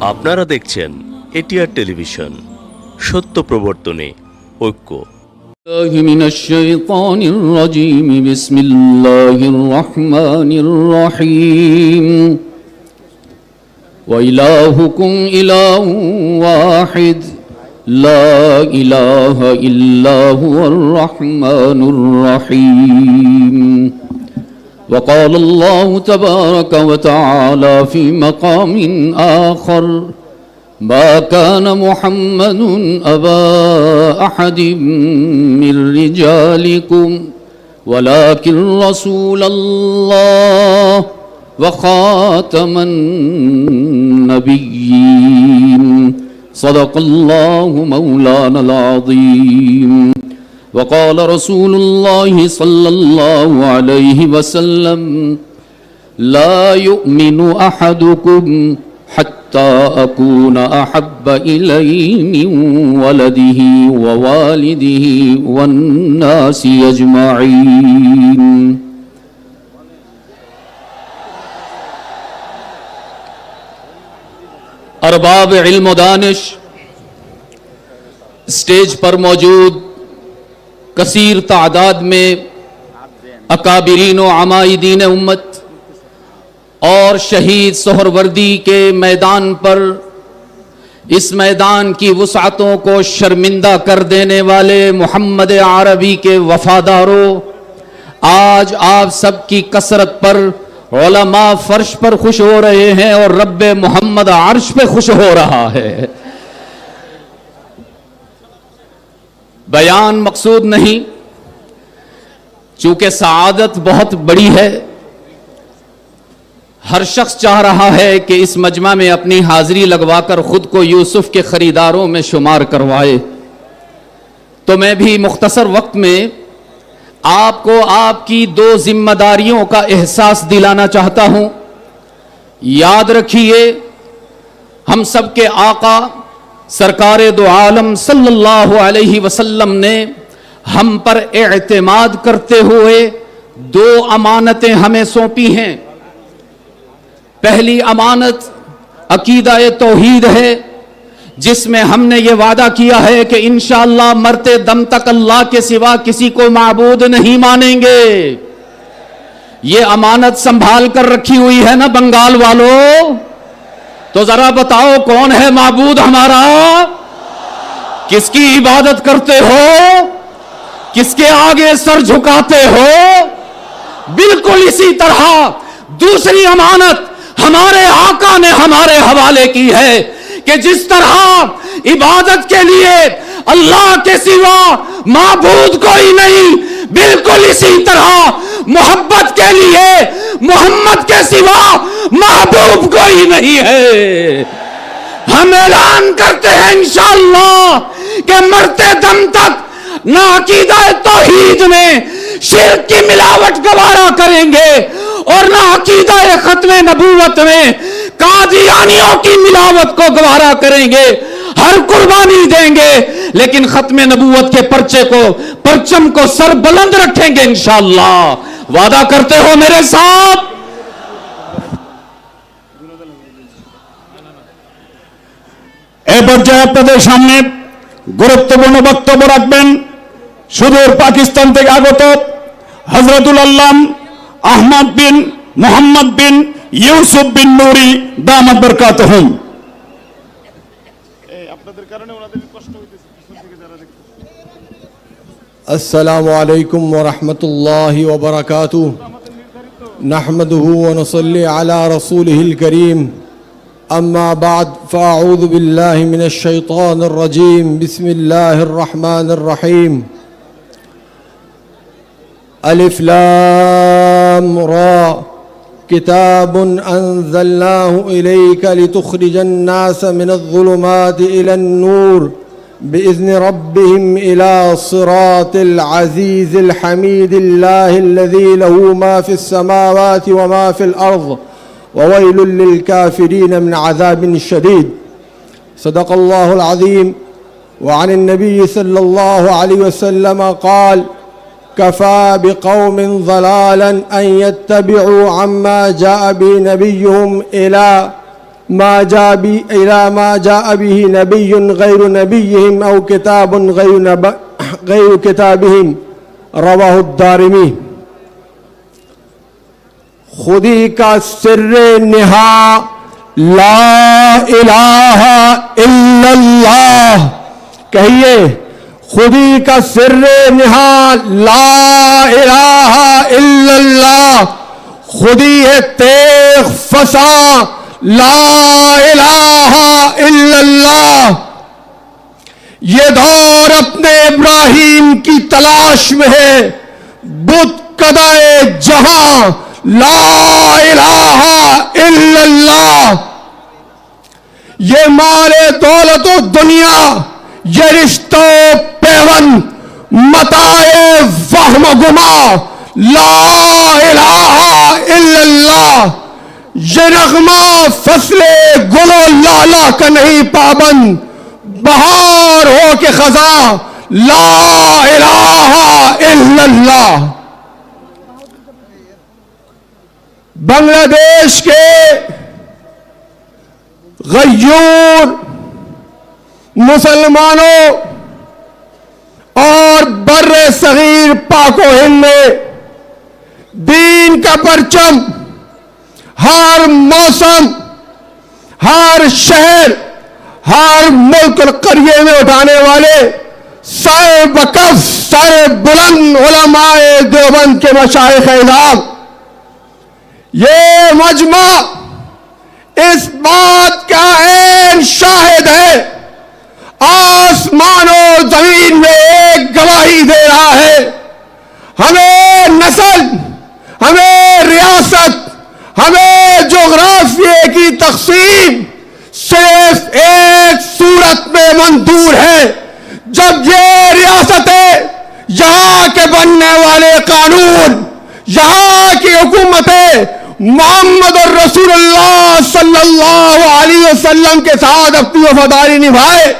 আপনারা দেখছেন ATR television, সত্য প্রবর্তনে ঐক্য। من الشيطان الرجيم بسم الله الرحمن الرحيم وإلهكم إله واحد لا إله إلا هو الرحمن الرحيم وقال الله تبارك وتعالى في مقام آخر ما كان محمد أبا أحد من رجالكم ولكن رسول الله وخاتم النبيين صدق الله مولانا العظيم وقال رسول الله صلى الله عليه وسلم لا يؤمن أحدكم حتى أكون أحب إليه من ولده ووالده والناس أجمعين ارباب علم و دانش، اسٹیج پر موجود کثیر تعداد میں اکابرین و عمائدین امت اور شہید سہروردی کے میدان پر اس میدان کی وسعتوں کو شرمندہ کر دینے والے محمد عربی کے وفاداروں، آج آپ سب کی کثرت پر علماء فرش پر خوش ہو رہے ہیں اور رب محمد عرش پہ خوش ہو رہا ہے۔ بیان مقصود نہیں، چونکہ سعادت بہت بڑی ہے، ہر شخص چاہ رہا ہے کہ اس مجمع میں اپنی حاضری لگوا کر خود کو یوسف کے خریداروں میں شمار کروائے۔ تو میں بھی مختصر وقت میں آپ کو آپ کی دو ذمہ داریوں کا احساس دلانا چاہتا ہوں۔ یاد رکھیے، ہم سب کے آقا سرکار دو عالم صلی اللہ علیہ وسلم نے ہم پر اعتماد کرتے ہوئے دو امانتیں ہمیں سونپی ہیں۔ پہلی امانت عقیدہ توحید ہے، جس میں ہم نے یہ وعدہ کیا ہے کہ انشاءاللہ مرتے دم تک اللہ کے سوا کسی کو معبود نہیں مانیں گے۔ یہ امانت سنبھال کر رکھی ہوئی ہے نا بنگال والوں؟ تو ذرا بتاؤ کون ہے معبود ہمارا؟ کس کی عبادت کرتے ہو؟ کس کے آگے سر جھکاتے ہو؟ بالکل اسی طرح دوسری امانت ہمارے آقا نے ہمارے حوالے کی ہے کہ جس طرح عبادت کے لیے اللہ کے سوا معبود کوئی نہیں، بالکل اسی طرح محبت کے لیے محمد کے سوا محبوب کوئی نہیں ہے۔ ہم اعلان کرتے ہیں انشاءاللہ کہ مرتے دم تک نہ عقیدہ توحید میں شرک کی ملاوٹ گوارا کریں گے اور نہ عقیدہ ختم نبوت میں قادیانیوں کی ملاوٹ کو گوارا کریں گے۔ ہر قربانی دیں گے لیکن ختم نبوت کے پرچم کو سر بلند رکھیں گے انشاءاللہ۔ وعدہ کرتے ہو میرے ساتھ؟ এই পর্যায়ে আপনাদের সামনে গুরুত্বপূর্ণ বক্তব্য রাখবেন সুদূর পাকিস্তান থেকে আগত হযরতুল আল্লাম আহমদ বিন মোহাম্মদ বিন ইউসুফ বিন নুরি দামাত বরকাতুহুম। আপনাদের কারণে ওনাদের কষ্ট হইতেছে পিছন থেকে যারা দেখতেছে। আসসালামু আলাইকুম ওয়া রাহমাতুল্লাহি ওয়া বারাকাতুহু। নাহমাদুহু ওয়া নুসাল্লি আলা রাসূলিহিল কারীম। أما بعد فأعوذ بالله من الشيطان الرجيم بسم الله الرحمن الرحيم ألف لام را كتاب أنزلناه إليك لتخرج الناس من الظلمات إلى النور بإذن ربهم إلى صراط العزيز الحميد الله الذي له ما في السماوات وما في الأرض وويل للكافرين من عذاب شديد صدق الله العظيم وعن النبي صلى الله عليه وسلم قال كفى بقوم ضلالا أن يتبعوا عما جاء به نبيهم إلى ما جاء به نبي غير نبيهم أو كتاب غير كتابهم رواه الدارمی. خودی کا سر نہا لا الہ الا اللہ. کہیے خودی کا سر نہا لا الہ الا اللہ. خودی ہے تیغ فسا لا الہ الا اللہ. یہ دور اپنے ابراہیم کی تلاش میں ہے. بت کدائے جہاں لا الہ الا اللہ. یہ مال دولت و دنیا، یہ رشتہ و پیوند، متاع وہم و گما لا الہ الا اللہ. یہ نغمہ فصل گل و لالا کا نہیں پابند، بہار ہو کے خزاں لا الہ الا اللہ. بنگلہ دیش کے غیور مسلمانوں اور بر صغیر پاک و ہند میں دین کا پرچم ہر موسم، ہر شہر، ہر ملک اور قریے میں اٹھانے والے سائے بکف سائے بلند علماء دیوبند کے مشائخ اعظام. یہ مجمع اس بات کا عین شاہد ہے، آسمان و زمین میں ایک گواہی دے رہا ہے. ہمیں نسل، ہمیں ریاست، ہمیں جغرافیے کی تقسیم صرف ایک صورت میں منظور ہے، جب یہ ریاستیں، یہاں کے بننے والے قانون، یہاں کی حکومتیں محمد الرسول اللہ صلی اللہ علیہ وسلم کے ساتھ اپنی وفاداری نبھائے.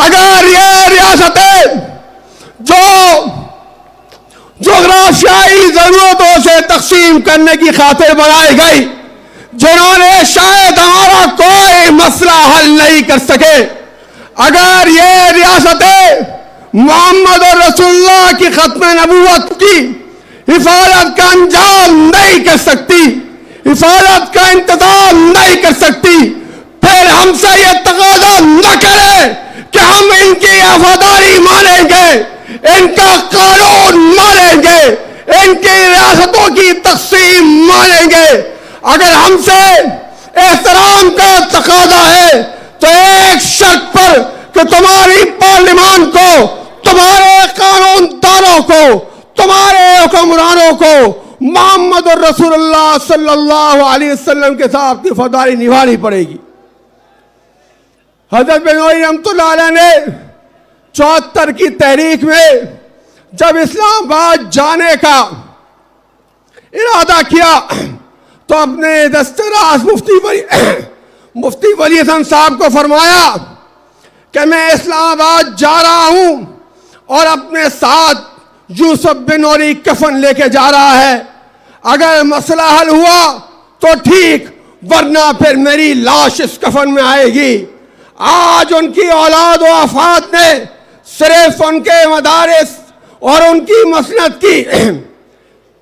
اگر یہ ریاستیں جو جغرافیائی ضرورتوں سے تقسیم کرنے کی خاطر بنائی گئی، جنہوں نے شاید ہمارا کوئی مسئلہ حل نہیں کر سکے، اگر یہ ریاستیں محمد رسول اللہ کی ختم نبوت کی حفاظت کا انجام نہیں کر سکتی، حفاظت کا انتظام نہیں کر سکتی، پھر ہم سے یہ تقاضا نہ کرے کہ ہم ان کی وفاداری مانیں گے، ان کا قانون مانیں گے، ان کی ریاستوں کی تقسیم مانیں گے. اگر ہم سے احترام کا تقاضا ہے تو ایک شرط پر کہ تمہاری پارلیمان کو، تمہارے قانون دانوں کو، تمہارے حکمرانوں کو محمد الرسول اللہ صلی اللہ علیہ وسلم کے ساتھ کی وفاداری نبھانی پڑے گی. حضرت بنوری رحمۃ اللہ علیہ نے 74 کی تحریک میں جب اسلام آباد جانے کا ارادہ کیا تو اپنے دستراز مفتی ولی حسن صاحب کو فرمایا کہ میں اسلام آباد جا رہا ہوں اور اپنے ساتھ یوسف بن نوری کفن لے کے جا رہا ہے. اگر مسئلہ حل ہوا تو ٹھیک، ورنہ پھر میری لاش اس کفن میں آئے گی. آج ان کی اولاد و افات نے صرف ان کے مدارس اور ان کی مسند کی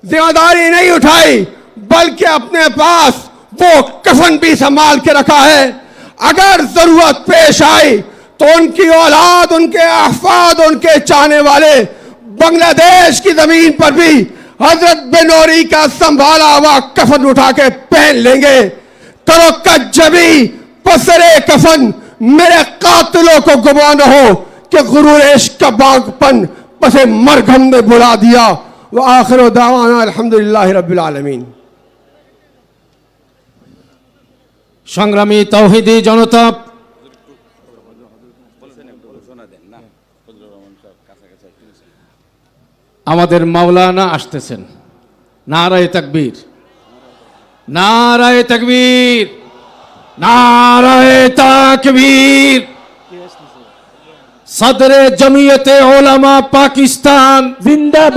ذمہ داری نہیں اٹھائی، بلکہ اپنے پاس وہ کفن بھی سنبھال کے رکھا ہے. اگر ضرورت پیش آئی تو ان کی اولاد، ان کے افاد، ان کے چاہنے والے بنگلہ دیش کی زمین پر بھی حضرت بنوری کا سنبھالا ہوا کفن اٹھا کے پہن لیں گے. کرو کجبی پسرے کفن، میرے قاتلوں کو گمان نہ ہو کہ غرور عشق کا باغ پن پس مرگم نے بلا دیا. وآخر دعوانا الحمدللہ رب العالمین. সংগ্রামী তৌহিদি জনতা, আমাদের মাওলানা আসতেছেন. নারায়ে তাকবীর, নারায়ে তাকবীর, নারায়ে তাকবীর. صدر جمعیت علماء پاکستان زندہ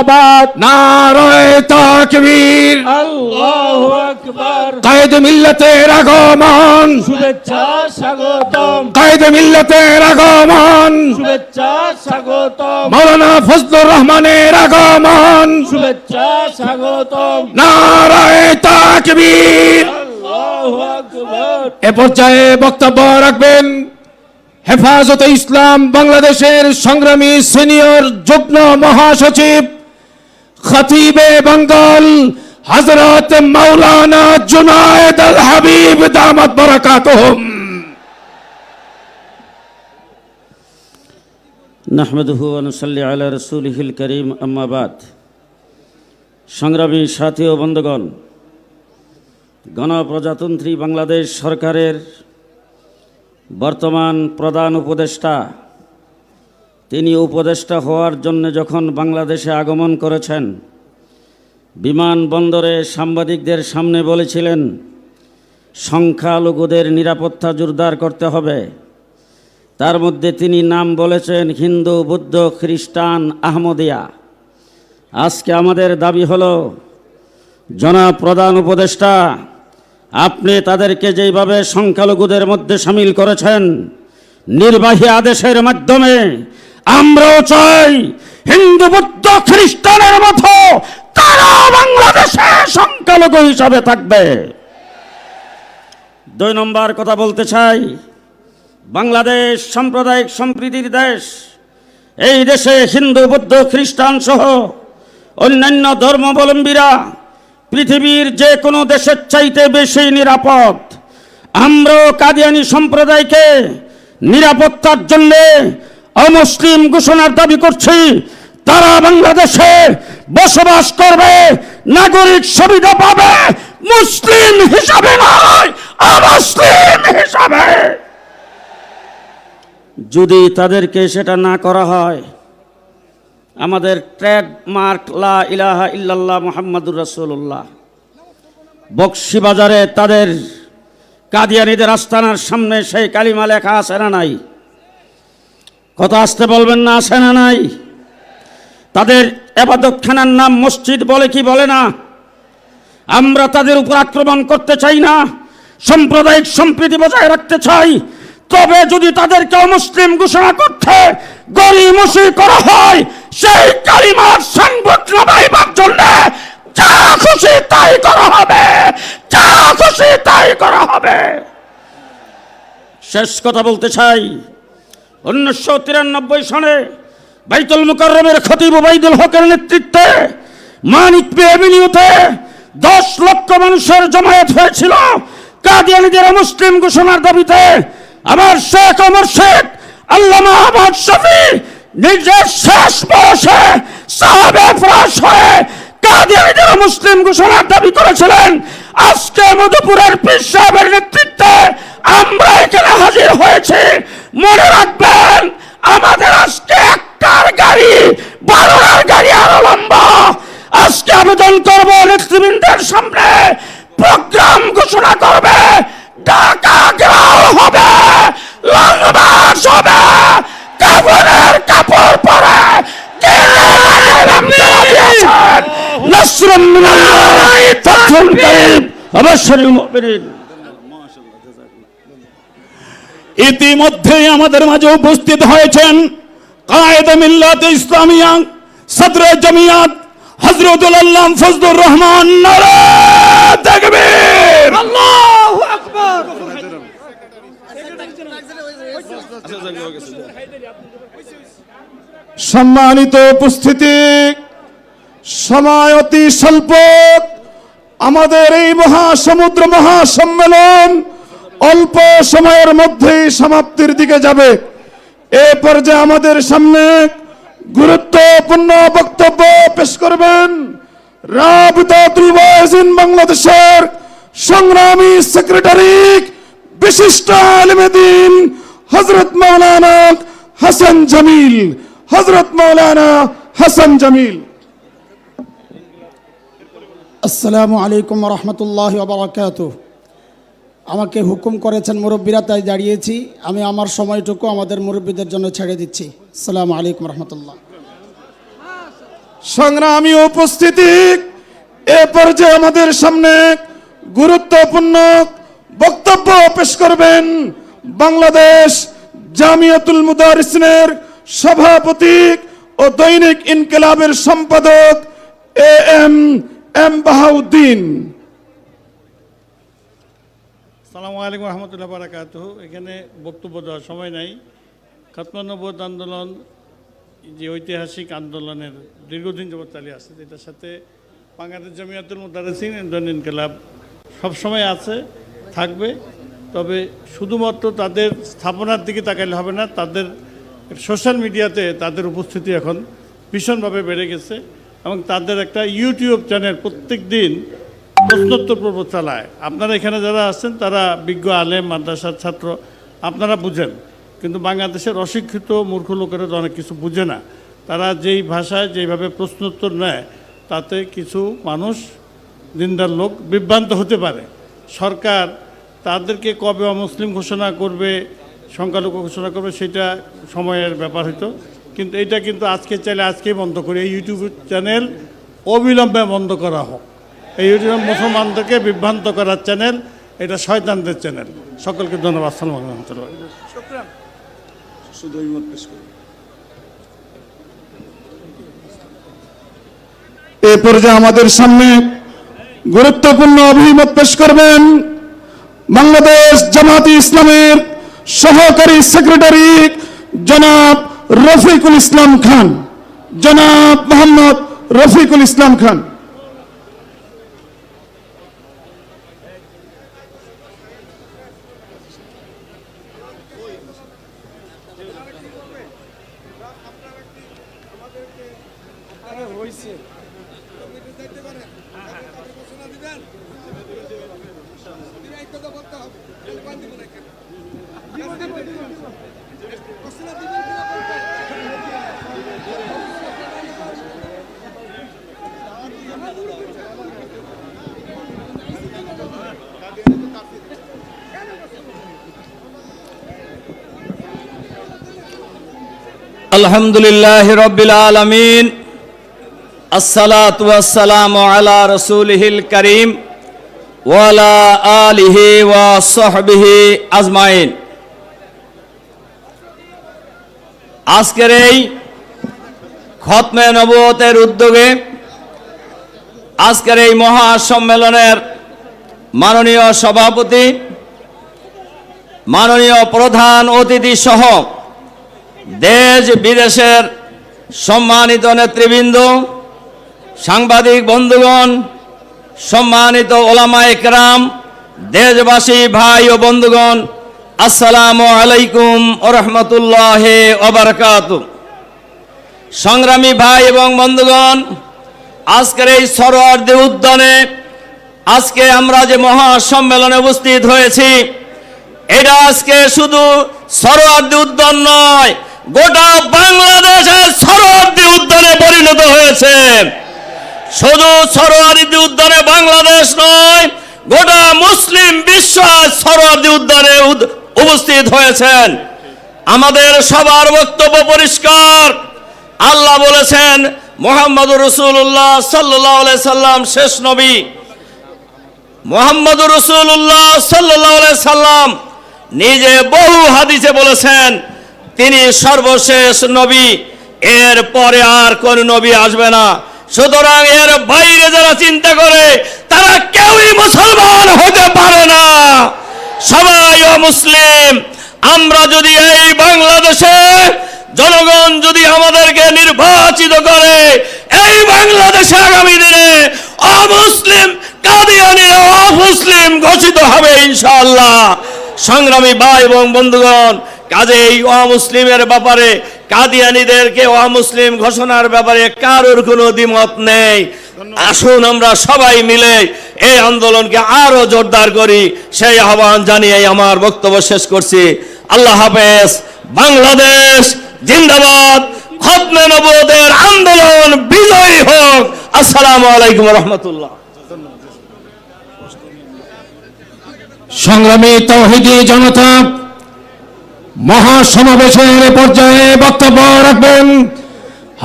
باد نعرہ تکبیر، اللہ اکبر. কায়েদ মিল্লাতের আগমন, শুভেচ্ছা স্বাগতম, কায়েদ মিল্লাতের আগমন, শুভেচ্ছা স্বাগতম, মাওলানা ফজলুর রহমানের আগমন, শুভেচ্ছা স্বাগতম, নারায়ে তাকবীর। আল্লাহু আকবার। এ পর্যায়ে বক্তব্য রাখবেন হেফাজতে ইসলাম বাংলাদেশের সংগ্রামী সিনিয়র যুগ্ম মহাসচিব খতিবে বেঙ্গল হযরত মাওলানা জুনায়েদ আল হাবিব দামাত বারাকাতুহুম। নাহমাদুহু ওয়া নুসাল্লি আলা রাসূলিহিল কারীম, আম্মা বাদ। সংগ্রামী সাথী ও বন্ধুগণ, গণপ্রজাতন্ত্রী বাংলাদেশ সরকারের বর্তমান প্রধান উপদেষ্টা, তিনি উপদেষ্টা হওয়ার জন্য যখন বাংলাদেশে আগমন করেছেন, বিমানবন্দরে সাংবাদিকদের সামনে বলেছিলেন সংখ্যালঘুদের নিরাপত্তা জোরদার করতে হবে। তার মধ্যে তিনি নাম বলেছেন হিন্দু, বৌদ্ধ, খ্রিস্টান, আহমদিয়া। আজকে আমাদের দাবি হলো, জনাব প্রধান উপদেষ্টা, আপনি তাদেরকে যেইভাবে সংখ্যালঘুদের মধ্যে সামিল করেছেন নির্বাহী আদেশের মাধ্যমে, আমরাও চাই হিন্দু, বৌদ্ধ, খ্রিস্টানের মতো তারা বাংলাদেশে সংখ্যালঘু হিসাবে থাকবে। 2 নম্বর কথা বলতে চাই, বাংলাদেশ সাম্প্রদায়িক সম্প্রীতির দেশ। এই দেশে হিন্দু, বৌদ্ধ, খ্রিস্টান সহ অন্যান্য ধর্মাবলম্বীরা পৃথিবীর যে কোনো দেশের চাইতে বেশি নিরাপদ। আমরাও কাদিয়ানী সম্প্রদায়কে নিরাপত্তার জন্য অমুসলিম ঘোষণার দাবি করছি। তারা বাংলাদেশে বসবাস করবে, নাগরিক সুবিধা পাবে, মুসলিম হিসাবে নয়, অমুসলিম হিসাবে। যদি তাদেরকে সেটা না করা হয়, আমাদের ট্রেডমার্ক লা ইলাহা ইল্লাল্লাহ মুহাম্মাদুর রাসূলুল্লাহ, বক্সিবাজারে তাদের কাদিয়ানীদের আস্তানার সামনে সেই কালিমা লেখা আছে না নাই? কথা আসতে বলবেন না, আছে না নাই? তাদের ইবাদতখানার নাম মসজিদ বলে কি বলে না? আমরা তাদের উপর আক্রমণ করতে চাই না, সাম্প্রদায়িক সম্প্রীতি বজায় রাখতে চাই। তবে যদি তাদেরকে অমুসলিম ঘোষণা করতে গরিমসি করা হয়, সেই কালিমার সাংবাদ নবাইবার জন্য যা খুশি তাই করা হবে, যা খুশি তাই করা হবে। শেষ কথা বলতে চাই, 1993 সনে বাইতুল মুকাররমের খতিব ওবাইদুল হকের নেতৃত্বে মানিক পি এভিনিউতে 10 লক্ষ মানুষের জমায়েত হয়েছিল কাদিয়ানীদের মুসলিম ঘোষণার দাবিতে। আমার শেখ ও মুর্শিদ আল্লামা আহমদ শফি নিজের শেষ বয়সে সাহাবে ফরাশ হয়ে কাদিয়ানীদের মুসলিম ঘোষণার দাবি করেছিলেন। আজকে মধুপুরের পীর সাহেবের নেতৃত্বে আমরা এখানে হাজির হয়েছি। মনে রাখবেন, আমাদের আজকে একটার গাড়ি 12টার গাড়ি আরো লম্বা। আজকে আবেদন করব নেতৃবৃন্দের সামনে, প্রোগ্রাম ঘোষণা করবে, ঢাকা ঘেরাও হবে, লংমার্চ হবে, কাফনের কাপড় পরে নাসরুম মিনাল্লাহি ফাতহুল কারীম ওয়াবাশশিরিল মুমিনিন। ইতিমধ্যে আমাদের মাঝে উপস্থিত হয়েছেন কায়েদ মিল্লাত ইসলামিয়া সদরে জমিয়াত হযরতুল আল্লামা ফজলুর রহমান। নারায়ে তাকবীর, আল্লাহু আকবার। সম্মানিত উপস্থিতি, সময় অতি স্বল্প। আমাদের এই মহাসমুদ্র মহাসম্মেলন অল্প সময়ের মধ্যেই সমাপ্তির দিকে যাবে। এ পর্যায়ে আমাদের সামনে গুরুত্বপূর্ণ বক্তব্য পেশ করবেন রাবিতাতুল ওয়াইজিন বাংলাদেশের সংগ্রামী সেক্রেটারি, বিশিষ্ট আলেমে দ্বীন হযরত মাওলানা হাসান জামিল। হযরত মাওলানা হাসান জামিল। আসসালামু আলাইকুম রহমতুল্লাহি ওয়া বারাকাতুহু। আমাকে হুকুম করেছেন মুরব্বীরা, তাই দাঁড়িয়েছি। আমি আমার সময়টুকু আমাদের মুরব্বীদের জন্য ছেড়ে দিচ্ছি। আসসালামু আলাইকুম রহমতুল্লাহ। সংগ্রামী উপস্থিতি, এ পর্যায়ে আমাদের সামনে গুরুত্বপূর্ণ বক্তব্য পেশ করবেন বাংলাদেশ জামিয়াতুল মুদারিসিনের সভাপতি ও দৈনিক ইনকিলাবের সম্পাদক এম বাহাউদ্দিন। আসসালামু আলাইকুম রহমতুল্লাহ বারাকাতুহু। এখানে বক্তব্য দেওয়ার সময় নাই। খাতমা নবুয়ত আন্দোলন যে ঐতিহাসিক আন্দোলনের দীর্ঘদিন যাবত চালিয়ে আসছে, যেটার সাথে বাংলাদেশ জামিয়াতুল মুদারিসিন দৈনিক ইনকিলাব সবসময় আছে, থাকবে। তবে শুধুমাত্র তাদের স্থাপনার দিকে তাকাইলে হবে না, তাদের সোশ্যাল মিডিয়াতে তাদের উপস্থিতি এখন ভীষণভাবে বেড়ে গেছে এবং তাদের একটা ইউটিউব চ্যানেল প্রত্যেক দিন প্রশ্নোত্তর পর্ব চালায়। আপনারা এখানে যারা আছেন তারা বিজ্ঞ আলেম, মাদ্রাসার ছাত্র, আপনারা বুঝেন, কিন্তু বাংলাদেশের অশিক্ষিত মূর্খ লোকেরা তো অনেক কিছু বুঝে না। তারা যেই ভাষায় যেইভাবে প্রশ্নোত্তর নেয় তাতে কিছু মানুষ, দিনদার লোক বিভ্রান্ত হতে পারে। সরকার তাদেরকে কবে অমুসলিম ঘোষণা করবে, সংখ্যালঘু ঘোষণা করবে, সেটা সময়ের ব্যাপার হইতো। কিন্তু এটা কিন্তু আজকে চাইলে আজকেই বন্ধ করে এই ইউটিউব চ্যানেল অবিলম্বে বন্ধ করা হোক। এই ইউটিউব মুসলমানদেরকে বিভ্রান্ত করার চ্যানেল, এটা শয়তানদের চ্যানেল। সকলকে ধন্যবাদ। আসসালামু আলাইকুম রহমতুল্লাহ। এ পর্যায়ে আমাদের সামনে গুরুত্বপূর্ণ অভিমত পেশ করবেন বাংলাদেশ জামায়াতে ইসলামের সহকারী সেক্রেটারি জনাব রফিকুল ইসলাম খান। জনাব মোহাম্মদ রফিকুল ইসলাম খান। আলহামদুলিল্লাহ রব্বিল আলামিন, আসসালাতু ওয়াসসালামু আলা রাসূলিহিল কারীম ওয়া আলা আলিহি ওয়া সাহবিহি আজমাইন। আজকের এই খতমে নবুয়তের উদ্যোগে আজকের এই মহাসম্মেলনের মাননীয় সভাপতি, মাননীয় প্রধান অতিথি সহ দেশ বিদেশের সম্মানিত নেতৃবৃন্দ, সাংবাদিক বন্ধুগণ, সম্মানিত ওলামায়ে কেরাম, দেশবাসী ভাই ও বন্ধুগণ, আসসালামু আলাইকুম ওয়া রাহমাতুল্লাহি ওয়া বারাকাতুহু। সংগ্রামী ভাই এবং বন্ধুগণ, আজকের এই সরোয়ার্দী উদ্যানে আজকে আমরা যে মহাসম্মেলনে উপস্থিত হয়েছি, এটা আজকে শুধু সরোয়ার্দী উদ্যান নয়, গোটা বাংলাদেশের সরোয়ার্দী উদ্যানে পরিণত হয়েছে। শুধু সরোয়ার্দী উদ্যানে বাংলাদেশ নয়, গোটা মুসলিম বিশ্ব সরোয়ার্দী উদ্যানে উপস্থিত হয়েছেন। আমাদের সবার বক্তব্য পরিষ্কার। আল্লাহ বলেছেন মুহাম্মদুর রাসূলুল্লাহ সাল্লাল্লাহু আলাইহি সাল্লাম শেষ নবী। মুহাম্মদুর রাসূলুল্লাহ সাল্লাল্লাহু আলাইহি সাল্লাম নিজে বহু হাদিসে বলেছেন তিনি সর্বশেষ নবী, এর পরে আর কোন নবী আসবে না। সুতরাং এর বাইরে যারা চিন্তা করে তারা কেউই মুসলমান হতে পারে না, সবাই অমুসলিম। আমরা যদি এই বাংলাদেশে জনগণ যদি আমাদেরকে নির্বাচিত করে, এই বাংলাদেশে আগামী দিনে অমুসলিম কাদিয়ানীরা অমুসলিম ঘোষিত হবে ইনশাআল্লাহ। সংগ্রামী ভাই এবং বন্ধুগণ, কাজেই অমুসলিমের ব্যাপারে, কাদিয়ানীদেরকে অমুসলিম ঘোষণার ব্যাপারে কারোর কোনো দ্বিমত নেই। আসুন আমরা সবাই মিলে এই আন্দোলনকে আরো জোরদার করি, সেই আহ্বান জানিয়ে আমার বক্তব্য শেষ করছি। আল্লাহ হাফেজ। বাংলাদেশ জিন্দাবাদ। খতমে নবুয়তের আন্দোলন বিজয়ী হোক। আসসালামু আলাইকুম ওয়া রাহমাতুল্লাহ। সংগ্রামী তাওহীদি জনতা, মহাসমাবেশের পর্যায়ে বক্তব্য রাখবেন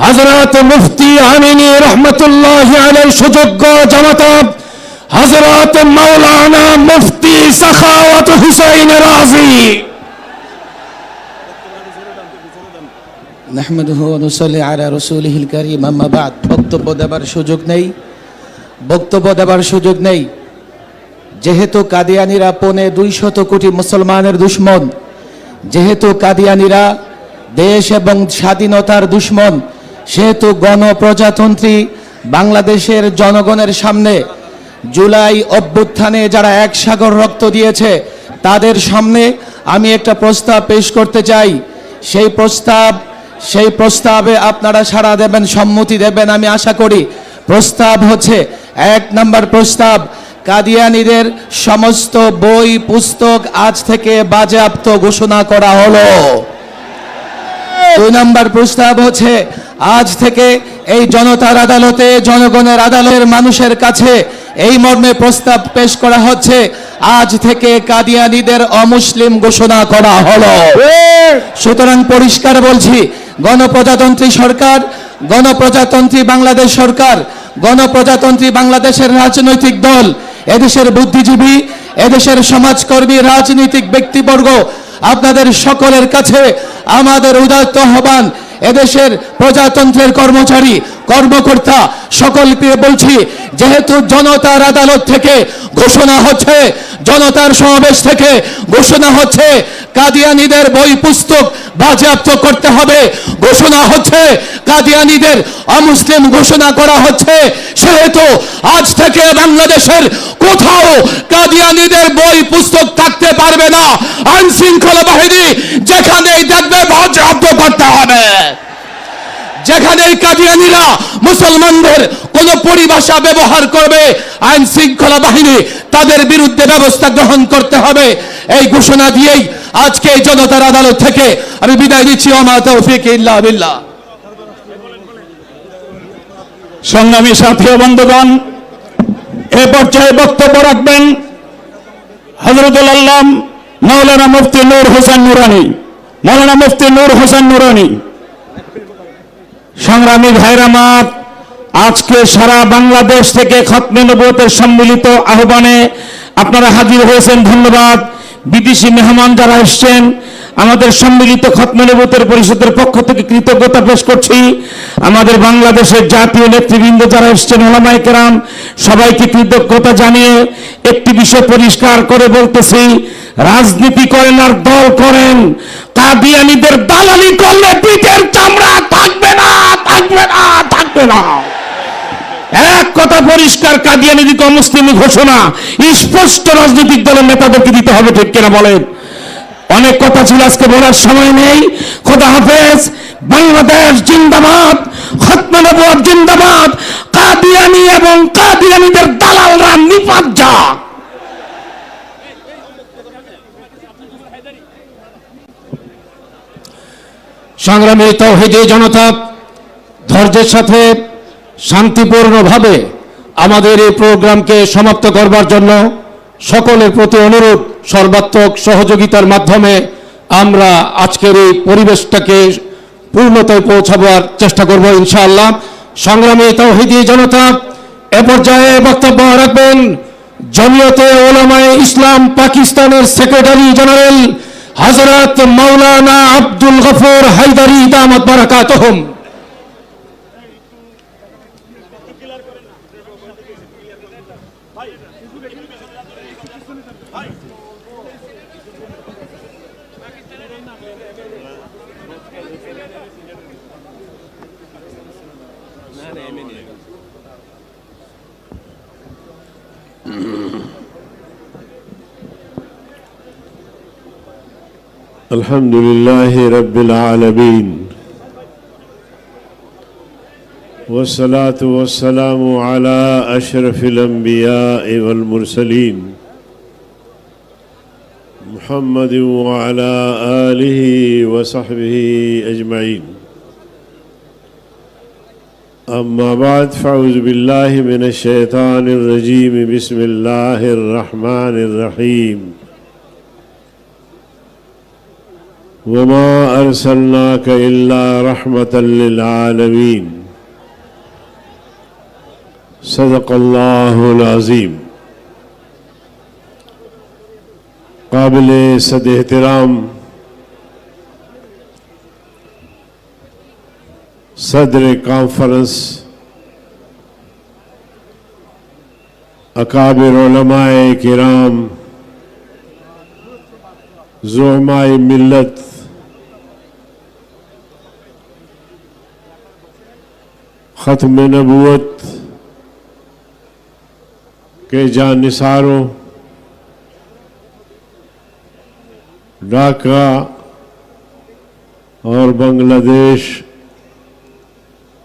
হযরত মুফতি আমিনী রহমাতুল্লাহি আলাইহি সুযোগ্য জামাতা হযরত মাওলানা سخاوة حسين رازي নাহমাদুহু ওয়া নুসাল্লি আলা রাসূলিহিল কারীম আম্মা বাদ। বক্তব্য দেবার সুযোগ নেই যেহেতু কাদিয়ানীরা 250 কোটি মুসলমানের দুশমন, যেহেতু কাদিয়ানীরা দেশ এবং স্বাধীনতার দুশমন, সেহেতু গণপ্রজাতন্ত্রী বাংলাদেশের জনগণের সামনে জুলাই অভ্যুত্থানে যারা এক সাগর রক্ত দিয়েছে তাদের সামনে আমি একটা প্রস্তাব পেশ করতে চাই। সেই প্রস্তাবে আপনারা সাড়া দেবেন, সম্মতি দেবেন আমি আশা করি। প্রস্তাব হচ্ছে, 1 নম্বর প্রস্তাব, কাদিয়ানীদের সমস্ত বই পুস্তক আজ থেকে বাজেয়াপ্ত ঘোষণা করা হলো। 2 নম্বর প্রস্তাব হচ্ছে, আজ থেকে এই জনতার আদালতে, জনগণের আদালতের মানুষের কাছে এই মর্মে প্রস্তাব পেশ করা হচ্ছে, আজ থেকে কাদিয়ানীদের অমুসলিম ঘোষণা করা হলো। সুতরাং পরিষ্কার বলছি, গণপ্রজাতন্ত্রী সরকার, গণপ্রজাতন্ত্রী বাংলাদেশ সরকার, গণপ্রজাতন্ত্রী বাংলাদেশের রাজনৈতিক দল, এদেশের বুদ্ধিজীবী, এদেশের সমাজকর্মী, রাজনৈতিক ব্যক্তিবর্গ, আপনাদের সকলের কাছে আমাদের উদাত্ত আহ্বান, এদেশের প্রজাতন্ত্রের কর্মচারী, কর্মকর্তা সকলকে বলছি, যেহেতু জনতার আদালত থেকে ঘোষণা হচ্ছে, জনতার সমাবেশ থেকে ঘোষণা হচ্ছে কাদিয়ানীদের বই পুস্তক বাজেয়াপ্ত করতে হবে, ঘোষণা হচ্ছে কাদিয়ানীদের অমুসলিম ঘোষণা করা হচ্ছে, সেহেতু আজ থেকে বাংলাদেশের কোথাও কাদিয়ানীদের বই পুস্তক থাকতে পারবে না। আইন শৃঙ্খলা বাহিনী যেখানেই দেখবে বাজেয়াপ্ত করতে হবে। যেখানে কাদিয়ানীরা মুসলমানদের কোন পরিভাষা ব্যবহার করবে, আইন শৃঙ্খলা বাহিনী তাদের বিরুদ্ধে ব্যবস্থা গ্রহণ করতে হবে। এই ঘোষণা দিয়েই আজকে এই জনতার আদালত থেকে আমি বিদায় দিচ্ছি। ওমা তৌফিক ইল্লা বিল্লাহ। সংগ্রামী সাথী ও বন্ধুগণ, এ পর্যায়ে বক্তব্য রাখবেন হযরতুল আল্লাম মাওলানা মুফতি নূর হোসেন নুরানী। মাওলানা মুফতি নূর হোসেন নুরানী। সংগ্রামী ভাইরা আমার, আজকে সারা বাংলাদেশ থেকে খতমে নবুয়তের সম্মিলিত আহ্বানে আপনারা হাজির হয়েছেন, ধন্যবাদ। বিদেশি মেহমান যারা এসেছেন, আমাদের সম্মিলিত খতমে নবুয়তের পরিষদের পক্ষ থেকে কৃতজ্ঞতা পেশ করছি। আমাদের বাংলাদেশের জাতীয় নেতৃবৃন্দ যারা এসেছেন, ওলামায়ে কেরাম, সবাইকে কৃতজ্ঞতা জানিয়ে একটি বিষয় পরিষ্কার করে বলতেছি, রাজনীতি করেন আর দল করেন, কাদিয়ানীদের দালালি করলে পিঠের চামড়া থাকবে না, থাকবে না, থাকবে না। এক কথা পরিষ্কার, কাদিয়ানী দিকে অমুসলিমি ঘোষণা স্পষ্ট রাজনৈতিক দলের নেতাদেরকে দিতে হবে, ঠিক কিনা বলেন? অনেক কথা ছিল, আজকে বলার সময় নেই। খোদা হাফেজ। বাংলাদেশ জিন্দাবাদ, খতমে নবুয়ত জিন্দাবাদ, কাদিয়ানী এবং কাদিয়ানীদের দালালরা নিপাত যাক। সংগ্রামী তাওহীদি জনতা, ধৈর্যের সাথে শান্তিপূর্ণভাবে আমাদের এই প্রোগ্রামকে সমাপ্ত করবার জন্য সকলের প্রতি অনুরোধ, সর্বাত্মক সহযোগিতার মাধ্যমে আমরা আজকের এই পরিবেশটাকে পূর্ণতায় পৌঁছাবার চেষ্টা করব ইনশাআল্লাহ। সংগ্রামী তাওহীদি জনতা, এ পর্যায়ে বক্তব্য রাখবেন জমিয়তে উলামায়ে ইসলাম পাকিস্তানের সেক্রেটারি জেনারেল হযরত মাওলানা আব্দুল গফুর হায়দারি দামাত বারাকাতুহুম। الحمد لله رب العالمين والصلاة والسلام على أشرف الأنبياء والمرسلين محمد وعلى آله وصحبه أجمعين. أما بعد، فأعوذ بالله من الشيطان الرجيم. بسم الله الرحمن الرحيم. وما أرسلناك إلا رحمة للعالمين. صدق الله العظيم. काबिल सद एहतराम सदर कॉन्फ्रेंस, अकाबिर उलमाए किराम, ज़ुअमाए मिल्लत, ख़त्म नबूवत के जानिसारों, ढाका और बांग्लादेश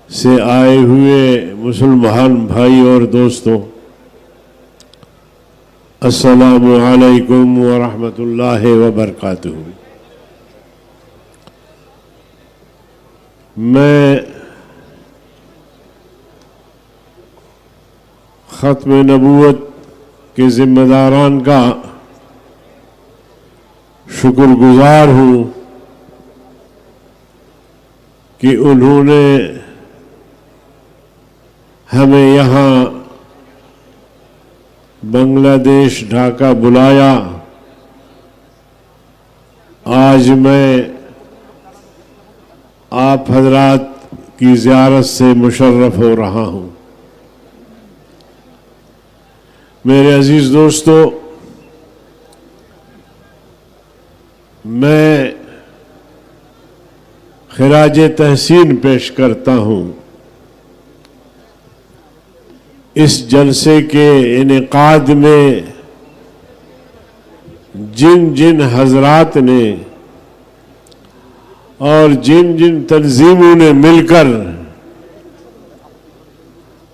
से आए हुए मुसलमान भाई और दोस्तों, अस्सलामु अलैकुम व रहमतुल्लाहि व बरकातुहू। मैं ख़त्म नबूवत के ज़िम्मेदारान का शुक्रगुजार हूँ कि उन्होंने हमें यहाँ बांग्लादेश ढाका बुलाया। आज मैं आप हजरात की ज़ियारत से मुशर्रफ हो रहा हूँ। मेरे अजीज दोस्तों, मैं खिराज तहसीन पेश करता हूँ इस जलसे के इनेकाद में जिन जिन हजरात ने और जिन जिन तंजीमों ने मिलकर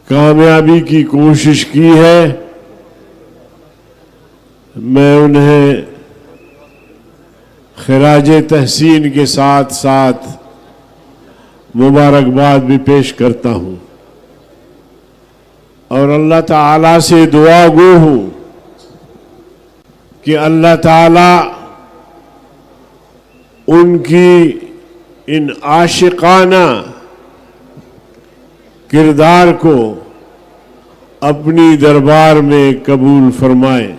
कामयाबी की कोशिश की है, मैं उन्हें खिराज तहसीन के साथ साथ मुबारकबाद भी पेश करता हूँ और अल्लाह ताला से दुआ गो हूँ कि अल्लाह ताला उनकी इन आशिकाना किरदार को अपनी दरबार में कबूल फरमाए।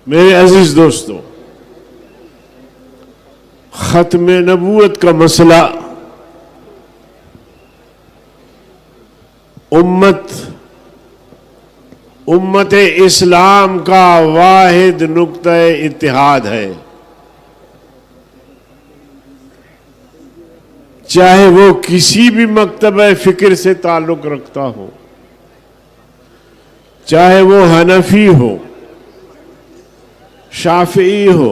मेरे अजीज दोस्तों, ख़त्म नबूवत का मसला उम्मत इस्लाम का वाहिद नुक्ता इत्तिहाद है। चाहे वो किसी भी मकतब फिक्र से ताल्लुक़ रखता हो, चाहे वो हनफी हो, शाफी हो,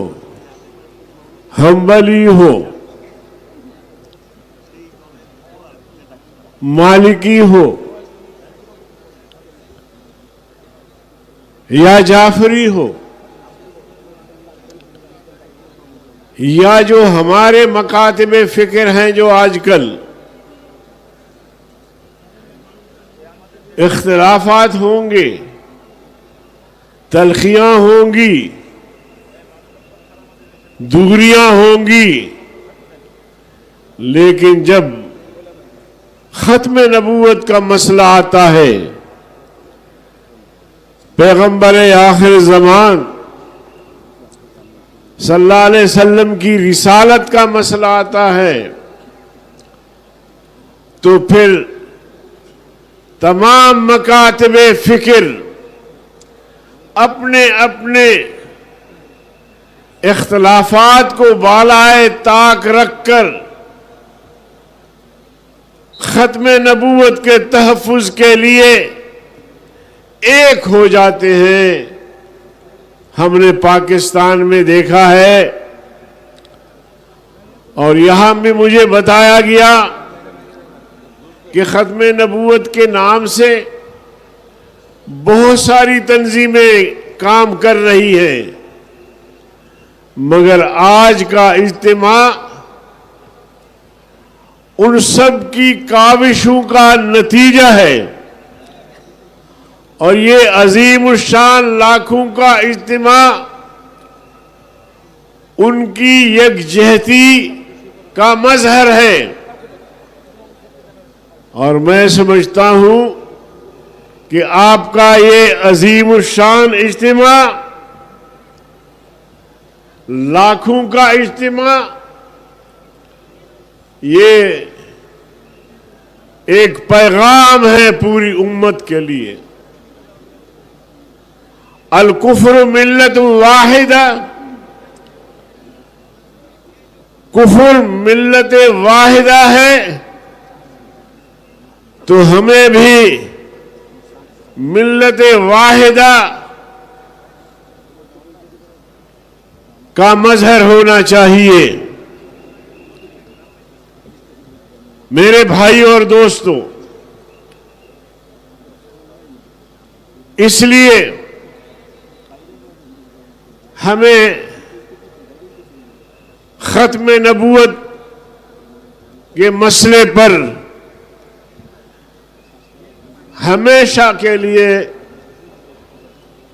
हम्बली हो, मालिकी हो या जाफरी हो, या जो हमारे मकातबे फिक्र हैं जो आजकल इख्तिलाफात होंगे, तलखियां होंगी, दूरियां होंगी, लेकिन जब ख़त्म नबूवत का मसला आता है, पैगंबर आखिर ज़मान सल्लल्लाहु अलैहि वसल्लम की रिसालत का मसला आता है, तो फिर तमाम मकातबे फिक्र अपने अपने इख्तिलाफात को बालाए ताक रखकर ख़त्म नबूवत के तहफ़्फ़ुज़ के लिए एक हो जाते हैं। हमने पाकिस्तान में देखा है और यहाँ भी मुझे बताया गया कि ख़त्म नबूवत के नाम से बहुत सारी तंजीमें काम कर रही हैं, मगर आज का इज्तिमा उन सब की काविशों का नतीजा है और ये अजीम शान लाखों का इज्तिमा उनकी यकजहती का मजहर है। और मैं समझता हूं कि आपका ये अजीमुशान इज्तिमा, लाखों का इज्तिमा, ये एक पैगाम है पूरी उम्मत के लिए। अल कुफ्र मिल्लत वाहिदा, कुफ्र मिल्लत वाहिदा है, तो हमें भी मिल्लत वाहिदा का मजहर होना चाहिए। मेरे भाई और दोस्तों, इसलिए हमें खत्म नबूवत के मसले पर हमेशा के लिए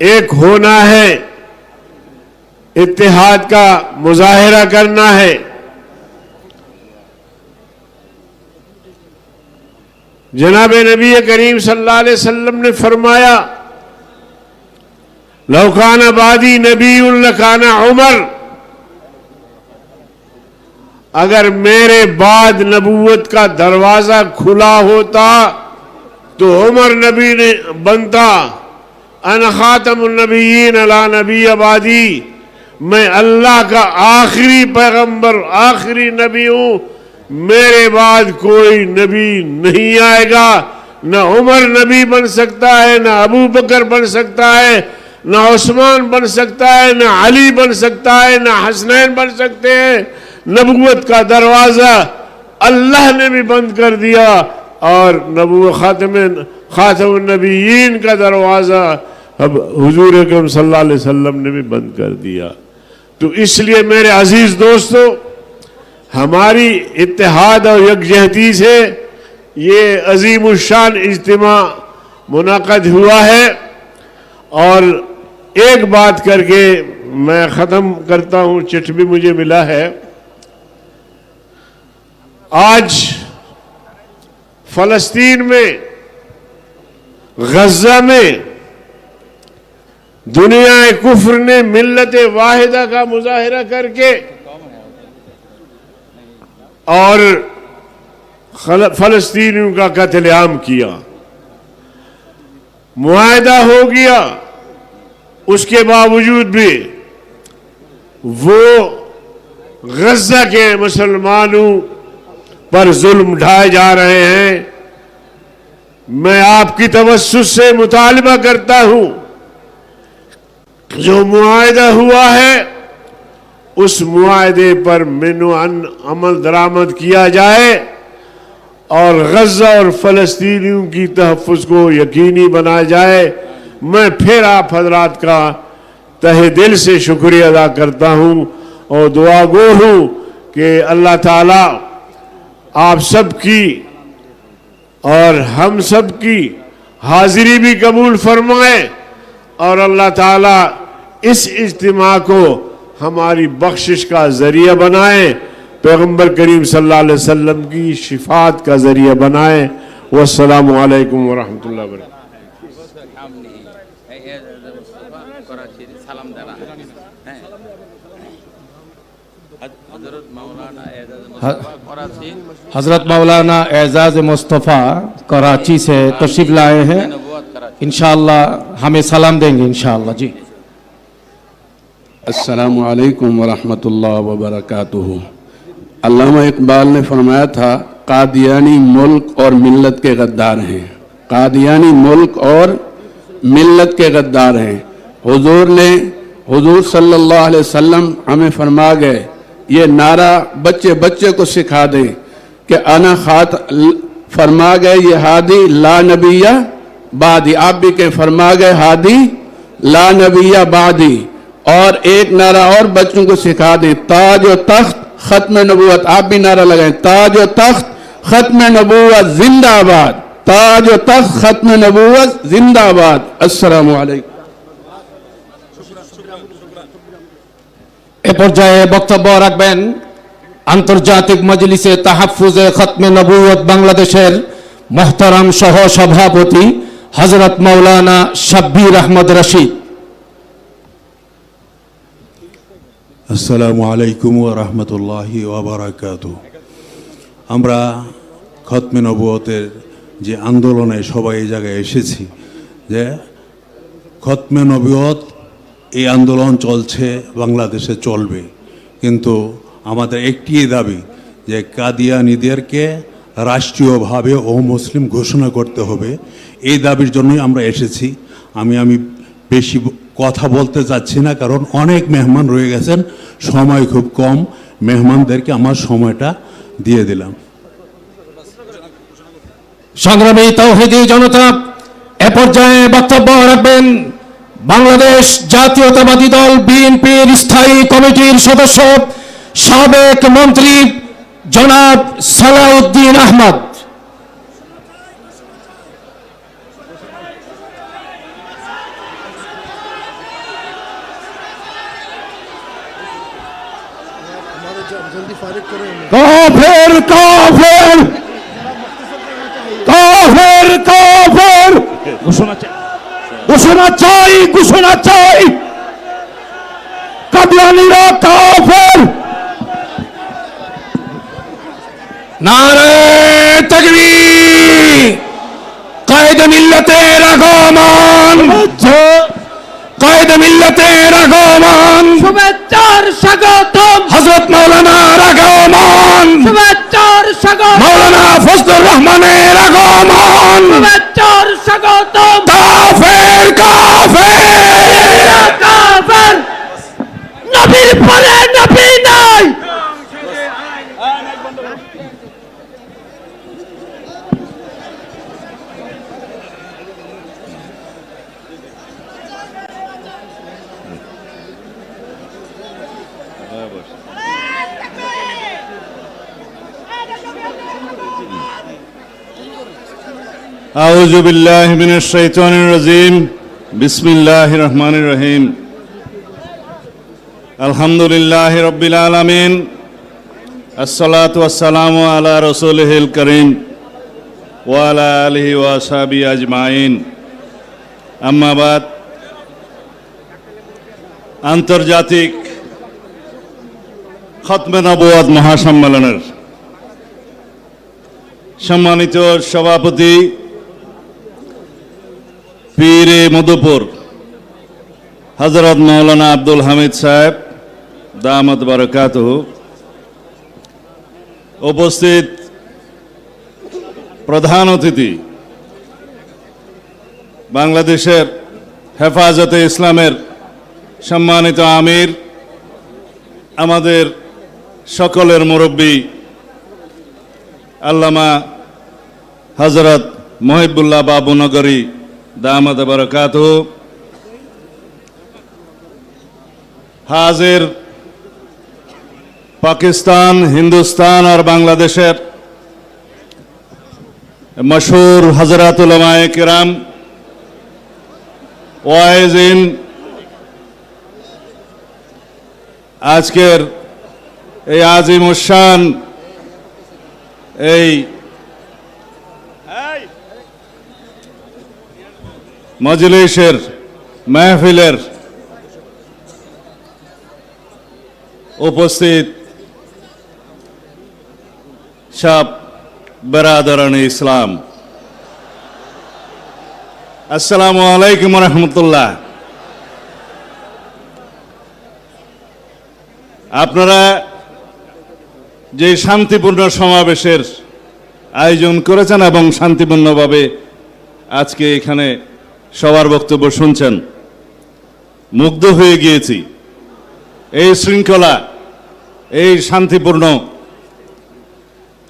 एक होना है, इत्तेहाद का मुजाहिरा करना है। जनाब नबी करीम सल्लल्लाहु अलैहि वसल्लम ने फरमाया, लौ काना बादी नबीयुन लकाना उमर, अगर मेरे बाद नबूवत का दरवाजा खुला होता तो उमर नबी ने बनता। अन खातमुन नबिय्यीन अला नबी आबादी, मैं अल्लाह का आखिरी पैगंबर, आखिरी नबी हूं, मेरे बाद कोई नबी नहीं आएगा। न उमर नबी बन सकता है, न अबू बकर बन सकता है, न उस्मान बन सकता है, न अली बन सकता है, न हसनैन बन सकते हैं। नबूवत का दरवाजा अल्लाह ने भी बंद कर दिया और खातमुन नबिय्यीन का दरवाजा अब हुजूर अकरम सल्लल्लाहु अलैहि वसल्लम ने भी बंद कर दिया। तो इसलिए मेरे अजीज दोस्तों, हमारी इत्तेहाद और यकजहती से ये अजीमुशान इज्तिमा मुनाक़द हुआ है। और एक बात करके मैं ख़त्म करता हूँ, चिट्ठी भी मुझे मिला है। आज फ़लस्तीन में, गज़ा में दुनिया कुफ्र ने मिल्लत वाहिदा का मुजाहिरा करके और फ़लस्तीनियों का कत्लेआम किया। मुआहदा हो गया, उसके बावजूद भी वो गज़ा के मुसलमानों पर जुल्म ढाए जा रहे हैं। मैं आपकी तवस्सुस से मुतालबा करता हूं, जो मुआहदा हुआ है उस मुआहदे पर अमल दरामद किया जाए और गज़ा और फ़लस्तीनियों की तहफ़्फ़ुज़ को यकीनी बनाया जाए। मैं फिर आप हज़रात का तहे दिल से शुक्रिया अदा करता हूँ और दुआ गो हूँ कि अल्लाह ताला आप सबकी और हम सब की हाजिरी भी कबूल फरमाए और अल्लाह ताला इस इज्तिमा को हमारी बख्शिश का ज़रिया बनाए, पैगम्बर करीम सल्लल्लाहु अलैहि वसल्लम की शिफात का ज़रिया बनाए। वस्सलामु अलैकुम वरहमतुल्लाहि वबरकातुहू। हज़रत मौलाना एजाज़ मुस्तफ़ा कराची से तशरीफ़ लाए हैं, इंशाअल्लाह हमें सलाम देंगे इंशाअल्लाह। जी, अस्सलामु अलैकुम वरहमतुल्लाहि वबरकातुहू। अल्लामा इकबाल ने फरमाया था, कादियानी मुल्क और मिल्लत के गद्दार हैं। कादियानी मुल्क और मिल्लत के गद्दार हैं। हुजूर सल्लल्लाहु अलैहि वसल्लम हमें फरमा गए, ये नारा बच्चे बच्चे को सिखा दें कि अना खात, फरमा गए ये हादी ला नबिया बादी, आप भी के फरमा गए हादी ला नबिया बादी। और एक नारा और बच्चों को सिखा दें, ताज व तख्त खत्म नबूवत, आप भी नारा लगाएं, ताज व तख्त खत्म नबूवत जिंदाबाद, ताज व तख्त खत्म नबूवत जिंदाबाद। अस्सलामु अलैकुम। এ পর্যায়ে বক্তব্য রাখবেন আন্তর্জাতিক মজলিসে তাহাফুজে খতমে নবুয়ত বাংলাদেশের মোহতারাম সহ সভাপতি हजरत मौलाना शब्बीर अहमद रशीद। আসসালামু আলাইকুম ওয়া রাহমাতুল্লাহি ওয়া বারাকাতুহু। আমরা খতমে নবুয়তের যে আন্দোলনে সবাই এই জায়গায় এসেছি, যে খতমে নবুয়ত এই আন্দোলন চলছে, বাংলাদেশে চলবে, কিন্তু আমাদের একটি দাবি যে কাদিয়ানীদেরকে রাষ্ট্রীয়ভাবে মুসলিম ঘোষণা করতে হবে। এই দাবির জন্যই আমরা এসেছি। আমি বেশি কথা বলতে চাচ্ছি না, কারণ অনেক মেহমান রয়ে গেছেন, সময় খুব কম। মেহমানদেরকে আমার সময়টা দিয়ে দিলাম। সংগ্রামী তৌহিদি জনতা, এ পর্যায়ে বক্তব্য রাখবেন বাংলাদেশ জাতীয়তাবাদী দল বিএনপির স্থায়ী কমিটির সদস্য সাবেক মন্ত্রী জনাব সালাউদ্দিন আহমদ। কাফের কাফের কাফের কাফের ঘোষণা চাই, ঘোষণা চাই। কাদিয়ানীরা কাফের। নারে তাকবীর। কায়েদে মিল্লাতের আগমন, কায়েদে মিল্লাতের আগমন, শুভেচ্ছার স্বাগতম, হযরত মাওলানার আগমন, শুভেচ্ছার স্বাগতম, মাওলানা ফজলুর রহমানের আগমন, শুভেচ্ছার স্বাগতম। কাফের কাফের কাফের, নবীর পরে নবী নাই। আউযু বিল্লাহি মিনাশ শাইতানির রাজিম। বিসমিল্লাহির রহমানির রহিম। আলহামদুলিল্লাহি রাব্বিল আলামিন। আসসালাতু ওয়াসসালামু আলা রাসূলিহিল কারীম ওয়া আলা আলিহি ওয়া আসহাবিহি আজমাইন। আম্মা বাদ। আন্তর্জাতিক খতমে নবুয়ত মহাসম্মেলনের সম্মানিত সভাপতি পীরে মধুপুর হযরত মাওলানা আব্দুল হামিদ সাহেব দামাত বারাকাতুহু, উপস্থিত প্রধান অতিথি বাংলাদেশের হেফাজতে ইসলামের সম্মানিত আমির, আমাদের সকলের মুরব্বী আল্লামা হযরত মহিবুল্লাহ বাবু নগরী দামাত বারাকাতুহু, हाजिर पाकिस्तान, हिंदुस्तान और बांग्लादेशेर मशहूर हजरत उलमाए किराम, वाइजिन, आजकेर এই আজিমুশান এই মজলিসের মাহফিলের উপস্থিত সব বেরাদরানে ইসলাম, আসসালামু আলাইকুম ওয়া রাহমাতুল্লাহ। আপনারা যে শান্তিপূর্ণ সমাবেশের আয়োজন করেছেন এবং শান্তিপূর্ণভাবে আজকে এখানে সবার বক্তব্য শুনছেন, মুগ্ধ হয়ে গিয়েছি। এই শৃঙ্খলা, এই শান্তিপূর্ণ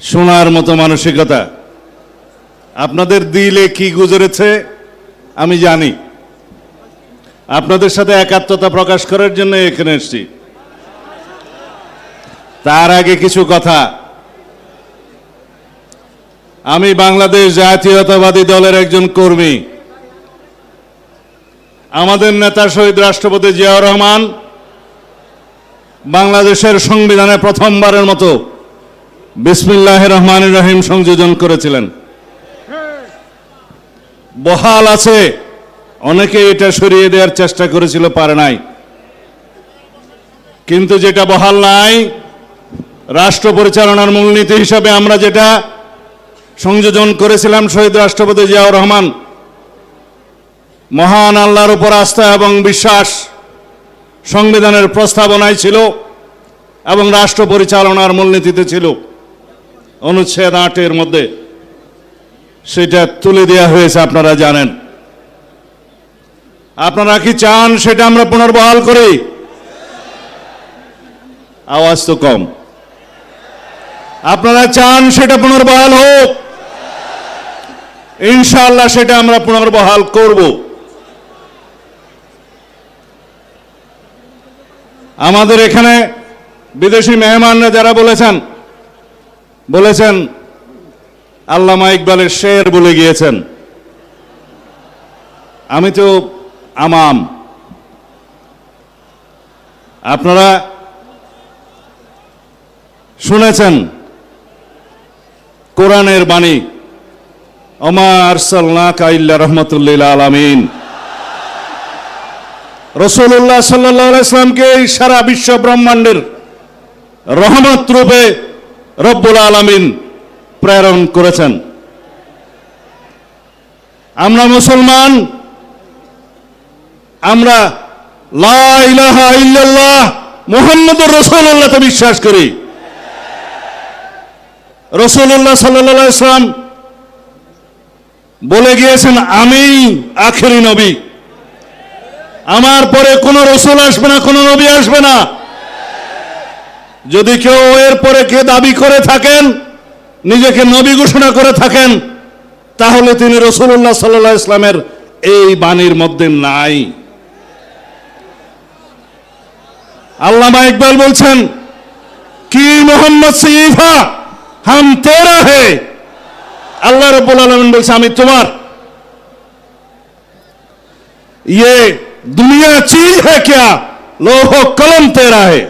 শোনার মতো মানসিকতা আপনাদের দিলে কি গুজরেছে আমি জানি। আপনাদের সাথে একাত্মতা প্রকাশ করার জন্য এখানে এসেছি। তার আগে কিছু কথা। আমি বাংলাদেশ জাতীয়তাবাদী দলের একজন কর্মী। আমাদের নেতা শহীদ রাষ্ট্রপতি জিয়াউর রহমান বাংলাদেশের সংবিধানে প্রথমবারের মতো বিসমিল্লাহির রহমানির রহিম সংযোজন করেছিলেন। বহাল আছে, অনেকে এটা সরিয়ে দেওয়ার চেষ্টা করেছিল, পারে নাই। কিন্তু যেটা বহাল নাই, রাষ্ট্র পরিচালনার মূলনীতি হিসাবে আমরা যেটা সংযোজন করেছিলাম, শহীদ রাষ্ট্রপতি জিয়াউর রহমান মহান আল্লাহর উপর আস্থা এবং বিশ্বাস সংবিধানের প্রস্তাবনায় ছিল এবং রাষ্ট্র পরিচালনার মূলনীতিতে ছিল, অনুচ্ছেদ 8-এর মধ্যে সেটা তুলে দেওয়া হয়েছে, আপনারা জানেন। আপনারা কি চান সেটা আমরা পুনর্বহাল করি? আওয়াজ তো কম। আপনারা চান সেটা পুনর্বহাল হোক? ইনশাআল্লাহ সেটা আমরা পুনর্বহাল করব। আমাদের এখানে বিদেশি মেহমানরা যারা বলেছেন আল্লামা ইকবালের শের বলে গিয়েছেন। আমি তো আমাম, আপনারা শুনেছেন কোরআনের বাণী, ওমা আরসালনাকা ইল্লা রাহমাতুল আলামিন। রাসূলুল্লাহ সাল্লাল্লাহু আলাইহি ওয়াসাল্লামকে সারা বিশ্ব ব্রহ্মাণ্ডের রহমত রূপে রব্বুল আলামিন প্রেরণ করেছেন। আমরা মুসলমান, আমরা লা ইলাহা ইল্লাল্লাহ মুহাম্মাদুর রাসূলুল্লাহতে বিশ্বাস করি। রাসূলুল্লাহ সাল্লাল্লাহু আলাইহি ওয়াসাল্লাম বলে গিয়েছেন, আমি আখেরি নবী, আমার পরে কোনো রসুল আসবে না, কোনো নবী আসবে না। যদি কেউ এর পরে কে দাবি করে থাকেন, নিজেকে নবী ঘোষণা করে থাকেন, তাহলে তিনি রাসূলুল্লাহ সাল্লাল্লাহু আলাইহি ওয়াসাল্লামের এই বাণীর মধ্যে নাই। আল্লামা ইকবাল বলছেন, কি মোহাম্মদ সিফা হাম তেরা হে। আল্লাহ রাব্বুল আলামিন বলছে, আমি তোমার। ये दुनिया चीज है क्या, लोह कलम तेरा है।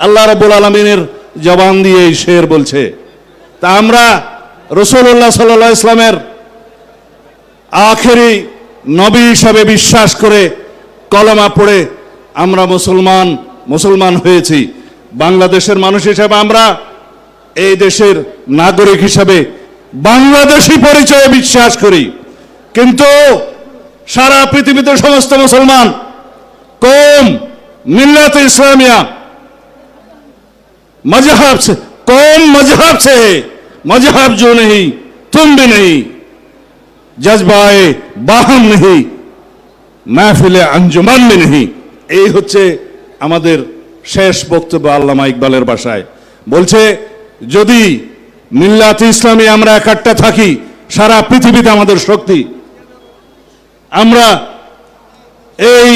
আল্লাহ রাব্বুল আলামিনের জবান দিয়ে এই শের বলছে। তা আমরা রাসূলুল্লাহ সাল্লাল্লাহু আলাইহি ওয়াসাল্লামের আখেরি নবী হিসাবে বিশ্বাস করে কলেমা পড়ে আমরা মুসলমান হয়েছি। বাংলাদেশের মানুষ হিসেবে আমরা এই দেশের নাগরিক হিসাবে বাংলাদেশি পরিচয়ে বিশ্বাস করি। কিন্তু সারা পৃথিবীতে সমস্ত মুসলমান কौम मिल्लत इस्लामिया मजहब से कौम मजहब से है, मजहब जो नहीं तुम भी नहीं, जज्बाए बाहम नहीं, महफिले अंजुमन भी नहीं। এই হচ্ছে আমাদের শেষ বক্তব্য আল্লামা ইকবালের ভাষায়। বলছে, যদি মিল্লাত ইসলামী আমরা একাট্টা থাকি, সারা পৃথিবীতে আমাদের শক্তি। আমরা এই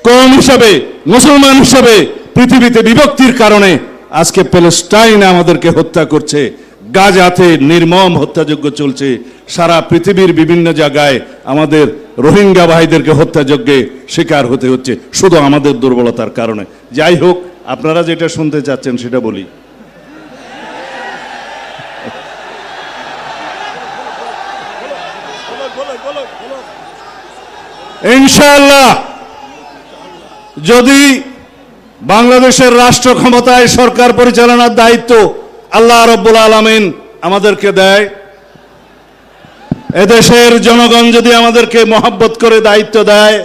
কওম হিসাবে, মুসলমান হিসাবে পৃথিবীতে বিভক্তির কারণে আজকে প্যালেস্টাইনে আমাদেরকে হত্যা করছে, গাজাতে নির্মম হত্যাযজ্ঞ চলছে, সারা পৃথিবীর বিভিন্ন জায়গায় আমাদের রোহিঙ্গা ভাইদেরকে হত্যাযজ্ঞে শিকার হতে হচ্ছে শুধু আমাদের দুর্বলতার কারণে। যাই হোক, আপনারা যেটা শুনতে চাচ্ছেন সেটা বলি। ইনশাআল্লাহ যদি বাংলাদেশের রাষ্ট্র ক্ষমতায় সরকার পরিচালনার দায়িত্ব আল্লাহ রাব্বুল আলামিন আমাদেরকে দেয়, এদেশের জনগণ যদি আমাদেরকে মহব্বত করে দায়িত্ব দেয়,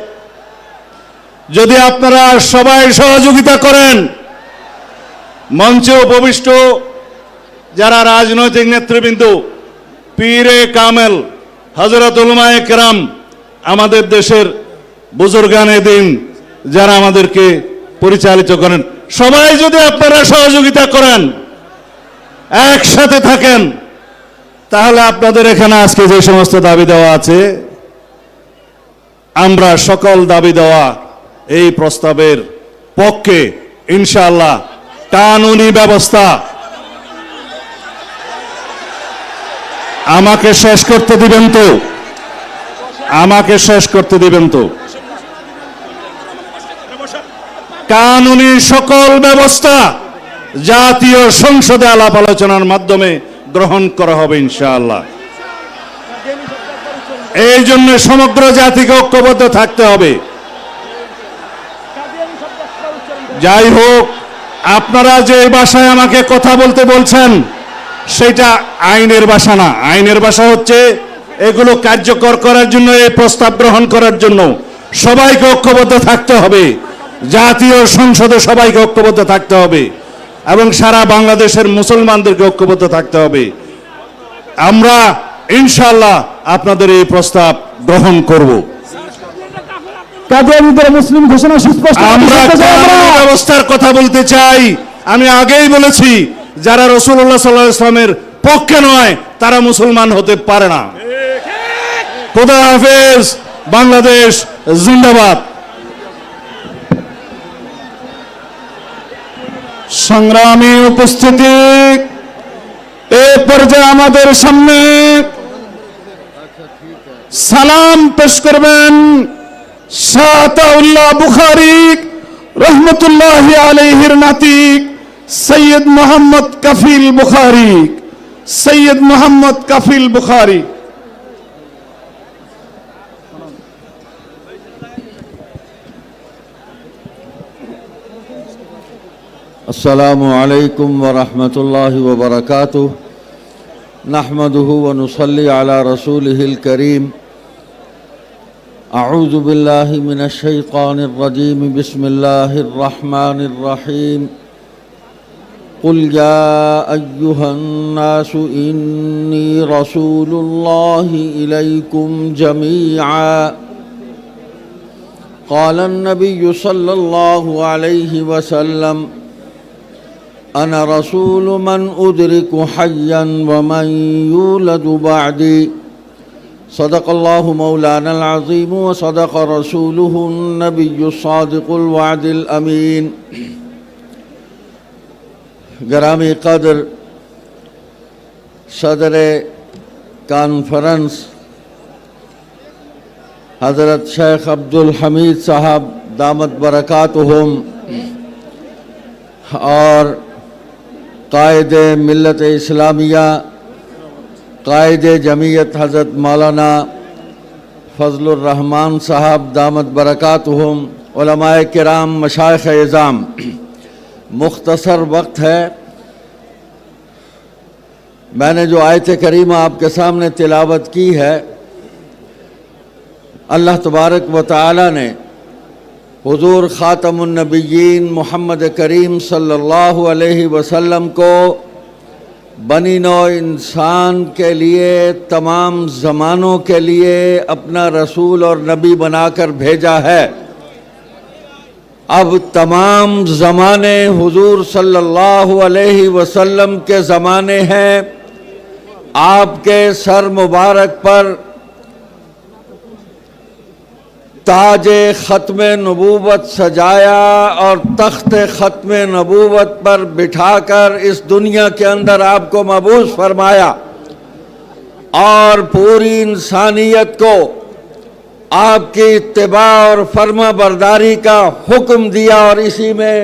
যদি আপনারা সবাই সহযোগিতা করেন, মঞ্চে উপবিষ্ট যারা রাজনৈতিক নেতৃবৃন্দ, পীরে কামেল, হযরত উলামায়ে কেরাম, আমাদের দেশের বুজুর্গানে দিন যারা আমাদেরকে পরিচালিত করেন, সবাই যদি আপনারা সহযোগিতা করেন, একসাথে থাকেন, তাহলে আপনাদের এখানে আজকে যে সমস্ত দাবি দেওয়া আছে, আমরা সকল দাবি দেওয়া এই প্রস্তাবের পক্ষে ইনশাআল্লাহ। কানুনি ব্যবস্থা, আমাকে শেষ করতে দিবেন তো, আমাকে শেষ করতে দিবেন তো। কানুনি সকল ব্যবস্থা জাতীয় সংসদে আলাপ আলোচনার মাধ্যমে গ্রহণ করা হবে ইনশাআল্লাহ। এই জন্য সমগ্র জাতিকে ঐক্যবদ্ধ থাকতে হবে। যাই হোক, আপনারা যে ভাষায় আমাকে কথা বলতে বলছেন সেটা আইনের ভাষা না। আইনের ভাষা হচ্ছে এগুলো কার্যকর করার জন্য, এই প্রস্তাব গ্রহণ করার জন্য সবাইকে ঐক্যবদ্ধ থাকতে হবে। জাতীয় সংসদে সবাইকে ঐক্যবদ্ধ থাকতে হবে এবং সারা বাংলাদেশের মুসলমানদেরকে ঐক্যবদ্ধ থাকতে হবে। আমরা ইনশাআল্লাহ আপনাদের এই প্রস্তাব গ্রহণ করব। মুসলিম ঘোষণা সুস্পষ্ট। আমরা কানুনি ব্যবস্থার কথা বলতে চাই। আমি আগেই বলেছি, যারা রাসূলুল্লাহ সাল্লাল্লাহু আলাইহি ওয়াসাল্লামের পক্ষে নয় তারা মুসলমান হতে পারে না। খোদা হাফেজ। বাংলাদেশ জিন্দাবাদ। সংগ্রামী উপস্থিতি, এ পর্যায়ে আমাদের সামনে সালাম পেশ করবেন শাহতাউল্লাহ বুখারী রহমতুল্লাহি আলাইহির নাতি সৈয়দ মোহাম্মদ কাফিল বুখারী। সৈয়দ মোহাম্মদ কাফিল বুখারী। अस्सलामु अलैकुम व रहमतुल्लाहि व बरकातुहू। नहमदुहु व नुसल्ली अला रसूलिहिल करीम। अऊज़ु बिल्लाहि मिनश शैतानिर रजीम। बिस्मिल्लाहिर रहमानिर रहीम। कुल या अय्युहन नासु इन्नी रसूलुल्लाहि इलैकुम जमीआ। क़ाला अन्नबिय्यु सल्लल्लाहु अलैहि वसल्लम अना रसूल मन उदरिकु हय्यन व मन यूलदु बअदी। सदक़ल्लाहु मौलाना अज़ीम व सदक़ रसूलुहु नबिय्यु सादिक़ुल वादिल अमीन। ग्रामी क़द्र सदर कॉन्फ्रेंस हज़रत शेख अब्दुल हमीद साहब दामत बरकातुहुम और कायद मिल्लत इस्लामिया कायद जमीयत हज़रत मौलाना फजलुर रहमान साहब दामत बरकातुहुम, उलमाए किराम, मशाइख़ इज़ाम, मुख्तसर वक्त है। मैंने जो आयत करीमा आपके सामने तिलावत की है, अल्लाह तबारक व तआला ने हुजूर ख़ातमुन नबिय्यीन मोहम्मद करीम सल्लल्लाहु अलैहि वसल्लम को बनी नौ इंसान के लिए, तमाम ज़मानों के लिए अपना रसूल और नबी बनाकर भेजा है। अब तमाम ज़माने हुजूर सल्लल्लाहु अलैहि वसल्लम के ज़माने हैं। आपके सर मुबारक पर ताजे ख़त्म नबूवत सजाया और तख्त ख़त्म नबूवत पर बिठाकर इस दुनिया के अंदर आपको मबूस फरमाया और पूरी इंसानियत को आपकी इत्तिबा और फर्मा बरदारी का हुक्म दिया और इसी में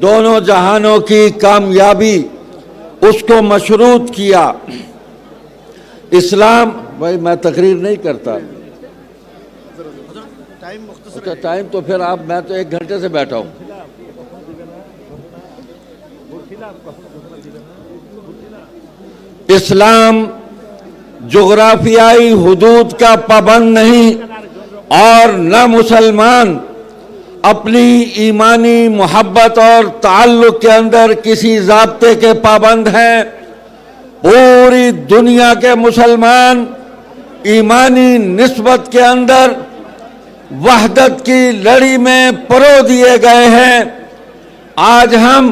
दोनों जहानों की कामयाबी उसको मशरूत किया। इस्लाम, भाई मैं तकरीर नहीं करता। अच्छा टाइम तो फिर आप, मैं तो 1 घंटे से बैठा हूँ। इस्लाम जोग्राफियाई हुदूद का पाबंद नहीं और न मुसलमान अपनी ईमानी मोहब्बत और ताल्लुक़ के अंदर किसी ज़ाब्ते के पाबंद हैं। पूरी दुनिया के मुसलमान ईमानी निस्बत के अंदर वहदत की लड़ी में परो दिए गए हैं। आज हम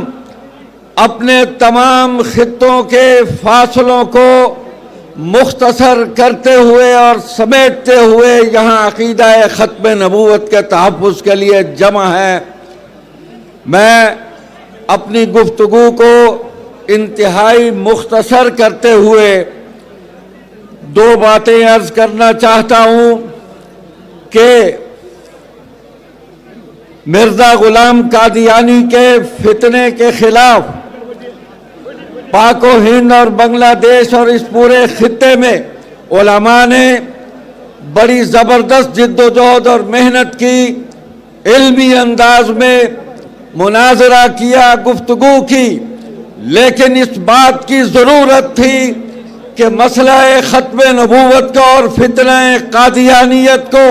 अपने तमाम खित्तों के फासलों को मुख्तसर करते हुए और समेटते हुए यहाँ अक़ीदा ख़त्म नबूवत के तहफ़्फ़ुज़ के लिए जमा है। मैं अपनी गुफ्तगू को इंतहाई मुख्तसर करते हुए 2 बातें अर्ज़ करना चाहता हूँ कि मिर्ज़ा ग़ुलाम कादियानी के फितने के ख़िलाफ़ पाको हिंद और बांग्लादेश और इस पूरे खित्ते में उलमा ने बड़ी ज़बरदस्त जिद्दोजहद और मेहनत की, इल्मी अंदाज में मुनाजरा किया, गुफ्तगू की, लेकिन इस बात की ज़रूरत थी कि मसला ख़त्म नबूवत को और फितना कादियानियत को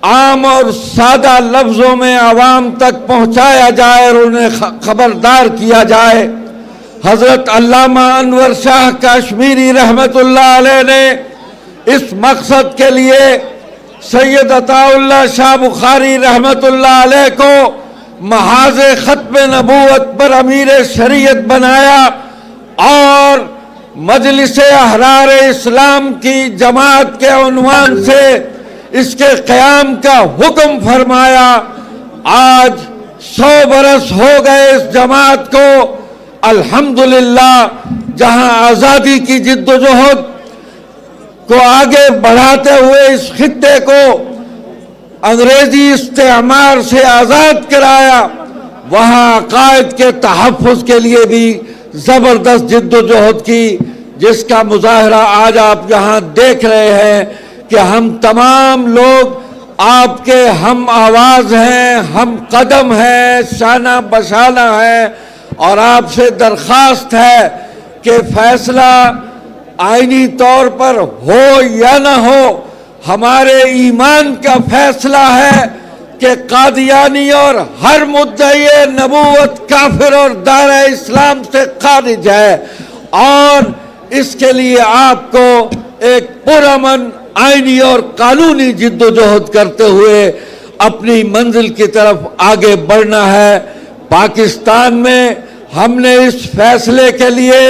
आम और सादा लफ्ज़ों में आवाम तक पहुँचाया जाए और उन्हें ख़बरदार किया जाए। हज़रत अल्लामा अनवर शाह काश्मीरी रहमतुल्लाह अलैह ने इस मकसद के लिए सैयद अताउल्लाह शाह बुखारी रहमतुल्लाह अलैह को महाज़ ख़त्म नबूवत पर अमीर शरीयत बनाया और मजलिस अहरार इस्लाम की जमात के उन्वान से इसके क़याम का हुक्म फरमाया। आज 100 बरस हो गए इस जमात को। अल्हम्दुलिल्लाह, जहां आज़ादी की जिद्दोजहद को आगे बढ़ाते हुए इस खित्ते को अंग्रेजी इस्तेमार से आज़ाद कराया, वहाँ अक़ायद के तहफ़्फ़ुज़ के लिए भी ज़बरदस्त जिद्दोजहद की, जिसका मुज़ाहरा आज आप यहाँ देख रहे हैं कि हम तमाम लोग आपके हम आवाज़ हैं, हम कदम हैं, शाना बशाना है, और आपसे दरख्वास्त है कि फैसला आईनी तौर पर हो या न हो, हमारे ईमान का फैसला है कि कादियानी और हर मुद्दई नबूवत काफिर और दायरा इस्लाम से खारिज है, और इसके लिए आपको एक पुरअमन आईनी और कानूनी जिद्दोजहद करते हुए अपनी मंजिल की तरफ आगे बढ़ना है। पाकिस्तान में हमने इस फैसले के लिए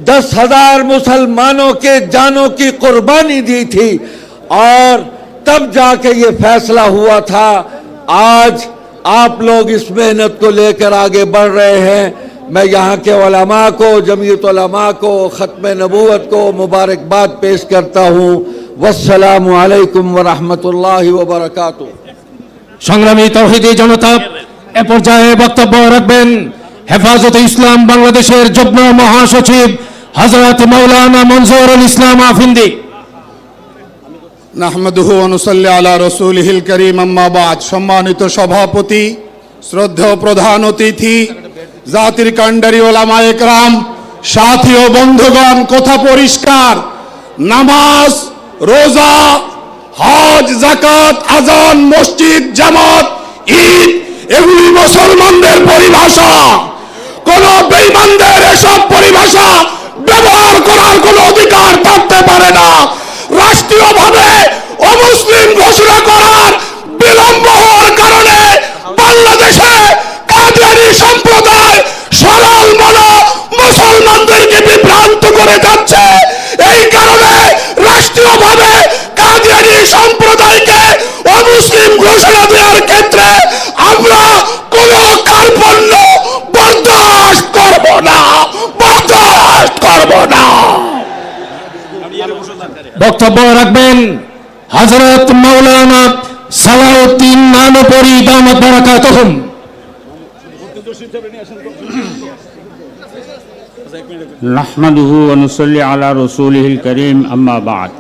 10,000 मुसलमानों के जानों की कुर्बानी दी थी और तब जाके ये फैसला हुआ था। आज आप लोग इस मेहनत को लेकर आगे बढ़ रहे हैं। मैं यहाँ के उलमा को, जमीयत उलमा को, ख़त्म नबूवत को मुबारकबाद पेश करता हूँ। वस्सलामु अलैकुम व रहमतुल्लाहि व बरकातुहू। সংগ্রামী তৌহিদি জনতা, এ পর্যায়ে বক্তব্য রাখবেন হেফাজতে ইসলাম বাংলাদেশের যুগ্ম মহাসচিব হযরত মাওলানা মনজুরুল ইসলাম আফিন্দি। নাহমাদুহু ওয়া নুসাল্লি আলা রাসূলিহিল কারীম, আম্মা বাদ। সম্মানিত সভাপতি, শ্রদ্ধেয় প্রধান অতিথি, জাতির কাণ্ডারি ওলামায়ে কেরাম, সাথী ও বন্ধুগণ, কথা পরিষ্কার, নামাজ, রোজা, হজ, যাকাত, আযান, মসজিদ, জামাত, ঈদ এগুলি মুসলমানদের পরিভাষা। কোন বেঈমানদের এসব পরিভাষা ব্যবহার করার কোনো অধিকার থাকতে পারে না। রাষ্ট্রীয়ভাবে অমুসলিম ঘোষণা করার বিলম্ব হওয়ার কারণে বাংলাদেশে কাদিয়ানী সম্প্রদায় সরল মনা মুসলমানদেরকে বিভ্রান্ত করে যাচ্ছে। এই কারণে রাষ্ট্রীয়ভাবে কাদিয়ানী সম্প্রদায়কে অমুসলিম ঘোষণা দেওয়ার ক্ষেত্রে আমরা কোনো কার্পণ্য বরদাস্ত করব না, বরদাস্ত করব না। বক্তব্য রাখবেন হযরত মাওলানা সালাউদ্দিন নানুপুরি দামাত বারাকাতুহুম। নাহমাদুহু ওয়া নুসাল্লি আলা রাসূলিহিল কারীম, আম্মা বাদ।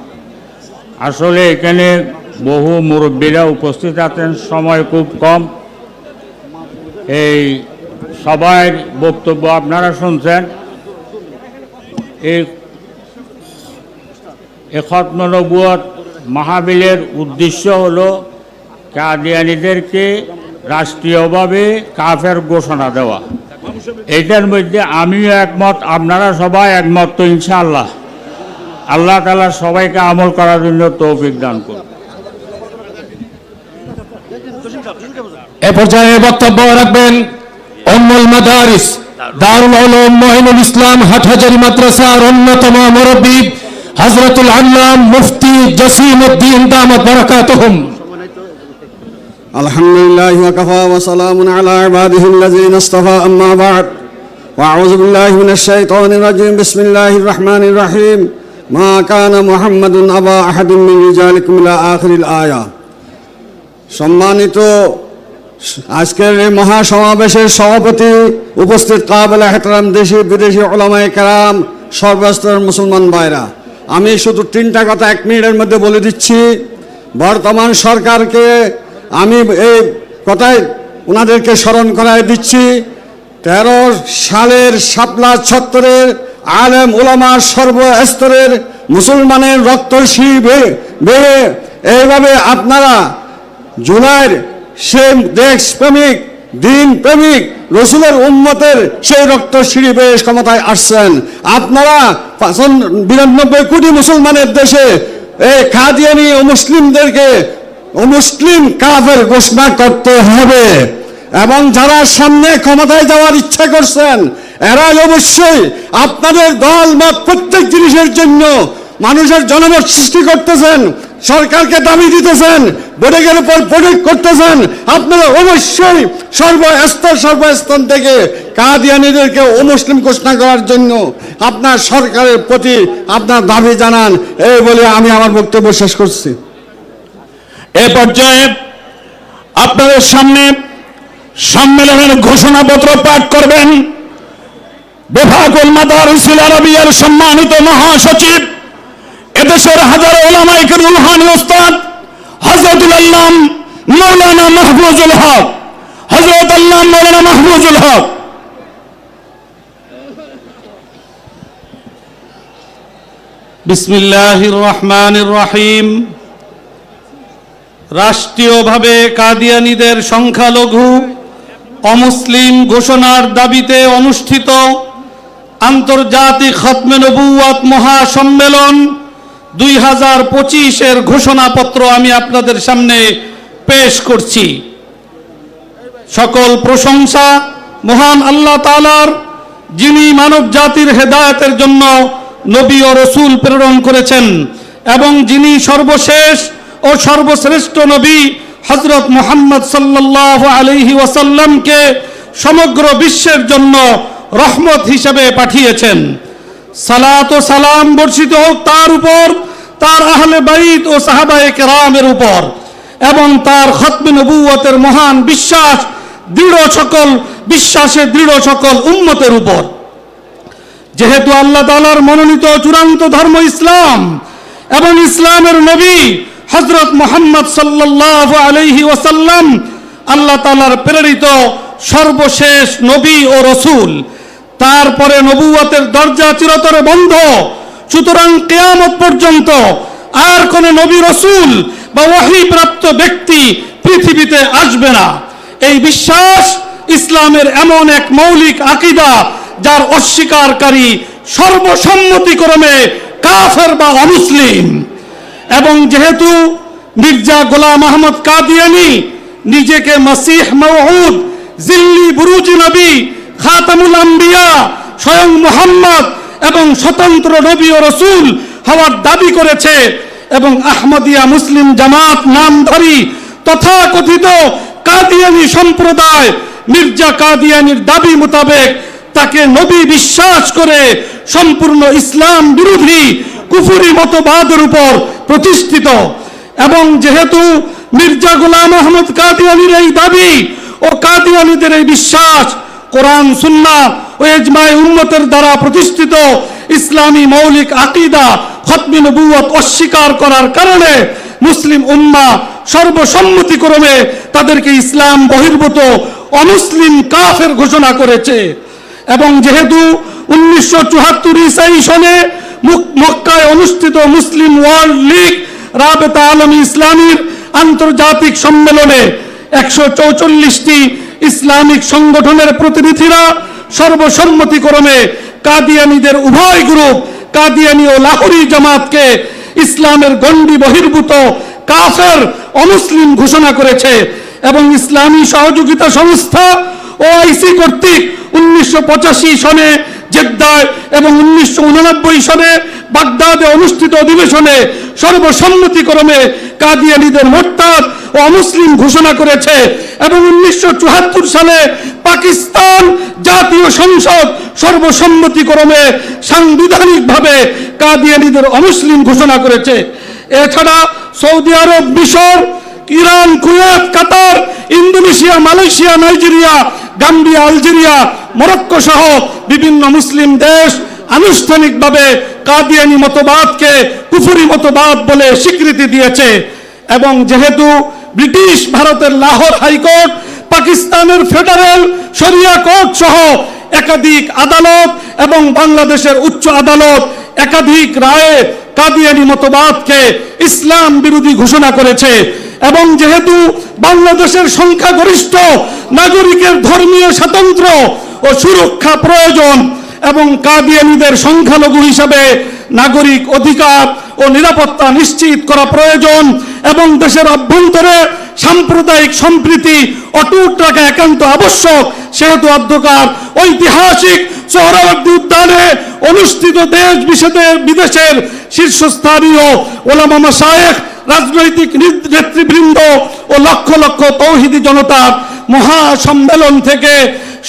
আসলে এখানে বহু মুরব্বীরা উপস্থিত আছেন, সময় খুব কম। এই সবার বক্তব্য আপনারা শুনছেন। এই খতম নবুয়ত মাহফিলের উদ্দেশ্য হলো কাদিয়ানীদেরকে রাষ্ট্রীয়ভাবে কাফের ঘোষণা দেওয়া। এটার মধ্যে আমিও একমত, আপনারা সবাই একমত তো ইনশাআল্লাহ। আল্লাহ তাআলা সবাইকে আমল করার জন্য তৌফিক দান করুন। এ পর্যায়ে বক্তব্য রাখবেন উম্মুল মাদারিস দারুল উলুম মুঈনুল ইসলাম হাটহাজারী মাদ্রাসার অন্যতম মুরব্বী হযরতুল আল্লাম মুফতি জসিমউদ্দিন দামাত বারাকাতুহুম। আলহামদুলিল্লাহি ওয়া কাফা ওয়া সালামুন আলা ইবাদিহিল্লাযিনা ইসতাফা, আম্মা বা'দ। ওয়াউযু বিল্লাহি মিনাশ শাইতানির রাজীম। বিসমিল্লাহির রহমানির রহিম। মা কানা মুহাম্মাদুন আবা আহাদিন মিন রিজালিকুম ইলা আখিরিল আয়া। সম্মানিত আজকের এই মহাসমাবেশের সভাপতি, উপস্থিত কাবিল এহতরাম দেশি বিদেশি উলামায়ে কেরাম, সর্বস্তরের মুসলমান ভাইরা, আমি শুধু 3টা কথা 1 মিনিটের মধ্যে বলে দিচ্ছি। বর্তমান সরকারকে আমি এই কথায় ওনাদেরকে স্মরণ করায় দিচ্ছি। 13 সালের শাপলা চত্বরের আলেম ওলামা সর্বস্তরের মুসলমানের রক্তশির বেড়ে এইভাবে আপনারা জুলাইয়ের সে দেশপ্রেমিক দিন প্রেমিক রসুলের উম্মতের সেই রক্তশিরি বেশ ক্ষমতায় আসছেন। আপনারা 92 কোটি মুসলমানের দেশে এই কাদিয়ানি ও মুসলিমদেরকে মুসলিম কাফের ঘোষণা করতে হবে এবং যারা সামনে ক্ষমতায় যাওয়ার ইচ্ছা করছেন এরা অবশ্যই আপনাদের দল মত প্রত্যেক জিনিসের জন্য মানুষের জনমত সৃষ্টি করতেছেন, সরকারকে দাবি দিতেছেন, বোর্ডের উপর প্রয়োগ করতেছেন। আপনারা অবশ্যই সর্বস্তর থেকে কাদিয়ানীদেরকে অমুসলিম ঘোষণা করার জন্য আপনার সরকারের প্রতি আপনার দাবি জানান। এই বলে আমি আমার বক্তব্য শেষ করছি। এ পর্যায়ে আপনাদের সামনে সম্মেলনের ঘোষণাপত্র পাঠ করবেন বেফাকুল মাদারিসিল আরাবিয়ার সম্মানিত মহাসচিব, এদেশের হাজারো উলামায়ে কেরাম রুহানি ওস্তাদ হযরতুল আল্লাম মাওলানা মাহফুজুল হক। হযরত আল্লাম মাওলানা মাহফুজুল হক। বিসমিল্লাহির রহমানির রহিম। রাষ্ট্রীয়ভাবে কাদিয়ানীদের সংখ্যালঘু অমুসলিম ঘোষণার দাবিতে অনুষ্ঠিত আন্তর্জাতিক খতমে নবুয়ত মহাসম্মেলন 2025-এর ঘোষণাপত্র আমি আপনাদের সামনে পেশ করছি। সকল প্রশংসা মহান আল্লাহ তাআলার, যিনি মানব জাতির হেদায়েতের জন্য নবী ও রসুল প্রেরণ করেছেন এবং যিনি সর্বশেষ ও সর্বশ্রেষ্ঠ নবী হযরত মুহাম্মদ সাল্লাল্লাহু আলাইহি ওয়াসাল্লামকে সমগ্র বিশ্বের জন্য রহমত হিসেবে পাঠিয়েছেন। সালাত ও সালাম বর্ষিত হোক তার উপর, তার আহলে বাইত ও সাহাবায়ে কেরামের উপর এবং তার খতমে নবুয়তের মহান বিশ্বাসে দৃঢ় সকল উম্মতের উপর। যেহেতু আল্লাহ তাআলার মনোনীত চূড়ান্ত ধর্ম ইসলাম এবং ইসলামের নবী হযরত মুহাম্মদ সাল্লাল্লাহু আলাইহি ওয়াসাল্লাম আল্লাহ তাআলার প্রেরিত সর্বশেষ নবী ও রসূল, তারপরে নবুয়তের দরজা চিরতরে বন্ধ। সুতরাং কিয়ামত পর্যন্ত আর কোন নবী রসূল বা ওহী প্রাপ্ত ব্যক্তি পৃথিবীতে আসবে না। এই বিশ্বাস ইসলামের এমন এক মৌলিক আকীদা যার অস্বীকারী সর্বসম্মতিক্রমে কাফের বা অমুসলিম। এবং যেহেতু মির্জা গোলাম আহমদ কাদিয়ানী নিজেকে মসিহ মওউদ, জিল্লি বুরুজি নবী, খাতামুল আম্বিয়া, স্বয়ং মুহাম্মদ এবং স্বতন্ত্র নবী ও রসূল হওয়ার দাবি করেছে এবং আহমদিয়া মুসলিম জামাত নামধারী তথাকথিত কাদিয়ানী সম্প্রদায় মির্জা কাদিয়ানীর দাবি মোতাবেক তাকে নবী বিশ্বাস করে সম্পূর্ণ ইসলাম বিরোধী কুফরি মতবাদের উপর প্রতিষ্ঠিত। এবং যেহেতু মির্জা গোলাম আহমদ কাদিয়ানীর এই দাবি ও কাদিয়ানীদের এই বিশ্বাস কোরআন সুন্নাহ ও ইজমায়ে উম্মতের দ্বারা প্রতিষ্ঠিত ইসলামী মৌলিক আকীদা খতমে নবুয়ত অস্বীকার করার কারণে মুসলিম উম্মাহ সর্বসম্মতিক্রমে তাদেরকে ইসলাম বহির্ভূত অমুসলিম কাফের ঘোষণা করেছে। এবং যেহেতু 1974 ঈসাই সনে মক্কায় অনুষ্ঠিত মুসলিম ওয়ার্ল্ড লীগ রাবেতা আলমী ইসলামীর আন্তর্জাতিক সম্মেলনে 144টি ইসলামিক সংগঠনের প্রতিনিধিরা সর্বসম্মতিক্রমে কাদিয়ানীদের উভয় গ্রুপ কাদিয়ানী ও লাহোরী জামাতকে ইসলামের গণ্ডি বহির্ভূত কাফের অমুসলিম ঘোষণা করেছে। এবং ইসলামী সহযোগিতা সংস্থা ওআইসি কর্তৃক 1985 সনে জেদ্দায় এবং 1989 সনে বাগদাদে অনুষ্ঠিত অধিবেশনে সর্বসম্মতিক্রমে কাদিয়ানীদের মোরতাদ ও অমুসলিম ঘোষণা করেছে। এবং 1974 সালে পাকিস্তান জাতীয় সংসদ সর্বসম্মতিক্রমে সাংবিধানিকভাবে কাদিয়ানীদের অমুসলিম ঘোষণা করেছে। এছাড়া সৌদি আরব, মিশর, Iran, Kuwait, Qatar, Indonesia, Malaysia, Nigeria, Gambia, Algeria, Morocco সহ বিভিন্ন মুসলিম দেশ আনুষ্ঠানিকভাবে কাদিয়ানী মতবাদকে কুফরি মতবাদ বলে স্বীকৃতি দিয়েছে। এবং যেহেতু ব্রিটিশ ভারতের লাহোর হাইকোর্ট, পাকিস্তানের ফেডারেল শরিয়া কোর্ট সহ একাধিক আদালত এবং বাংলাদেশের উচ্চ আদালত একাধিক রায়ে কাদিয়ানী মতবাদকে ইসলাম বিরোধী ঘোষণা করেছে, এবং যেহেতু বাংলাদেশের সংখ্যাগরিষ্ঠ নাগরিকের ধর্মীয় স্বাতন্ত্র্য ও সুরক্ষা প্রয়োজন এবং কাদিয়ানীদের সংখ্যালঘু হিসাবে নাগরিক অধিকার ও নিরাপত্তা নিশ্চিত করা প্রয়োজন এবং দেশের অভ্যন্তরে সাম্প্রদায়িক সম্প্রীতি অটুট রাখা একান্ত আবশ্যক, সেহেতু অধ্যকার ঐতিহাসিক সোহরাওয়ার্দী উদ্যানে অনুষ্ঠিত দেশ বিদেশের শীর্ষস্থানীয় ওলামা মাশায়েখ, রাজনৈতিক নেতৃবৃন্দ ও লক্ষ লক্ষ তৌহিদি জনতার মহাসম্মেলন থেকে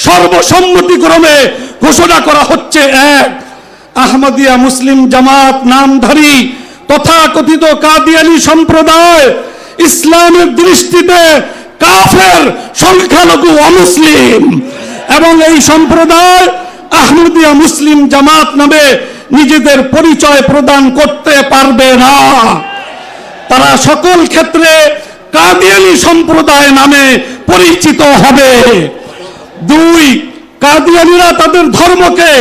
সর্বসম্মতিক্রমে ঘোষণা করা হচ্ছে, এক, আহমদিয়া মুসলিম জামাত নামধারী তথাকথিত কাদিয়ানী সম্প্রদায় ইসলামের দৃষ্টিতে কাফের, সংখ্যালঘু, অমুসলিম, এবং এই সম্প্রদায় আহমদিয়া মুসলিম জামাত নামে নিজেদের পরিচয় প্রদান করতে পারবে না। তারা সকল ক্ষেত্রে কাদিয়ানী সম্প্রদায় নামে পরিচিত হবে। দুই, কাদিয়ানীরা তাদের ধর্মকে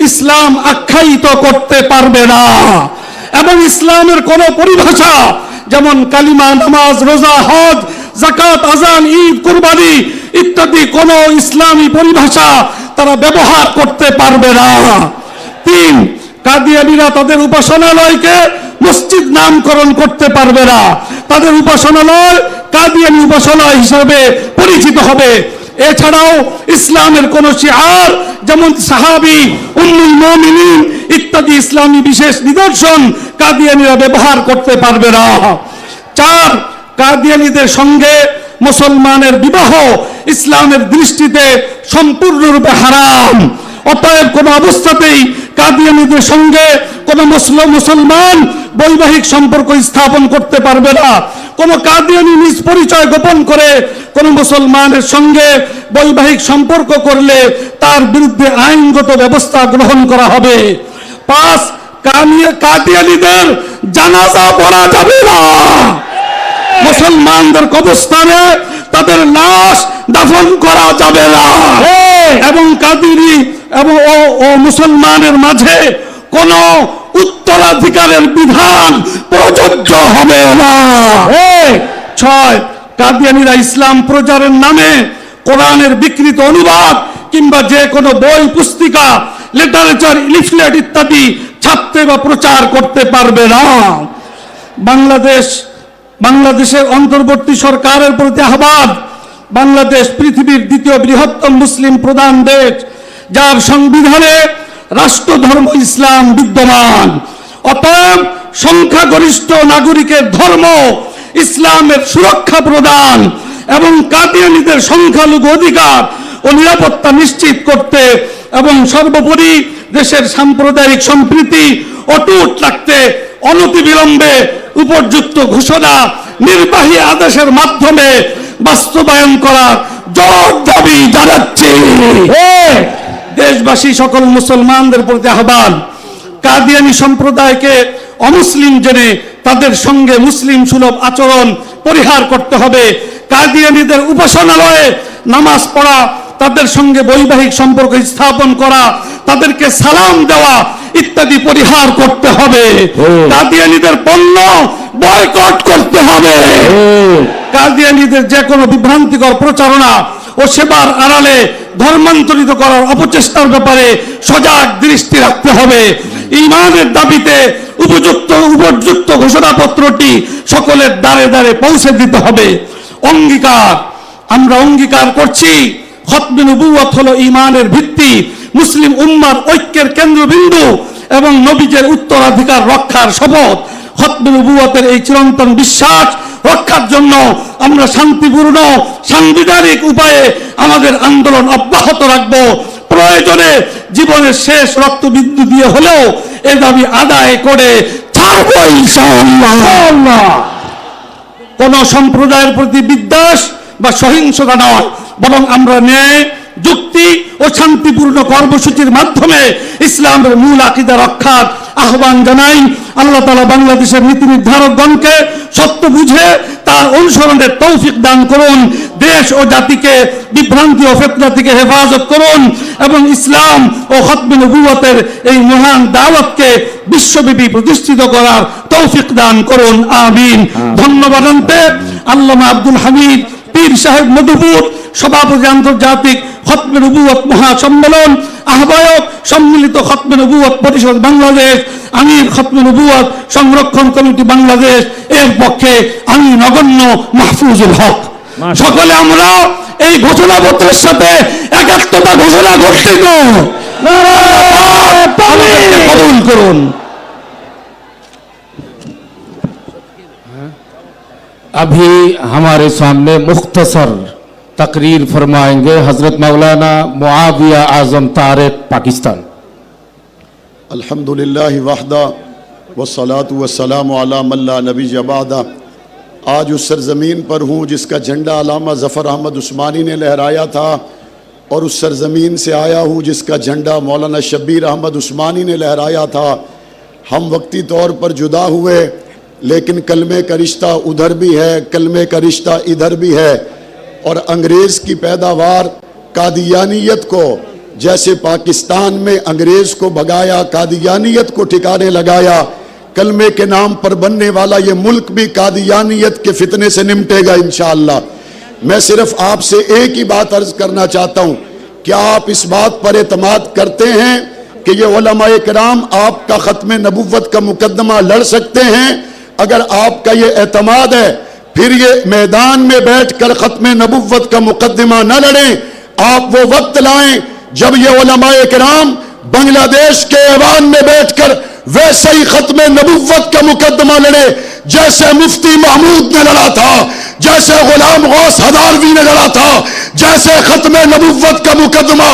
ইসলাম আখ্যায়িত করতে পারবে না এবং ইসলামের কোন পরিভাষা যেমন কালিমা, নামাজ, রোজা, হজ, যাকাত, আযান, ঈদ, কুরবানি ইত্যাদি কোন ইসলামী পরিভাষা তারা ব্যবহার করতে পারবে না। তিন, কাদিয়ানীরা তাদের উপাসনালয়কে মসজিদ নামকরণ করতে পারবে না, তাদের উপাসনালয় কাদিয়ানী উপাসনালয় হিসাবে পরিচিত হবে। এছাড়াও ইসলামের কোন শিআর যেমন সাহাবী, উম্মুল মুমিনিন ইত্যাদি ইসলামী বিশেষ নিদর্শন কাদিয়ানীরা ব্যবহার করতে পারবে না। চার, কাদিয়ানীদের সঙ্গে মুসলমানের বিবাহ ইসলামের দৃষ্টিতে সম্পূর্ণরূপে হারাম, অতএব কোন অবস্থাতেই কাদিয়ানীদের সঙ্গে কোন মুসলমান বৈবাহিক সম্পর্ক স্থাপন করতে পারবে না। কোন কাদিয়ানী নিজ পরিচয় গোপন করে কোন মুসলমানের সঙ্গে বৈবাহিক সম্পর্ক করলে তার বিরুদ্ধে আইনগত ব্যবস্থা গ্রহণ করা হবে। পাঁচ, কাদিয়ানীদের জানাজা পড়া যাবে না, মুসলমানদের কবরস্থানে তাদের লাশ দাফন করা যাবে না এবং কাদিনী এবং ও মুসলমানের মাঝে কোন উত্তরাধিকারের বিধান প্রযোজ্য হবে না। ছয়, কাদিয়ানীরা ইসলাম প্রচারের নামে কোরআনের বিকৃত অনুবাদ কিংবা যে কোনো বই, পুস্তিকা, লিটারেচার, লিফলেট ইত্যাদি ছাপতে বা প্রচার করতে পারবে না। বাংলাদেশের অন্তর্বর্তী সরকারের প্রতি আহ্বান, বাংলাদেশ পৃথিবীর দ্বিতীয় বৃহত্তম মুসলিম প্রধান দেশ, যার সংবিধানে রাষ্ট্রধর্ম ইসলাম বিদ্যমান, অতএব সংখ্যাগরিষ্ঠ নাগরিকের ধর্ম ইসলামের সুরক্ষা প্রদান এবং কাদিয়ানীদের সংখ্যালঘু অধিকার ও নিরাপত্তা নিশ্চিত করতে এবং সর্বোপরি দেশের সাম্প্রদায়িক সম্প্রীতি অটুট রাখতে অনতিবিলম্বে উপযুক্ত ঘোষণা নির্বাহী আদেশের মাধ্যমে বাস্তবায়ন করার জোর দাবি জানাচ্ছি। দেশবাসী সকল মুসলমানদের প্রতি আহ্বান, কাদিয়ানী সম্প্রদায়কে অমুসলিম জেনে তাদের সঙ্গে মুসলিম সুলভ আচরণ পরিহার করতে হবে। কাদিয়ানীদের উপাসনালয়ে নামাজ পড়া, তাদের সঙ্গে বৈবাহিক সম্পর্ক স্থাপন করা, তাদেরকে সালাম দেওয়া ইত্যাদি পরিহার করতে হবে। কাদিয়ানীদের পণ্য বয়কট করতে হবে। কাদিয়ানীদের যে কোনো বিভ্রান্তিকর প্রচারণা ও সেবার আড়ালে ধর্মান্তরিত করার অপচেষ্টার ব্যাপারে সজাগ দৃষ্টি রাখতে হবে। ঈমানের দাবিতে উপযুক্ত ঘোষণাপত্রটি সকলের দ্বারে দ্বারে পৌঁছে দিতে হবে। আমরা অঙ্গীকার করছি, খতমে নবুয়ত হলো ঈমানের ভিত্তি, মুসলিম উম্মার ঐক্যের কেন্দ্রবিন্দু এবং নবীজের উত্তরাধিকার রক্ষার শপথ। খতমে নবুয়তের এই চিরন্তন বিশ্বাস রক্ষার জন্য আমরা শান্তিপূর্ণ সাংবিধানিক উপায়ে আমাদের আন্দোলন অব্যাহত রাখব। প্রয়োজনে জীবনের শেষ রক্তবিন্দু দিয়ে হলেও এ দাবি আদায় করে ছাড়ব ইনশাআল্লাহ। কোন সম্প্রদায়ের প্রতি বিদ্বেষ বা সহিংসতা নয়, বরং আমরা ন্যায়, যুক্তি ও শান্তিপূর্ণ কর্মসূচির মাধ্যমে ইসলামের মূল আকীদা রক্ষার আহ্বান জানাই। আল্লাহ তাআলা বাংলাদেশের নীতি নির্ধারকগণকে সত্য বুঝে তার অনুসরণের তৌফিক দান করুন। দেশ ও জাতিকে বিভ্রান্তি ও ফিতনা থেকে হেফাজত করুন এবং ইসলাম ও খতমে নবুয়তের এই মহান দাওয়াতকে বিশ্বব্যাপী প্রতিষ্ঠিত করার তৌফিক দান করুন, আমিন। ধন্যবাদ। আল্লামা আব্দুল হামিদ পীর সাহেব মধুপুর, সভাপতি আন্তর্জাতিক খতমে নবুয়ত মহাসম্মেলন, আহ্বায়ক সম্মিলিত খতমে নবুয়ত পরিষদ বাংলাদেশ, আমির খতমে নবুয়ত সংরক্ষণ কমিটি বাংলাদেশ এর পক্ষে আমি নগণ্য মাহফুজুল হক। সকলে আমরা এই ঘোষণাপত্রের সাথে একাত্মতা ঘোষণা করতে কবুল করুন। अभी हमारे सामने मुख्तसर तकरीर फरमाएंगे हजरत मौलाना मुआविया आजम तारिक, पाकिस्तान। अल्हम्दुलिल्लाह वहदा वस्सलातु वस्सलामु अला मन ला नबी बादा। आज उस सरजमीन पर हूँ जिसका झंडा अल्लामा ज़फ़र अहमद उस्मानी ने लहराया था, और उस सरजमीन से आया हूँ जिसका झंडा मौलाना शब्बीर अहमद उस्मानी ने लहराया था। हम वक्ती तौर पर जुदा हुए, लेकिन कलमे का रिश्ता उधर भी है, कलमे का रिश्ता इधर भी है। और अंग्रेज़ की पैदावार कादियानियत को, जैसे पाकिस्तान में अंग्रेज़ को भगाया, कादियानियत को ठिकाने लगाया, कलमे के नाम पर बनने वाला ये मुल्क भी कादियानियत के फितने से निमटेगा इंशाअल्लाह। मैं सिर्फ आपसे एक ही बात अर्ज़ करना चाहता हूँ, क्या आप इस बात पर एतमाद करते हैं कि ये उलमाए किराम आपका ख़त्मे नबुव्वत का मुकदमा लड़ सकते हैं? अगर आपका ये एतमाद है, फिर ये मैदान में बैठकर ख़त्मे नबुव्वत का मुकदमा न लड़ें। आप वो वक्त लाएं जब ये उलमाए किराम बांग्लादेश के ऐवान में बैठकर वैसे ही ख़त्मे नबुव्वत का मुकदमा लड़े जैसे मुफ्ती महमूद ने लड़ा था, जैसे गुलाम गौस हदारवी ने लड़ा था, जैसे ख़त्मे नबुव्वत का मुकदमा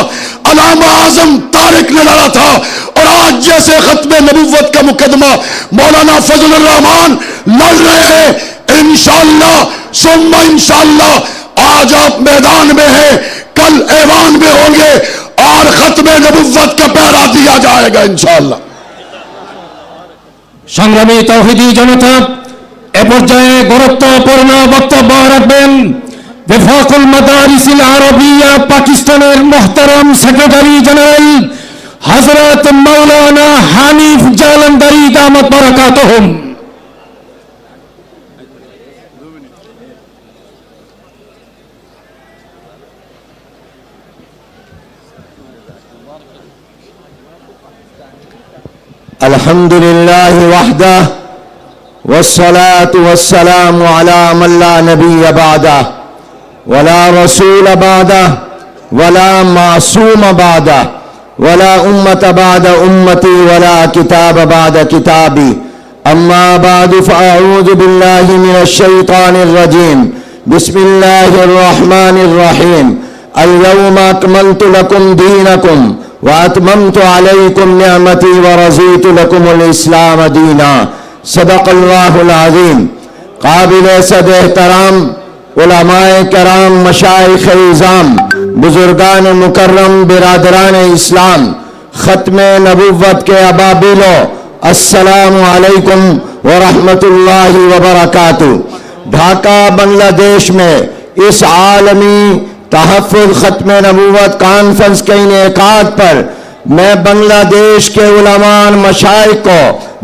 अल्लामा आज़म तारिक ने लड़ा था, और आज जैसे ख़त्मे नबुव्वत का मुकदमा मौलाना फजलुर रहमान लड़ रहे हैं। इंशाअल्लाह सुम्मा इंशाअल्लाह आज आप मैदान में हैं, कल ऐवान में होंगे और ख़त्मे नबुव्वत का पहरा दिया जाएगा इंशाअल्लाह। সংগ্রামী তৌহিদি জনতা, এ পর্যায়ে গুরুত্বপূর্ণ বক্তব্য রাখবেন ওফাকুল মাদারিসিল আরবিয়া পাকিস্তানের মুহতারাম সেক্রেটারি জেনারেল হযরত মাওলানা হানিফ জালান্দারি দামাত বারাকাতুহুম। अल्हम्दुलिल्लाह वहदा वस्सलातु वस्सलामु अला मन ला नबिय्य बादा वला रसूल बादा वला मासूम बादा वला उम्मत बादा उम्मती वला किताब बादा किताबी अम्मा बाद फ़अऊज़ु बिल्लाहि मिनश शैतानिर रजीम बिस्मिल्लाहिर रहमानिर रहीम अल-यौमा अकमलतु लकुम दीनकुम वअतममतु अलैकुम निअमती वरज़ीतु लकुमुल इस्लाम दीना। सदक़ल्लाहुल अज़ीम। काबिल सद एहतराम उलमाए किराम, मशाइख़ इज़ाम, बुजुर्गान मुकर्रम, बिरादरान इस्लाम, ख़त्मे नबुव्वत के अबाबिलो, अस्सलामु अलैकुम व रहमतुल्लाहि व बरकातुहू। ढाका बांग्लादेश में इस आलमी तहफ़्फ़ुज़ ख़त्मे नबुव्वत कॉन्फ्रेंस के इनेकाद पर मैं बांग्लादेश के उलमा मशाइख़ को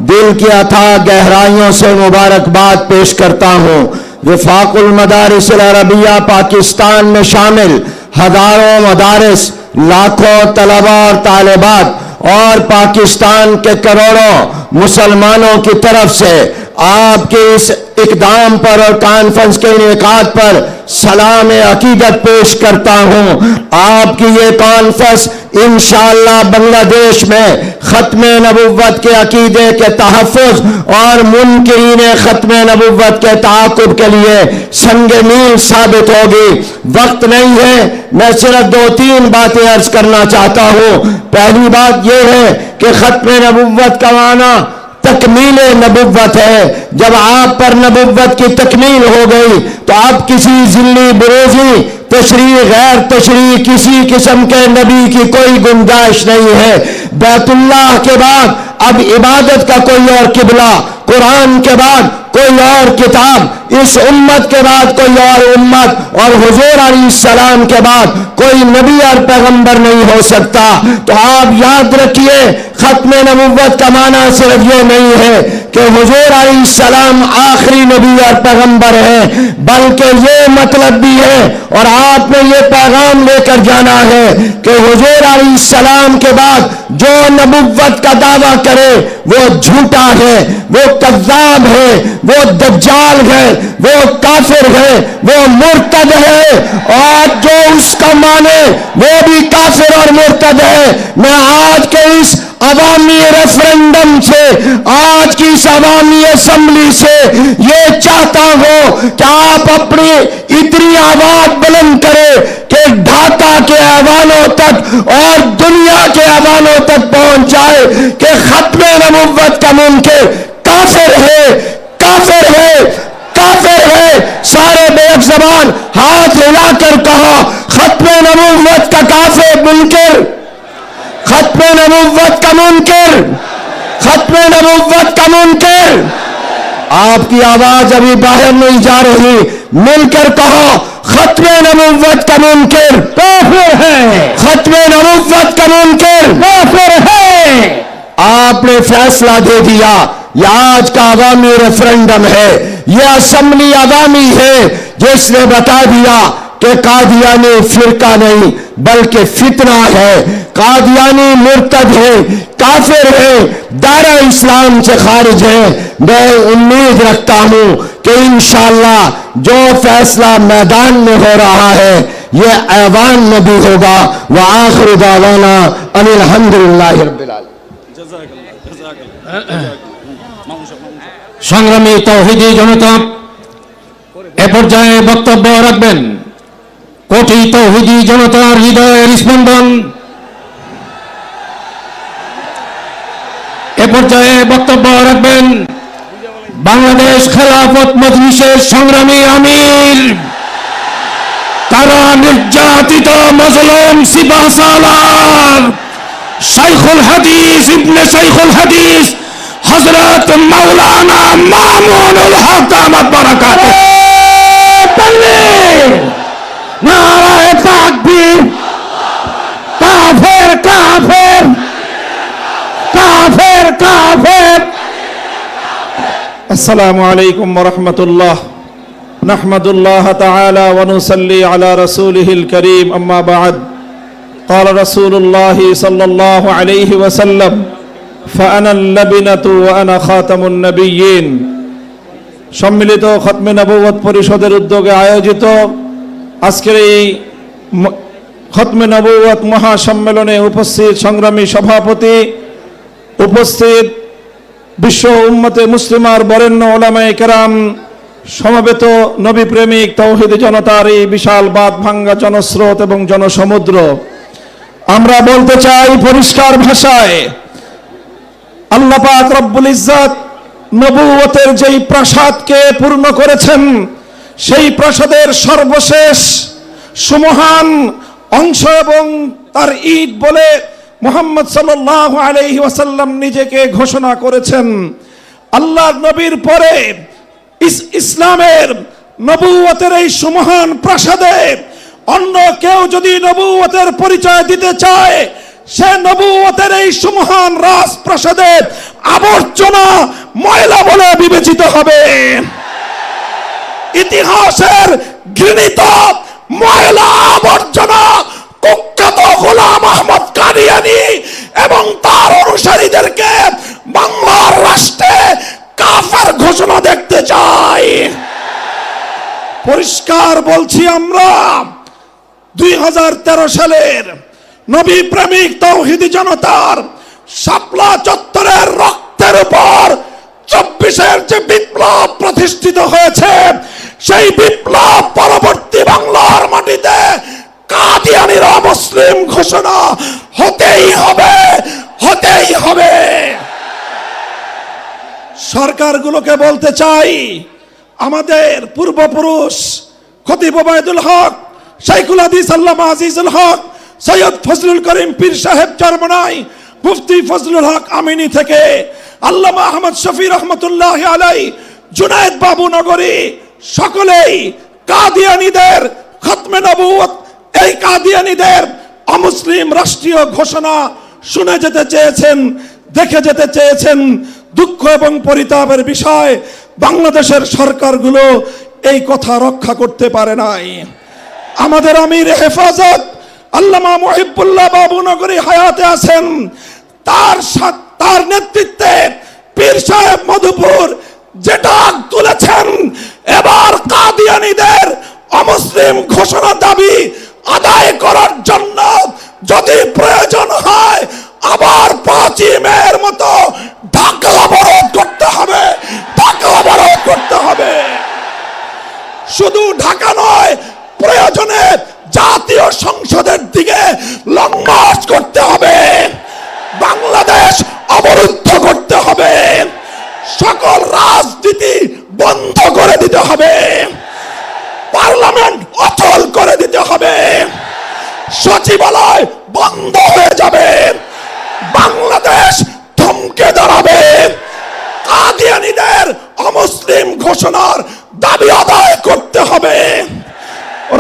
दिल की अथाह गहराइयों से मुबारकबाद पेश करता हूँ। वफ़ाकुल मदारिसिल अरबिया पाकिस्तान में शामिल हज़ारों मदारिस, लाखों तलबा और तालिबात और पाकिस्तान के करोड़ों मुसलमानों की तरफ से आपके इस इक़दाम पर और कॉन्फ्रेंस के इनेकाद पर सलाम अकीदत पेश करता हूँ। आपकी ये कॉन्फ्रेंस इंशाअल्लाह बांग्लादेश में ख़त्मे नबुव्वत के अकीदे के तहफ़्फ़ुज़ और मुनकिरीन ख़त्मे नबुव्वत के ताक़ुब के लिए संगे मील साबित होगी। वक्त नहीं है, मैं सिर्फ 2-3 बातें अर्ज करना चाहता हूँ। पहली बात यह है कि ख़त्मे नबुव्वत का माना तकमील नबुव्वत है। जब आप पर नबुव्वत की तकमील हो गई तो अब किसी जिल्ली बुरोजी तशरीह गैर तशरीह किसी किस्म के नबी की कोई गुंजाइश नहीं है। बैतुल्लाह के बाद अब इबादत का कोई और किबला, कुरान के बाद कोई और किताब, इस उम्मत के बाद कोई और उम्मत, और हुजूर अलैहिस्सलाम के बाद कोई नबी और पैगंबर नहीं हो सकता। तो आप याद रखिए, खत्म नबुव्वत का माना सिर्फ ये नहीं है कि हुजूर अलैहिस्सलाम आखिरी नबी और पैगंबर है, बल्कि ये मतलब भी है और आपने ये पैगाम लेकर जाना है कि हुजूर अलैहिस्सलाम के बाद जो नबुव्वत का दावा करे वो झूठा है, वो कज़्ज़ाब है, वो दज्जाल है, वो काफिर है, वो मुर्तद है, और जो उसका माने वो भी काफिर और मुर्तद है। मैं आज के इस अवामी रेफरेंडम से, आज की इस अवामी असेंबली से ये चाहता हूं कि आप अपनी इतनी आवाज बुलंद करें कि ढाका के ऐवानों तक और दुनिया के ऐवानों तक पहुंच जाए कि खत्म नबुव्वत का मुनकिर काफिर है, काफिर है, काफिर है। सारे बेक ज़बान हाथ हिलाकर कहा, खत्म नबुव्वत का काफिर मुनकिर, खत्म नबुव्वत का मुनकिर, खत्म नबुव्वत का मुनकिर। आपकी आवाज अभी बाहर नहीं जा रही, मिलकर कहो, खत्म नबुव्वत का मुनकिर काफिर है, खत्म नबुव्वत का मुनकिर काफिर है। आपने फैसला दे दिया, यह आज का अवामी रेफरेंडम है, यह असेंबली अवामी है जिसने बता दिया कि कादियानी फिरका नहीं बल्कि फितना है, कादियानी मुर्तद है, काफिर है, दायरा इस्लाम से खारिज है। मैं उम्मीद रखता हूं कि इंशाअल्लाह जो फैसला मैदान में हो रहा है ये ऐवान में भी होगा। व आखिर दावाना अनिल हम्दुलिल्लाहि रब्बिल आलमीन। সংগ্রামী তৌহিদি জনতা এ পর্যায়ে বক্তব্য রাখবেন কোটি তৌহিদি জনতার হৃদয়ের স্পন্দন। এ পর্যায়ে বক্তব্য রাখবেন বাংলাদেশ খেলাফত মজলিসের সংগ্রামী আমির, তারা নির্যাতিত মজলুম সিপাহসালার শাইখুল হাদিস ইবনে শাইখুল হাদিস হযরত মাওলানা মামুনুল হক দামাত বারাকাতুহু। তাকবীর, নারায়ে তাকবীর, কাফের কাফের, কাফের কাফের। আসসালামু আলাইকুম ওয়া রাহমাতুল্লাহ। নাহমাদুল্লাহ তাআলা ওয়া নুসাল্লি আলা রাসূলিহিল কারীম, আম্মা বা'দ। قال رسول الله صلى الله عليه وسلم فأنا اللبنة وأنا خاتم النبيين। সম্মিলিত খতমে নবুয়ত পরিষদের উদ্যোগে আয়োজিত আজকের এই খতমে নবুয়ত মহাসম্মেলনে উপস্থিত সংগ্রামী সভাপতি, উপস্থিত বিশ্ব উম্মতে মুসলিমার বরেণ্য ওলামায়ে কেরাম, সমবেত নবী প্রেমিক তৌহিদি জনতার এই বিশাল বাঁধ ভাঙ্গা জনস্রোত এবং জনসমুদ্র, আমরা বলতে চাই পরিষ্কার ভাষায়, আল্লাহ পাক রব্বুল ইজ্জত নবুয়তের যেই প্রাসাদকে পূর্ণ করেছেন সেই প্রাসাদের সর্বশেষ সুমহান অংশ এবং তার ঈদ বলে মুহাম্মদ সাল্লাল্লাহু আলাইহি ওয়াসাল্লাম নিজেকে ঘোষণা করেছেন। আল্লাহর নবীর পরে ইসলামের নবুয়তের এই সুমহান প্রাসাদে অন্য কেউ যদি নবুয়তের পরিচয় দিতে চায়, সে নবুয়তের এই সুমহান রাজপ্রাসাদের আবর্জনা ময়লা বলে বিবেচিত হবে। ইতিহাসের ঘৃণিত ময়লা আবর্জনা কুখ্যাত গোলাম আহমদ কাদিয়ানী এবং তার অনুসারীদেরকে বাংলার রাষ্ট্রে কাফের ঘোষণা দেখতে চাই। পরিষ্কার বলছি, আমরা 2013 সালের নবী প্রেমিক তৌহিদি জনতার শাপলা চত্বরের রক্তের উপর 24-এর যে বিপ্লব প্রতিষ্ঠিত হয়েছে, সেই বিপ্লব পরবর্তী বাংলার মাটিতে কাদিয়ানীর অমুসলিম ঘোষণা হতেই হবে, হতেই হবে। সরকারগুলোকে বলতে চাই, আমাদের পূর্বপুরুষ খতিব ওবায়দুল হক, শাইখুল হাদিস আল্লামা আজিজুল হক, সৈয়দ ফজলুল করিম পীর সাহেব চরমনাই, মুফতি ফজলুল হক আমিনী থেকে আল্লামা আহমদ শফি রহমতুল্লাহ আলাই, জুনায়েদ বাবু নগরী, সকলেই কাদিয়ানীদের খতমে নবুয়ত, এই কাদিয়ানীদের অমুসলিম রাষ্ট্রীয় ঘোষণা শুনে যেতে চেয়েছেন, দেখে যেতে চেয়েছেন। দুঃখ এবং পরিতাপের বিষয়, বাংলাদেশের সরকারগুলো এই কথা রক্ষা করতে পারে নাই। আমাদের আমির হেফাজত আল্লামা মুহিবুল্লাহ বাবু নগরী হায়াতে আছেন, তার নেতৃত্বে পীর সাহেব মধুপুর যে ডাক তুলেছেন, এবার কাদিয়ানীদের অমুসলিম ঘোষণা দাবি আদায় করার জন্য যদি প্রয়োজন হয় আবার 5 মের মতো ঢাকা অবরোধ করতে হবে, ঢাকা অবরোধ করতে হবে। শুধু ঢাকা নয়, প্রয়োজনে জাতীয় সংসদের দিকে লং মার্চ করতে হবে, বাংলাদেশ অবরুদ্ধ করতে হবে, সকল রাজনীতি বন্ধ করে দিতে হবে, পার্লামেন্ট অচল করে দিতে হবে, সচিবালয় বন্ধ হয়ে যাবে, বাংলাদেশ থমকে দাঁড়াবে। কাদিয়ানীদের অমুসলিম ঘোষণার দাবি আদায় করতে হবে,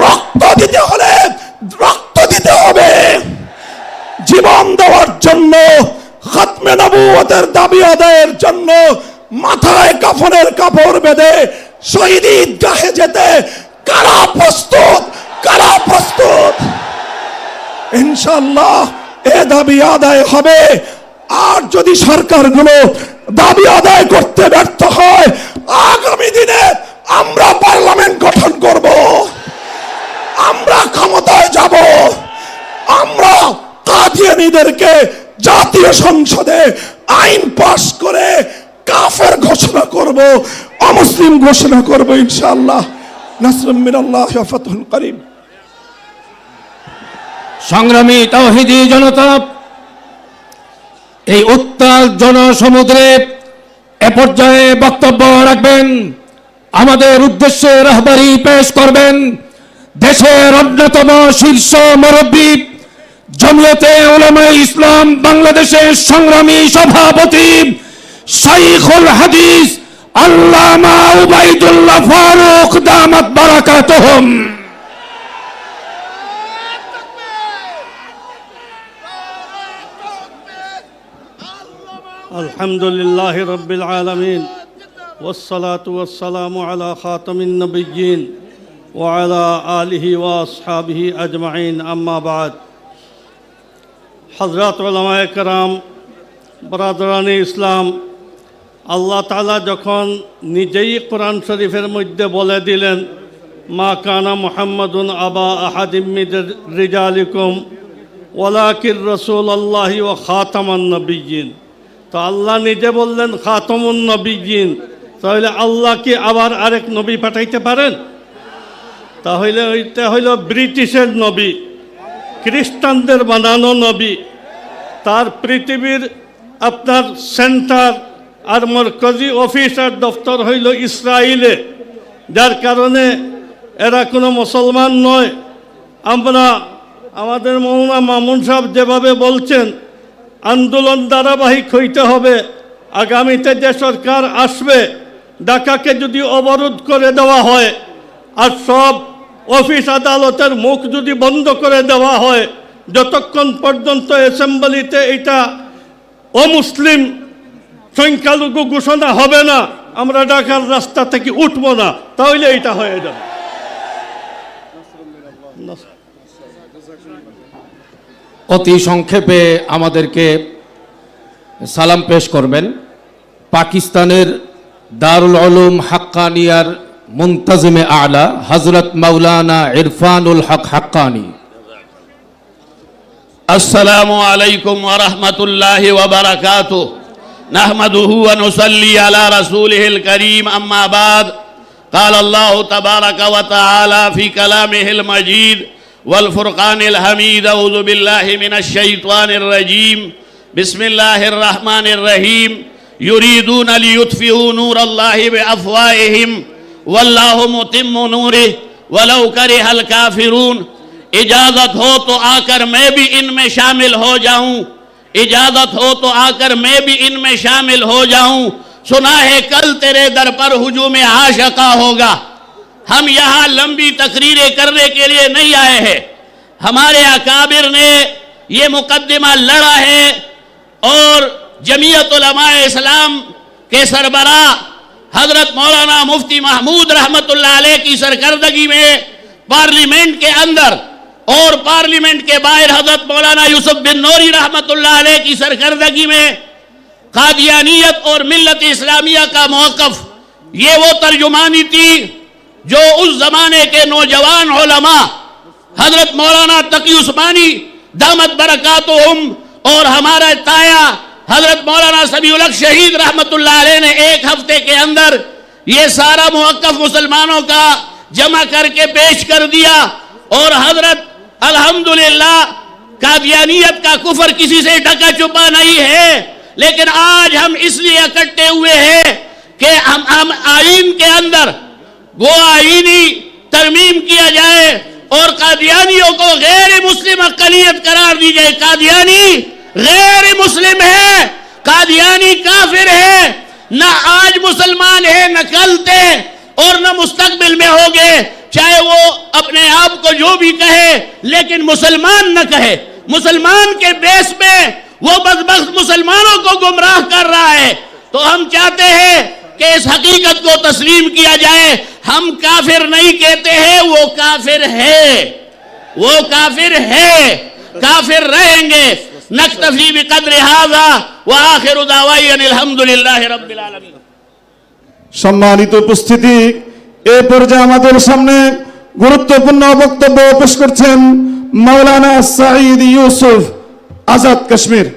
রক্ত দিতে হলে রক্ত দিতে হবে, জীবন দেওয়ার জন্য, খতমে নবুয়তের দাবি আদায়ের জন্য মাথায় কাফনের কাপড় বেঁধে শহীদ ঈদগাহে যেতে কারা প্রস্তুত, কারা প্রস্তুত? ইনশাআল্লাহ এ দাবি আদায় হবে। আর যদি সরকারগুলো দাবি আদায় করতে ব্যর্থ হয়, আগামী দিনে আমরা পার্লামেন্ট গঠন করব, আমরা ক্ষমতায় যাব, আমরা কাদিয়ানীদেরকে জাতীয় সংসদে আইন পাস করে কাফের ঘোষণা করব, অমুসলিম ঘোষণা করব ইনশাআল্লাহ। নাসরুম মিনাল্লাহি ওয়া ফাতহুন করিম। সংগ্রামী তাওহীদি জনতা, এই উত্তাল জনসমুদ্রে এ পর্যায়ে বক্তব্য রাখবেন, আমাদের উদ্দেশ্যে রাহবারি পেশ করবেন দেশের অন্যতম শীর্ষ মুরব্বী, জমিয়তে উলামায়ে ইসলাম বাংলাদেশের সংগ্রামী সভাপতি শাইখুল হাদিস আল্লামা উবাইদুল্লাহ ফারুক দামাত বারাকাতুহুম। আলহামদুলিল্লাহি রাব্বিল আলামিন ওয়াসসালাতু ওয়াসসালামু আলা খাতামিন নবিয়্যিন ওয়া আলা আলিহি ওয়া আসহাবিহি আজমাইন, আম্মা বাদ। হযরত উলামায়ে কেরাম, বরাদরানি ইসলাম, আল্লাহ তাআলা যখন নিজেই কোরআন শরীফের মধ্যে বলে দিলেন, মা কানা মুহাম্মাদুন আবা আহাদিম মির রিজালিকুম ওয়ালাকির রাসূলুল্লাহি ওয়া খাতামান নবিয়্যিন। তো আল্লাহ নিজে বললেন খাতামুন নবিয়্যিন, তাহলে আল্লাহ কি আবার আরেক নবী পাঠাইতে পারেন? তাহলে ওইটা হইল ব্রিটিশের নবী, খ্রিস্টানদের বানানো নবী। তার পৃথিবীর আপনার সেন্টার আর মরকজি অফিস আর দফতর হইল ইসরায়েলে, যার কারণে এরা কোনো মুসলমান নয়। আমরা আমাদের মৌলানা মামুন সাহেব যেভাবে বলছেন, আন্দোলন ধারাবাহিক হইতে হবে। আগামীতে যে সরকার আসবে, ঢাকাকে যদি অবরোধ করে দেওয়া হয় আর সব অফিস আদালতের মুখ যদি বন্ধ করে দেওয়া হয়, যতক্ষণ পর্যন্ত অ্যাসেম্বলিতে এটা অমুসলিম সংখ্যালঘু ঘোষণা হবে না, আমরা ঢাকার রাস্তা থেকে উঠব না। তাহলে এটা হয়ে যাবে। অতি সংক্ষেপে আমাদেরকে সালাম পেশ করবেন পাকিস্তানের দারুল উলুম হাক্কানিয়ার মুনতাজিমে আলা হযরত মাওলানা ইরফানুল হক হাক্কানি। अस्सलामु अलैकुम व रहमतुल्लाहि व बरकातुहु। नहमदुहु व नुसल्ली अला रसूलिहिल करीम, अम्मा बाद। क़ाल अल्लाहु तबारक व तआला फ़ी कलामिहिल मजीद वल फुरक़ानिल हमीद। अऊज़ु बिल्लाहि मिनश शैतानिर रजीम। बिस्मिल्लाहिर रहमानिर रहीम। युरीदून लियुत्फ़िऊ नूरल्लाहि बिअफ़वाहिहिम वल्लाहु मुतिम्मु नूरिहि वलौ करिहल काफ़िरून। इजाज़त हो तो आकर मैं भी इनमें शामिल हो जाऊं। इजाजत हो तो आकर मैं भी इनमें शामिल हो जाऊं। सुना है कल तेरे दर पर हुजूम आशिका होगा। हम यहाँ लंबी तकरीरें करने के लिए नहीं आए हैं। हमारे अकाबिर ने ये मुकद्दमा लड़ा है और जमीयत उलमा इस्लाम के सरबरा हजरत मौलाना मुफ्ती महमूद रहमतुल्लाह अलैह की सरकर्दगी में पार्लियामेंट के अंदर और पार्लियामेंट के बाहर हजरत मौलाना यूसुफ बिन नूरी रहमतुल्लाह अलैह की सरकर्दगी में कादियानियत और मिल्लत इस्लामिया का मौक़िफ़, ये वो तर्जुमानी थी जो उस जमाने के नौजवान उलमा हजरत मौलाना तकी उस्मानी दामत बरकातुहुम और हमारा ताया हजरत मौलाना सबीउल हक शहीद रहमतुल्लाह अलैह ने एक हफ्ते के अंदर ये सारा मौक़िफ़ मुसलमानों का जमा करके पेश कर दिया। और हजरत अल्हम्दुलिल्लाह कादियानियत का कुफर किसी से ढका छुपा नहीं है, लेकिन आज हम इसलिए इकट्ठे हुए हैं कि हम आईन के अंदर वो आईनी तरमीम किया जाए और कादियानियों को गैर मुस्लिम अक़लियत करार दी जाए। कादियानी गैर मुस्लिम है, कादियानी काफिर है, न आज मुसलमान है, न कल थे और न मुस्तकबिल में होंगे। चाहे वो अपने आप को जो भी कहे, लेकिन मुसलमान न कहे। मुसलमान के बेस में वो बदबख्त मुसलमानों को गुमराह कर रहा है। तो हम चाहते हैं कि इस हकीकत को तस्लीम किया जाए। हम काफिर नहीं कहते हैं, वो काफिर है, वो काफिर है, काफिर रहेंगे। नक्तफी बिक़द्रि हाज़ा व आखिरु दावाना अनिल हम्दुलिल्लाहि रब्बिल आलमीन। সম্মানিত উপস্থিতি, এই পর্যায়ে আমাদের সামনে গুরুত্বপূর্ণ বক্তব্য পেশ করছেন মাওলানা সাঈদ ইউসুফ আজাদ কাশ্মীর।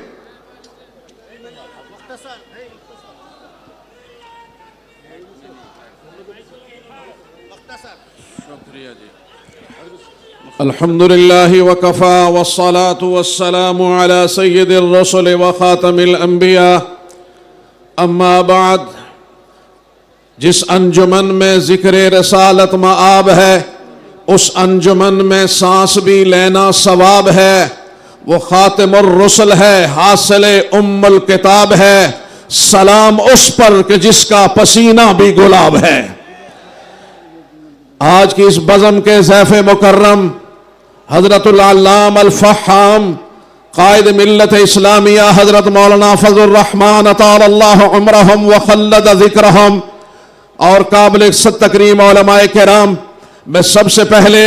الحمد لله وكفى والصلاة والسلام على سيد الرسل وخاتم الأنبياء أما بعد जिस अंजुमन में जिक्र रसालत मआब है, उस अंजुमन में सांस भी लेना सवाब है। वो खातिमुर रुसल है, हासिल उम्मुल किताब है। सलाम उस पर कि जिसका पसीना भी गुलाब है। आज की इस बज़म के ज़ैफ़े मुकर्रम हजरतुल अल्लाम अल फ़हाम कायद मिल्लत इस्लामिया हजरत मौलाना फज़लुर रहमान अतालल्लाहु उम्रहुम व खल्लद ज़िक्रहुम और काबिल तकरीम उलमाए किराम, मैं सबसे पहले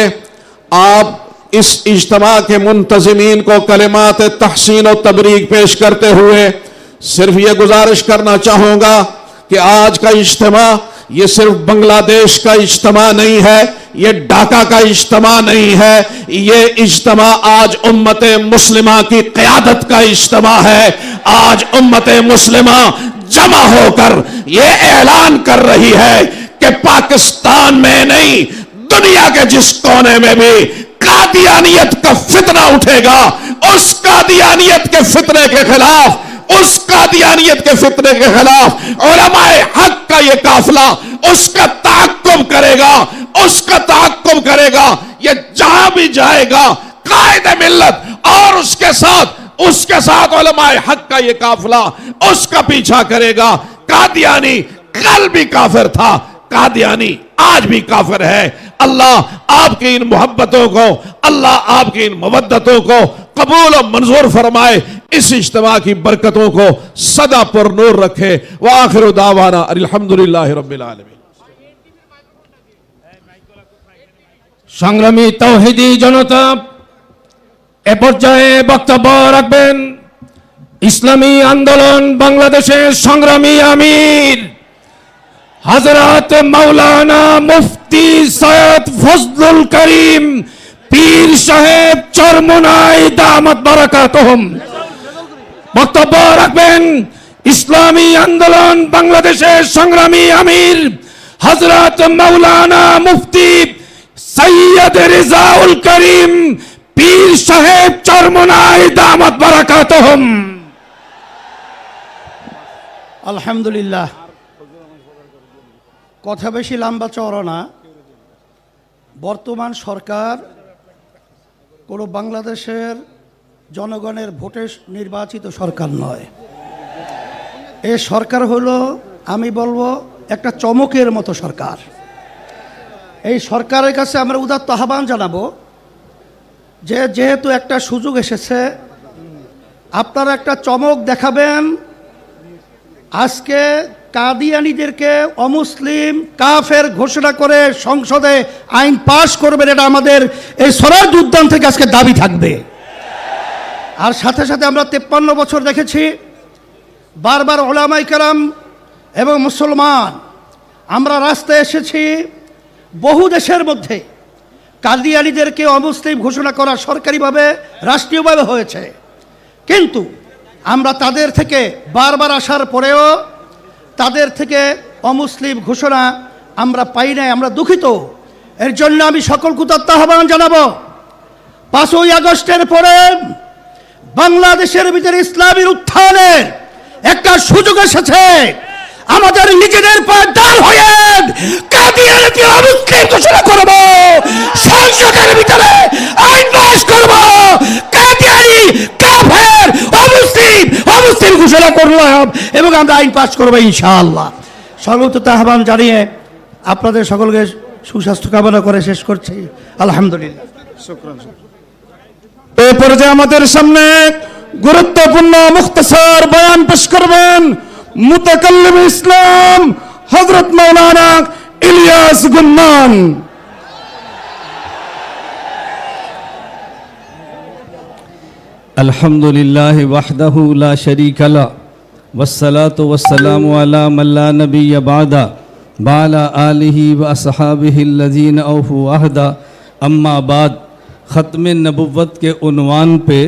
आप इस इज्तिमा के मुंतज़िमीन को कलिमात तहसीन और तबरीक पेश करते हुए सिर्फ ये गुजारिश करना चाहूँगा कि आज का इज्तिमा ये सिर्फ बांग्लादेश का इज्तिमा नहीं है, ये ढाका का इज्तिमा नहीं है, ये इज्तिमा आज उम्मत मुस्लिमा की क़यादत का इज्तिमा है। आज उम्मत मुस्लिमा जमा होकर ये ऐलान कर रही है कि पाकिस्तान में नहीं, दुनिया के जिस कोने में भी कादियानियत का फितना उठेगा, उस कादियानियत के फितने के खिलाफ, उस कादियानियत के फितने के खिलाफ उलमाए हक का ये काफिला उसका ताक़ुब करेगा, उसका ताक़ुब करेगा। ये जहां भी जाएगा कायद मिल्लत और उसके साथ उलमाए हक का ये काफिला उसका पीछा करेगा। कादियानी कल भी काफिर था, कादियानी आज भी काफिर है। अल्लाह आपकी इन मोहब्बतों को, अल्लाह आपकी इन मवद्दतों को कबूल और मंजूर फरमाए। इस इज्तिमा की बरकतों को सदा पर नूर रखे। व आखिरु दावाना अल्हम्दुलिल्लाहि रब्बिल आलमीन। সংগ্রামী তাওহীদি জনতা, এ পর্যায়ে বক্তব্য রাখবেন ইসলামী আন্দোলন বাংলাদেশের সংগ্রামী আমির হযরত মাওলানা মুফতি সৈয়দ ফজলুল করিম পীর সাহেব চরমোনাই দামাত বারাকাতুহুম। বক্তব্য রাখবেন ইসলামী আন্দোলন বাংলাদেশের সংগ্রামী আমির হযরত মাওলানা মুফতি সৈয়দ রিজাউল করিম পীর সাহেব চরমোনাই দামাত বারাকাতুহুম। আলহামদুলিল্লাহ, কথা বেশি লম্বা চওড়া না। বর্তমান সরকার কোনো বাংলাদেশের জনগণের ভোটে নির্বাচিত সরকার নয়। এই সরকার হলো, আমি বলবো, একটা চমকের মতো সরকার। এই সরকারের কাছে আমরা উদাত্ত আহ্বান জানাবো যে যেহেতু একটা সুযোগ এসেছে, আপনারা একটা চমক দেখাবেন। আজকে কাদিয়ানীদেরকে অমুসলিম কাফের ঘোষণা করে সংসদে আইন পাশ করবেন, এটা আমাদের এই সরার উদ্যান থেকে আজকে দাবি থাকবে। আর সাথে সাথে আমরা 53 বছর দেখেছি বারবার ওলামায়ে কেরাম এবং মুসলমান আমরা রাস্তায় এসেছি। বহু দেশের মধ্যে কাদিয়ানীদেরকে অমুসলিম ঘোষণা করা সরকারিভাবে রাষ্ট্রীয়ভাবে হয়েছে, কিন্তু আমরা তাদের থেকে বারবার আসার পরেও তাদের থেকে অমুসলিম ঘোষণা আমরা পাই নাই। আমরা দুঃখিত। এর জন্য আমি সকল কুতাত্ত আহ্বান জানাবো, 5ই আগস্টের পরে বাংলাদেশের ভিতরে ইসলামের উত্থানের একটা সুযোগ এসেছে। আমাদের নিজেদের পায়ে ডাল হয়ে কাদিয়ানীকে অমুসলিম ঘোষণা করব, সংসদের ভিতরে আইন পাস করব, কাদিয়ানী কাফের অমুসলিম ঘোষণা করলাম এবং আমরা আইন পাস করবো ইনশাআল্লাহ। সর্বত আহ্বান জানিয়ে আপনাদের সকলকে সুস্বাস্থ্য কামনা করে শেষ করছি। আলহামদুলিল্লাহ। এই পর্যায়ে আমাদের সামনে গুরুত্বপূর্ণ মুখতাসার বয়ান পেশ করবেন মুতাকাল্লিম ইসলাম হযরত মাওলানা ইলিয়াস গুন্নান। अल्हम्दुलिल्लाह वहदहु ला शरीका ला वस्सलातु वस्सलामु अला मन ला नबिय्य बादा वाला आलिहि व अस्हाबिहि अल्लज़ीना औफू अहदा अम्मा बाद। ख़त्म नबुव्वत के उन्वान पे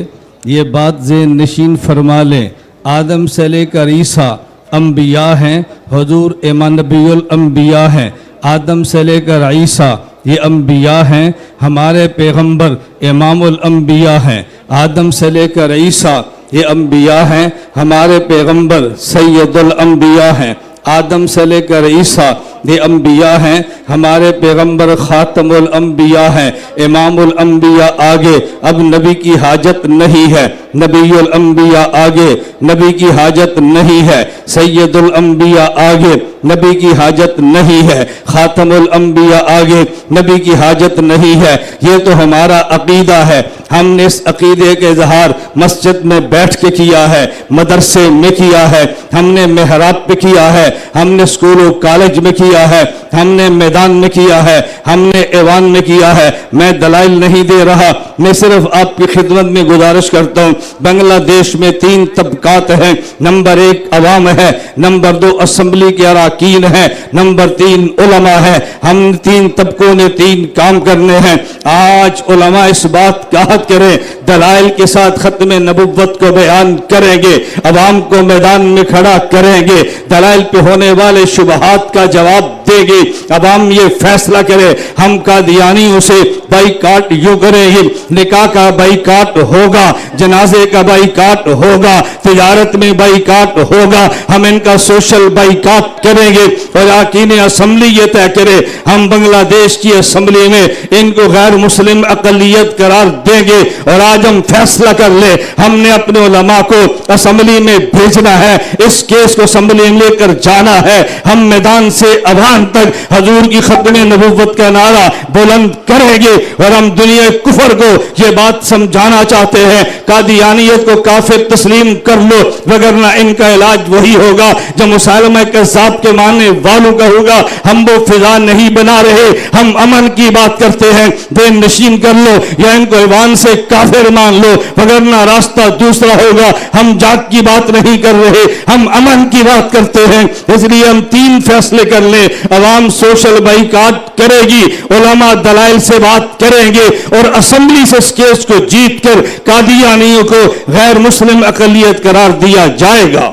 ये बात ज़ेन नशीन फरमा लें, आदम से लेकर ईसा अम्बिया हैं, हुजूर इमाम नबीउल अम्बिया हैं। आदम से लेकर ईसा ये अम्बिया हैं, हमारे पैगंबर इमामुल अम्बिया हैं। आदम से लेकर ईसा ये अम्बिया हैं, हमारे पैगंबर सैयदुल अम्बिया हैं। आदम से लेकर ईसा ये अम्बिया हैं, हमारे पैगंबर ख़ातमुल अम्बिया हैं। इमामुल अम्बिया आगे अब नबी की हाजत नहीं है, नबीउल अम्बिया आगे नबी की हाजत नहीं है। सैयदुल अम्बिया आगे नबी की हाजत नहीं है, ख़ातमुल अम्बिया आगे नबी की हाजत नहीं है। ये तो हमारा अकीदा है। हमने इस अकीदे के इजहार मस्जिद में बैठ के किया है, मदरसे में किया है, हमने मेहराब पे किया है, हमने स्कूल और कॉलेज में किया है, हमने मैदान में किया है, हमने ऐवान में किया है। मैं दलाइल नहीं दे रहा, मैं सिर्फ आपकी खिदमत में गुजारिश करता हूँ। बांग्लादेश में 3 तबकात हैं। नंबर 1 अवाम है, नंबर 2 असम्बली के अरकान है, नंबर 3 उलमा है। हम 3 तबकों ने 3 काम करने हैं। आज उलमा इस बात का हद करें, दलाइल के साथ खत्म नबुव्वत को बयान करेंगे, अवाम को मैदान में खड़ा करेंगे, दलाइल पे होने वाले शुबहात का जवाब देंगे। अवाम ये फैसला करे, हम कादियानियों से बाइकाट यूं करेंगे, निकाह का बाइकाट होगा, जनाजे का बाइकाट होगा, तिजारत में बाइकाट होगा, हम इनका सोशल बाइकाट करेंगे। और अरकान असम्बली ये तय करे, हम बांग्लादेश की असम्बली में इनको गैर मुस्लिम अकलियत करार देंगे। और आज हम फैसला कर ले, हमने अपने उलमा को असम्बली में भेजना है, इस केस को असम्बली में लेकर जाना है। हम मैदान से अवान तक हजूर की खत्म नबुव्वत का नारा बुलंद करेंगे। और हम दुनिया कुफर को ये बात समझाना चाहते हैं, कादियानियत को काफिर तस्लीम कर लो, वगरना इनका इलाज वही होगा जो मुसलमान कज़्ज़ाब के मानने वालों का होगा। हम वो फिजा नहीं बना रहे, हम अमन की बात करते हैं। बेन नशीन कर लो या इनको ईमान से काफिर मान लो, वगरना रास्ता दूसरा होगा। हम जात की बात नहीं कर रहे, हम अमन की बात करते हैं। इसलिए हम 3 फैसले कर ले, अवाम सोशल बाइकाट करेगी, उलमा दलाइल से बात करेंगे और असम्बली से इस केस को जीत कर कादियानियों को गैर मुस्लिम अकलियत करार दिया जाएगा।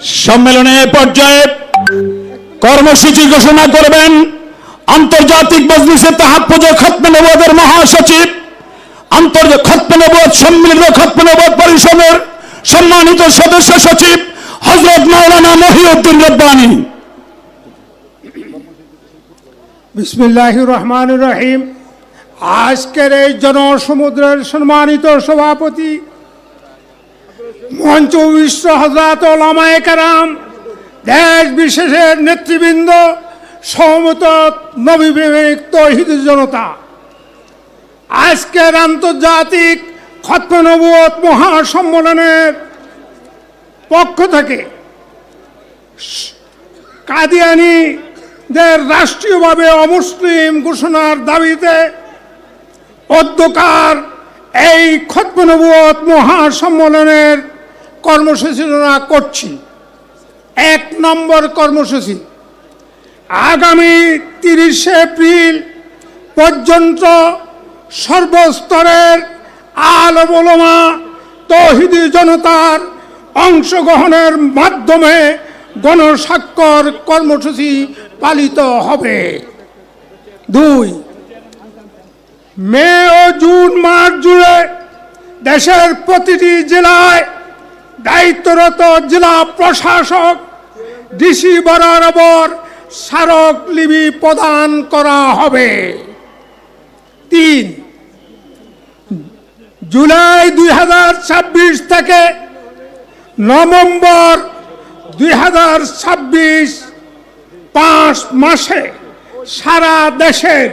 সম্মেলনে পর্যায়ে কর্মসূচি ঘোষণা করবেন আন্তর্জাতিক মজলিসে তাহাফ্ফুজ খতম নবুয়তের মহাসচিব, আন্তর্জাতিক খতম নবুয়ত সম্মিলিত খতম নবুয়ত পরিষদের সম্মানিত সদস্য সচিব হযরত মাওলানা মহিউদ্দিন রব্বানী। বিসমিল্লাহির রহমানির রহিম। আজকের এই জনসমুদ্রের সম্মানিত সভাপতি মঞ্চ বিশ্ব হযরত ওলামায়ে কেরাম, দেশ বিশেষের নেতৃবৃন্দ, সমবেত নবী প্রেমিক তৌহিদি জনতা, আজকের আন্তর্জাতিক খতমে নবুয়ত মহাসম্মেলনের পক্ষ থেকে কাদিয়ানীদের রাষ্ট্রীয়ভাবে অমুসলিম ঘোষণার দাবিতে অধ্যকার এই খতমে নবুয়ত মহাসম্মেলনের কর্মসূচি করছি। 1 নম্বর কর্মসূচি, আগামী 30 এপ্রিল পর্যন্ত সর্বস্তরের আলেম ওলামা তৌহিদি জনতার অংশগ্রহণের মাধ্যমে গণস্বাক্ষর কর্মসূচি পালিত হবে। 2, মে ও জুন মাস জুড়ে দেশের প্রতিটি জেলায় দায়িত্বরত জেলা প্রশাসক ডিসি বরাবর স্মারকলিপি প্রদান করা হবে। 3, জুলাই 2026 থেকে নভেম্বর 2026 5 মাসে সারা দেশের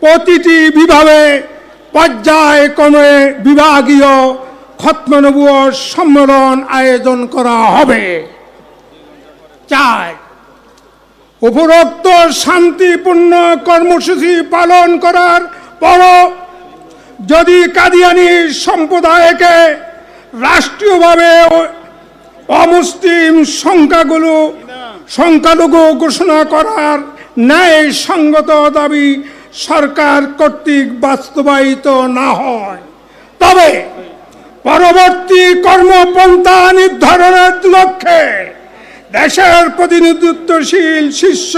প্রতিটি বিভাগে পর্যায়ক্রমে বিভাগীয় খতমে নবুয়ত সম্মেলন আয়োজন করা হবে। 4, উপরোক্ত শান্তিপূর্ণ কর্মসূচি পালন করার পরও যদি কাদিয়ানী সম্প্রদায়কে রাষ্ট্রীয়ভাবে অমুসলিম সংখ্যালঘু ঘোষণা করার ন্যায় সঙ্গত দাবি সরকার কর্তৃক বাস্তবায়িত না হয়, তবে পরবর্তী কর্মপন্থা নির্ধারণের লক্ষ্যে দেশের প্রতিনিধিত্বশীল শীর্ষ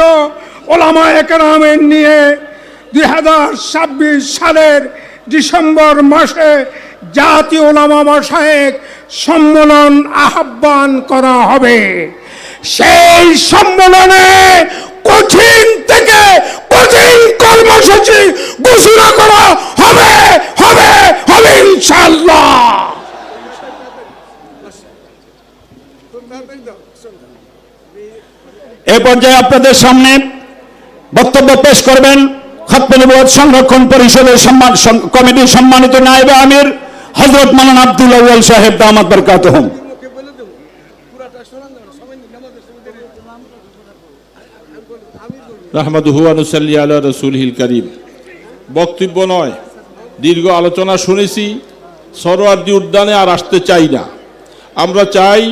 ওলামায়ে কেরামের নিয়ে 2026 সালের ডিসেম্বর মাসে জাতীয় ওলামা মাশায়েখ সম্মেলন আহ্বান করা হবে। সেই সম্মেলনে কঠিন থেকে কঠিন কর্মসূচি ঘোষণা করা হবে হবে হবে ইনশাআল্লাহ। এই পর্যায়ে আপনাদের সামনে বক্তব্য পেশ করবেন খতমে নবুয়ত সংরক্ষণ পরিষদের কমিটির সম্মানিত নায়েবে আমির হযরত মাওলানা আব্দুল আউয়াল সাহেব দামাত বরকাতুহুম। নাহমাদুহু ওয়া নুসাল্লি আলা রাসূলিহিল কারীম। বক্তব্য নয়, দীর্ঘ আলোচনা শুনেছি। সরোয়ার্দী উদ্যানে আর আসতে চাই না। আমরা চাই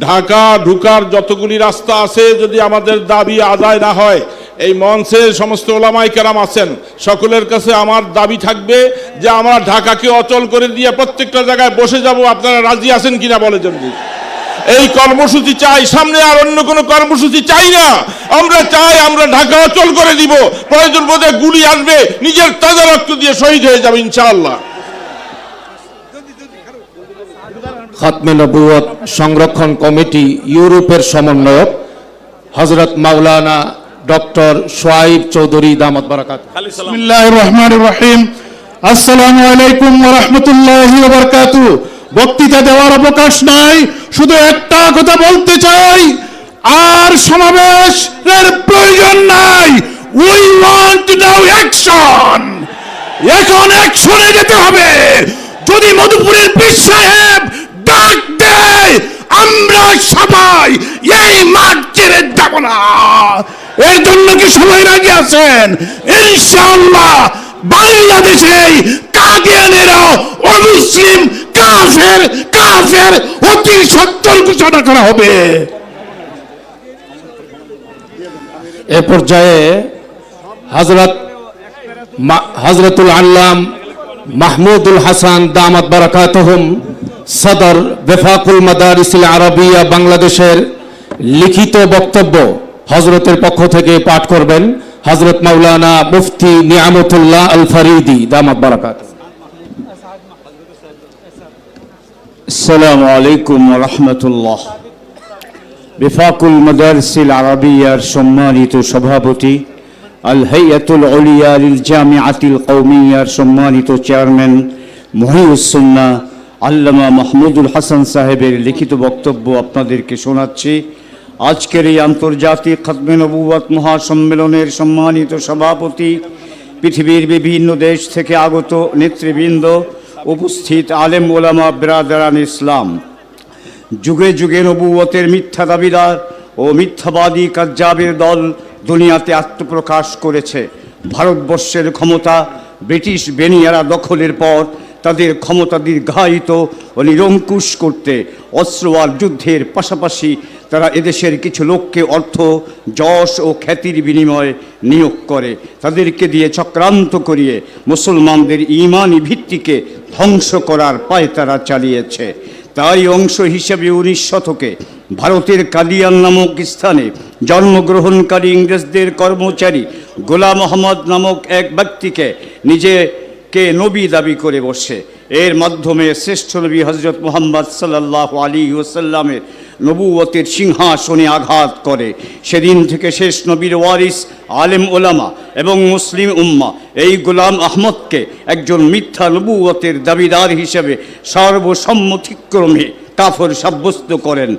ঢাকা ঢুকার যতগুলি রাস্তা আছে, যদি আমাদের দাবি আদায় না হয়, এই মঞ্চের সমস্ত ওলামায়ে কেরাম আছেন, সকলের কাছে আমার দাবি থাকবে যে আমরা ঢাকাকে অচল করে দিয়ে প্রত্যেকটা জায়গায় বসে যাব। আপনারা রাজি আছেন কিনা বলে জলদি। এই কর্মসূচি চাই, সামনে আর অন্য কোনো কর্মসূচি চাই না। আমরা চাই আমরা ঢাকা অচল করে দিব, প্রয়োজন বোধে গুলি আসবে, নিজের তাজা রক্ত দিয়ে শহীদ হয়ে যাবে ইনশাআল্লাহ। খতমে নবুয়ত সংরক্ষণ কমিটি ইউরোপের সমন্বয়ক হযরত মাওলানা ডক্টর সোয়াইব চৌধুরী দামাত বারাকাতুহু। বিসমিল্লাহির রহমানির রহিম। আসসালামু আলাইকুম ওয়া রাহমাতুল্লাহি ওয়া বারাকাতুহু। বক্তৃতা দেওয়ার অবকাশ নাই, শুধু একটা কথা বলতে চাই, আর সমাবেশের প্রয়োজন নাই। We want now action. এখন অ্যাকশনে যেতে হবে। যদি মধুপুরের পীর সাহেব ডাক দেয়, আমরা সবাই এই মাঠ ছেড়ে যাব না। এর জন্য কি সবাই রাজি আছেন? ইনশাআল্লাহ বাংলাদেশে কাদিয়ানীরা অমুসলিম কাফের কাফের অতি সত্তর ঘোষণা করা হবে। এ পর্যায়ে হযরতুল আল্লাম মাহমুদুল হাসান দামাত বারাকাতুহুম সদর বেফাকুল মাদারিসিল আরাবিয়া বাংলাদেশের লিখিত বক্তব্য হযরতের পক্ষ থেকে পাঠ করবেন হযরত মাওলানা মুফতি নিয়ামতুল্লাহ আল ফরিদি দামাত বারাকাতুহু। আসসালামু আলাইকুম ওয়া রাহমাতুল্লাহ। বেফাকুল মাদারিসিল আরাবিয়ার সম্মানিত সভাপতি আল হাইয়াতুল উলিয়া লিল জামিআতিল কওমিয়ার সম্মানিত চেয়ারম্যান মুহিউস-সুন্নাহ আল্লামা মাহমুদুল হাসান সাহেবের লিখিত বক্তব্য আপনাদেরকে শোনাচ্ছি। আজকের এই আন্তর্জাতিক খতমে নবুয়ত মহাসম্মেলনের সম্মানিত সভাপতি, পৃথিবীর বিভিন্ন দেশ থেকে আগত নেতৃবৃন্দ, উপস্থিত আলেম ওলামা বিরাদরান ইসলাম, যুগে যুগে নবুয়তের মিথ্যা দাবিদার ও মিথ্যাবাদী কাজ্জাবের দল দুনিয়াতে আত্মপ্রকাশ করেছে। ভারতবর্ষের ক্ষমতা ব্রিটিশ বেনিয়ারা দখলের পর তাদের ক্ষমতা দীর্ঘায়িত ও নিরঙ্কুশ করতে অস্ত্র আর যুদ্ধের পাশাপাশি তারা এদেশের কিছু লোককে অর্থ, যশ ও খ্যাতির বিনিময়ে নিয়োগ করে তাদেরকে দিয়ে চক্রান্ত করিয়ে মুসলমানদের ঈমানি ভিত্তিকে ধ্বংস করার পায়তারা চালিয়েছে। তাই অংশ হিসেবে 19 শতকে ভারতের কাদিয়ান নামক স্থানে জন্মগ্রহণকারী ইংরেজদের কর্মচারী গোলাম মোহাম্মদ নামক এক ব্যক্তিকে নিজেকে নবী দাবি করে বসে এর মাধ্যমে শ্রেষ্ঠ নবী হজরত মুহাম্মদ সাল্লাল্লাহু আলাইহি ওয়াসাল্লামের নবুয়তের সিংহাসনে আঘাত করে। সেদিন থেকে শেষ নবীর ওয়ারিস আলেম ওলামা এবং মুসলিম উম্মা এই গোলাম আহমদকে একজন মিথ্যা নবুয়তের দাবিদার হিসেবে সর্বসম্মতিক্রমে কাফর সাব্যস্ত করেন।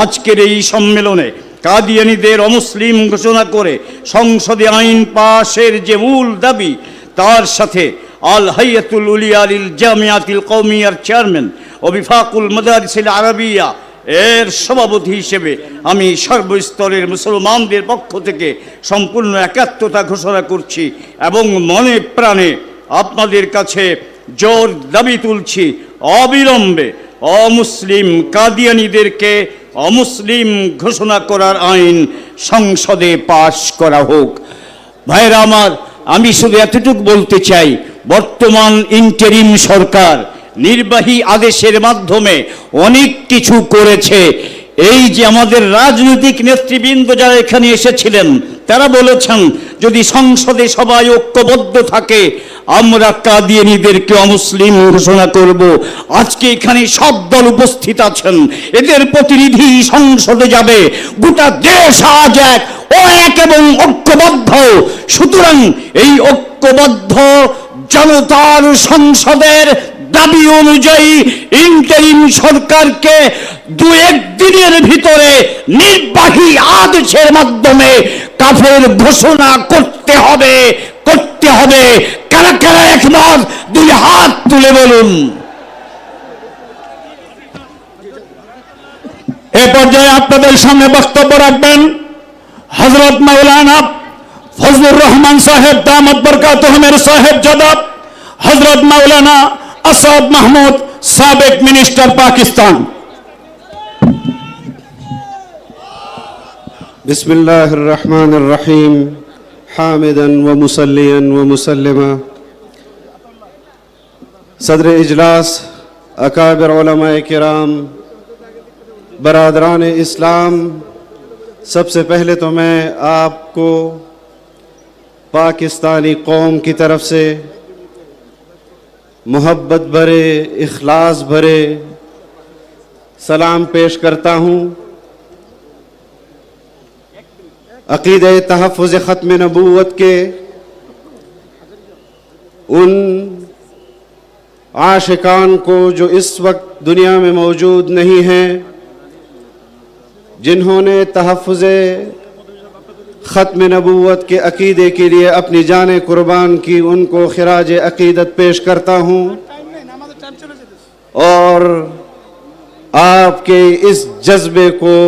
আজকের এই সম্মেলনে কাদিয়ানীদের অমুসলিম ঘোষণা করে সংসদে আইন পাশের যে মূল দাবি, তার সাথে আল হাইয়াতুল উলিয়া লিল জামিআতিল কওমিয়ার চেয়ারম্যান ও বিফাকুল মাদারিসিল আরাবিয়া এর সভাপতি হিসেবে আমি সর্বস্তরের মুসলমানদের পক্ষ থেকে সম্পূর্ণ একাত্মতা ঘোষণা করছি এবং মনে প্রাণে আপনাদের কাছে জোর দাবি তুলছি, অবিলম্বে অমুসলিম কাদিয়ানীদেরকে অমুসলিম ঘোষণা করার আইন সংসদে পাশ করা হোক। ভাইরা আমার, আমি শুধু এতটুকু বলতে চাই, বর্তমান ইন্টারিম সরকার নির্বাহী আদেশের মাধ্যমে অনেক কিছু করেছে। এই যে আমাদের রাজনৈতিক নেতৃবৃন্দ যারা এখানে এসেছিলেন তারা বলেছেন যদি সংসদে সবাই ঐক্যবদ্ধ থাকে আমরা কাদিয়ানীদেরকে অমুসলিম ঘোষণা করব। আজকে এখানে সব দল উপস্থিত আছেন, এদের প্রতিনিধি সংসদে যাবে, গোটা দেশ আজ এক ও এক এবং ঐক্যবদ্ধ। সুতরাং এই ঐক্যবদ্ধ জনতার সংসদের দাবি অনুযায়ী ইন্টারিম সরকারকে 2-1 দিনের ভিতরে নির্বাহী আদেশের মাধ্যমে কাফের ঘোষণা করতে হবে। কারা কারা একমত 2 হাত তুলে বলুন। এ পর্যায়ে আপনাদের সামনে বক্তব্য রাখবেন হযরত মাওলানা ফজলুর রহমান সাহেব দামাত বরকাতুহুমের সাহেবজাদা, হযরত মাওলানা আসাদ মাহমুদ সাবেক মিনিস্টার পাকিস্তান। बिस्मिल्लाहिर रहमानिर रहीम हामिदन व मुसल्लियन व मुसल्लिमा सदर इजलास अकाबिर उलमाए किराम बरादरान इस्लाम, सबसे पहले तो मैं आपको पाकिस्तानी कौम की तरफ से मोहब्बत भरे इखलास भरे सलाम पेश करता हूँ। अक़ीदे तहफ़्फ़ुज़ ख़त्म नबूवत के उन आशिकान को जो इस वक्त दुनिया में मौजूद नहीं हैं, जिन्होंने तहफ़्फ़ुज़ ख़त्म नबूवत के अक़ीदे के लिए अपनी जानें कुर्बान की, उनको ख़िराज अक़ीदत पेश करता हूँ और आपके इस जज्बे को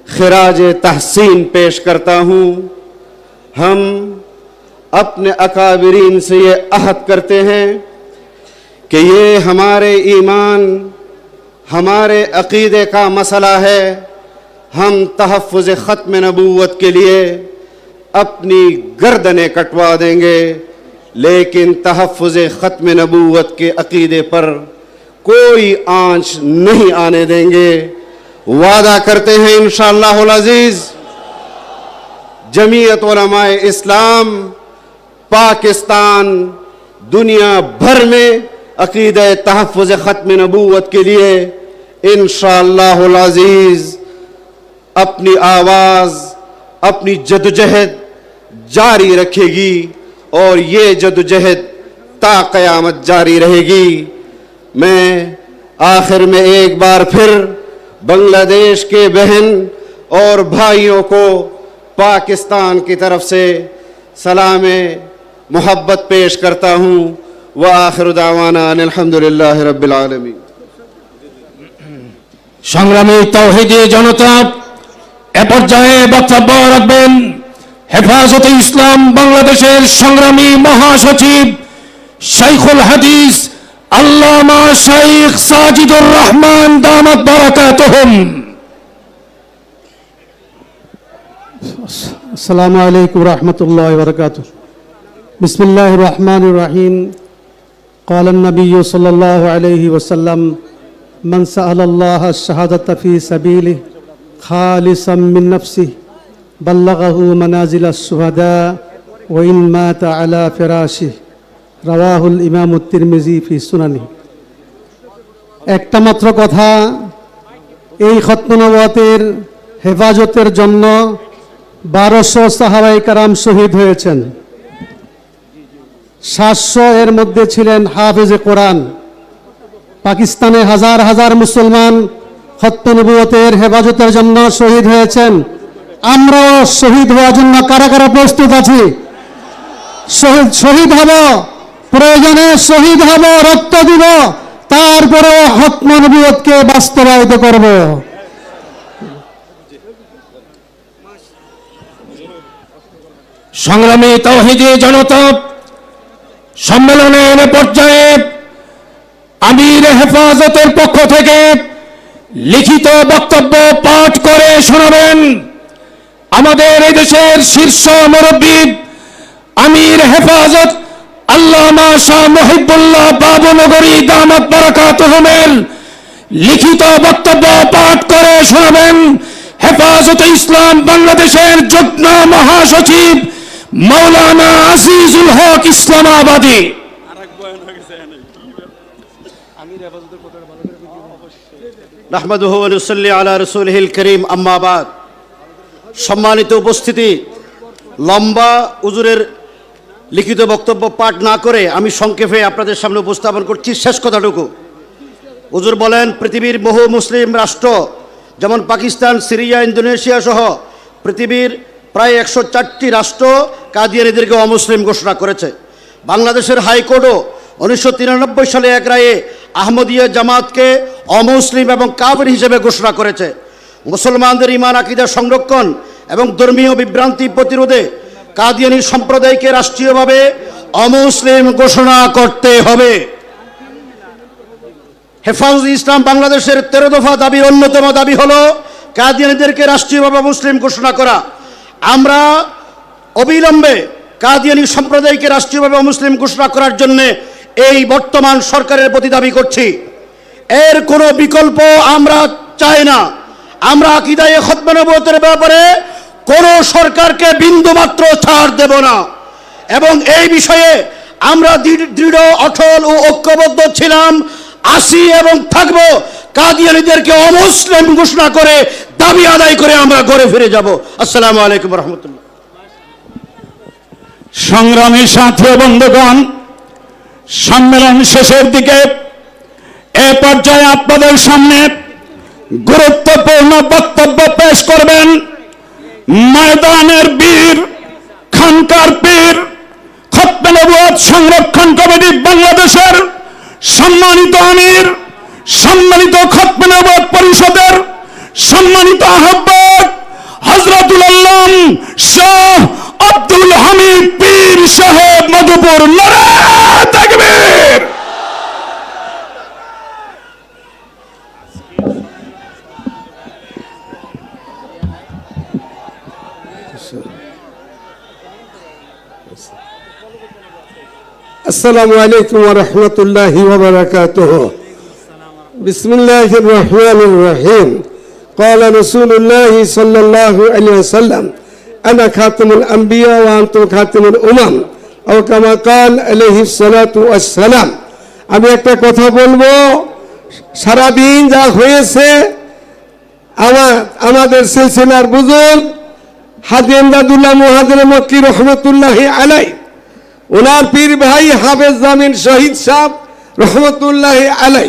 ख़िराज तहसीन पेश करता हूँ। हम अपने अकाबिरीन से ये अहद करते हैं कि ये हमारे ईमान हमारे अक़ीदे का मसला है। हम तहफ़्फ़ुज़ ख़त्म नबूवत के लिए अपनी गर्दनें कटवा देंगे, लेकिन तहफ़्फ़ुज़ ख़त्म नबूवत के अक़ीदे पर कोई आंच नहीं आने देंगे। वादा करते हैं इंशाअल्लाहुल अज़ीज़ जमीयत उलमाए इस्लाम पाकिस्तान दुनिया भर में अक़ीदे तहफ़्फ़ुज़ ख़त्म नबूवत के लिए इंशाअल्लाहुल अज़ीज़ अपनी आवाज़, अपनी जदोजहद जारी रखेगी और ये जद्दोजहद ता क़यामत जारी रहेगी। मैं आखिर में एक बार फिर बांग्लादेश के बहन और भाइयों को पाकिस्तान की तरफ से सलाम मोहब्बत पेश करता हूँ। व आखिर दावाना अल्हम्दुलिल्लाह रब्बिल आलमीन। সংগ্রামী তাওহীদি জনতা, এ পর্যায়ে বক্তব্য রাখবেন হেফাজতে ইসলাম বাংলাদেশের সংগ্রামী মহাসচিব শাইখুল হাদিস আল্লামা শাইখ সাজিদুর রহমান দামাত বারাকাতুহুম। अस्सलामु अलैकुम रहमतुल्लाहि व बरकातुहू। बिस्मिल्लाहिर रहमानिर रहीम। क़ाल अन्नबिय्यु सल्लल्लाहु अलैहि वसल्लम मन सअलल्लाह शहादत फी सबीलिहि खालिसन मिन नफ्सिहि बल्लगहु मनाजिल शुहदा व इन माता अला फिराशिहि। रवाहुल इमाम तिरमिजी फी सुनानि। একটা মাত্র কথা, এই খতম নবুয়তের হেফাজতের জন্য 1200 সাহাবায়ে কেরাম শহীদ হয়েছেন। 700 এর মধ্যে ছিলেন হাফেজে কোরআন। পাকিস্তানে হাজার হাজার মুসলমান খতম নবুয়তের হেফাজতের জন্য শহীদ হয়েছেন। আমরাও শহীদ হওয়ার জন্য কারা কারা প্রস্তুত আছি? শহীদ হব, প্রয়োজনে শহীদ হব, রক্ত দিব, তারপরে খতম নবুয়তকে বাস্তবায়িত করব। সংগ্রামী তাওহীদি জনতা, সম্মেলনের পর্যায়ে আমির হেফাজতের পক্ষ থেকে লিখিত বক্তব্য পাঠ করে শোনাবেন আমাদের এই দেশের শীর্ষ মুরব্বী আমির হেফাজত আল্লামা শাহ মুহিবুল্লাহ বাবুনগরী দামাত বারাকাতুহুমের লিখিত বক্তব্য পাঠ করে শোনাবেন হেফাজতে ইসলাম বাংলাদেশের যুগ্ম মহাসচিব মাওলানা আজিজুল হক ইসলামাবাদী। নাহমাদুহু ওয়া নুসাল্লি আলা রাসূলিহিল কারীম, আম্মা বাদ। সম্মানিত উপস্থিতি, লম্বা হুজুরের লিখিত বক্তব্য পাঠ না করে আমি সংক্ষেপে আপনাদের সামনে উপস্থাপন করছি শেষ কথাটুকু। হুজুর বলেন, পৃথিবীর বহু মুসলিম রাষ্ট্র যেমন পাকিস্তান, সিরিয়া, ইন্দোনেশিয়া সহ পৃথিবীর প্রায় 104টি রাষ্ট্র কাদিয়ানীদেরকে অমুসলিম ঘোষণা করেছে। বাংলাদেশের হাইকোর্টও 1993 সালে এক রায়ে আহমদিয়া জামাতকে অমুসলিম এবং কাফির হিসেবে ঘোষণা করেছে। মুসলমানদের ঈমান আকীদা সংরক্ষণ এবং ধর্মীয় বিভ্রান্তি প্রতিরোধে কাদিয়ানী সম্প্রদায়কে রাষ্ট্রীয়ভাবে অমুসলিম ঘোষণা করতে হবে। হেফাজতে ইসলাম বাংলাদেশের 13 দফা দাবির অন্যতম দাবি হলো কাদিয়ানীদেরকে রাষ্ট্রীয়ভাবে মুসলিম ঘোষণা করা। আমরা অবিলম্বে কাদিয়ানী সম্প্রদায়কে রাষ্ট্রীয়ভাবে মুসলিম ঘোষণা করার জন্য এই বর্তমান সরকারের প্রতি দাবি করছি। এর কোনো বিকল্প আমরা চাই না। আমরা আকীদায়ে খতমে নবুয়তের ব্যাপারে কোনো সরকারকে বিন্দুমাত্র ছাড় দেব না এবং এই বিষয়ে আমরা দৃঢ়, অটল ও ঐক্যবদ্ধ ছিলাম, আসি এবং থাকবো। কাদিয়ানীদেরকে অমুসলিম ঘোষণা করে দাবি আদায় করে আমরা ঘরে ফিরে যাব। আসসালামু আলাইকুম রহমতুল্লাহ। সংগ্রামী সাথী বন্ধুগণ, সম্মেলন শেষের দিকে এ পর্যায়ে আপনাদের সামনে গুরুত্বপূর্ণ বক্তব্য পেশ করবেন ময়দানের বীর, খানকার পীর, খতমে নবুয়ত সংরক্ষণ কমিটি বাংলাদেশের সম্মানিত আমির, সম্মানিত খতমে নবুয়ত পরিষদের সম্মানিত আহ্বায়ক হযরতুল আল্লাম শাহ আব্দুল হামিদ পীর সাহেব মধুপুর। নারে তাকবীর। السلام عليكم ورحمة الله وبركاته. بسم الله الرحمن الرحيم. قال رسول الله صلى الله عليه وسلم أنا خاتم الأنبياء وأنتم خاتم الأمم أو كما قال عليه الصلاة والسلام. আমি একটা কথা বলবো, সারাদিন যা হয়েছে আমাদের সিলসিলার বুজুর্গ হাজী এমদাদুল্লাহ মুহাজির মক্কি রহমতুল্লাহি আলাই, ওনার পীর ভাই হাফেজ জামিন শহীদ সাহেব রহমতুল্লাহি আলাই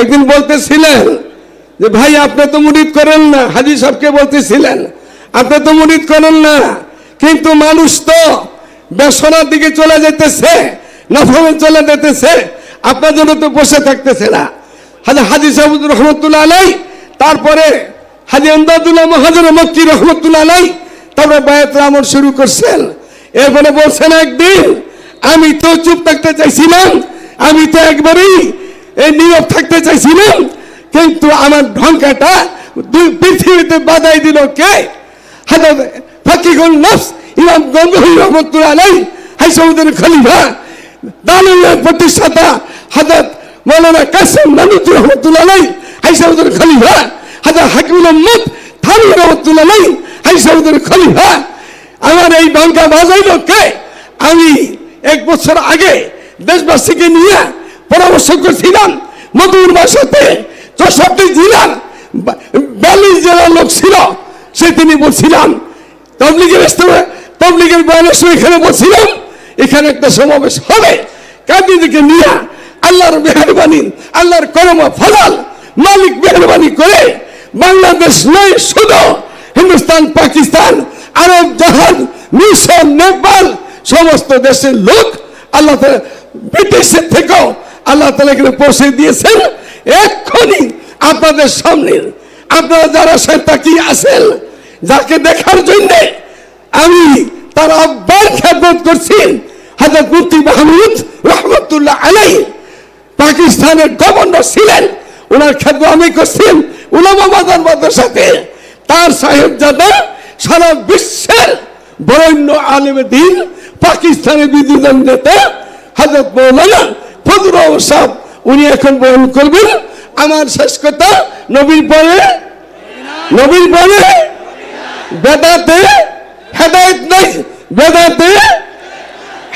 একদিন বলতেছিলেন যে ভাই আপনি তো মুরিদ করেন না, হাজী সাহেবকে বলতেছিলেন আপনি তো মুরিদ করেন না, কিন্তু মানুষ তো বেসনার দিকে চলে যেতেছে, নফলে চলে যেতেছে, আপনার জন্য তো বসে থাকতেছে না। হাজী সাহেব রহমতুল্লাহ আলাই, তারপরে হাজী এমদাদুল্লাহ মুহাজির মক্কি রহমতুল্লাহ আলাই তারপরে বায়াত আমল শুরু করছেন। এরপরে বলছেন একদিন আমি তো চুপ থাকতে চাইছিলাম, আমি তো একবারেই এই নীরব থাকতে চাইছিলাম, কিন্তু আমার ঢঙ্কাটা দুই পৃথিবীতে বাধাই দিল কে? হযরত ফকিহুল নফস ইমাম গঙ্গোহী রহমতুল্লাহ আলাইহি হাইসাউদের খলিফা দারুলের প্রতিষ্ঠাতা হযরত মাওলানা কাসেম নানুতুল্লাহ রহমতুল্লাহ আলাইহি হাইসাউদের খলিফা হযরত হাকিমুল উম্মত থানভী রহমতুল্লাহ আলাইহি হাইসাউদের খলিফা আমার এই ঢঙ্কা বাজাইল কে? আমি 1 বছর আগে দেশবাসীকে নিয়ে পরামর্শ করছিলাম মধুর বাসাতে 64 জেলার 42 জেলার লোক ছিল, সে তিনি বলছিলাম তবলিগের বয়ানের সময় এখানে বলছিলাম এখানে একটা সমাবেশ হবে, কাদিদিকে নিয়ে আল্লাহর মেহেরবানি, আল্লাহর করম ফলাল মালিক মেহেরবানি করে বাংলাদেশ নয় শুধু হিন্দুস্তান, পাকিস্তান, আরব জাহাজ, মিশর, নেপাল সমস্ত দেশের লোক আল্লাহ তাআলা ব্রিটিশের থেকেও আল্লাহ তাআলা এখানে পৌঁছে দিয়েছেন। এক্ষুনি আপনাদের সামনে আপনারা যারা সে তাকিয়ে আছেন, যাকে দেখার জন্য আমি তার আব্বার খেদমত করছি হযরত মুফতি মাহমুদ রহমতুল্লাহ আলাইহি, পাকিস্তানের গভর্নর ছিলেন, ওনার খেদমত আমি করছি উলামা মাদ্রাসাতে। তার সাহেবজাদা সারা বিশ্বের বরেণ্য আলেম দ্বীন পাকিস্তানের বিদ্যুৎ নেতা হযরত মাওলানা ফজলুর রহমান সাহেব, উনি এখন বরণ করবেন। আমার শেষ কথা, নবীর পরে বেদাতে হেদায়েত নাই, বেদাতে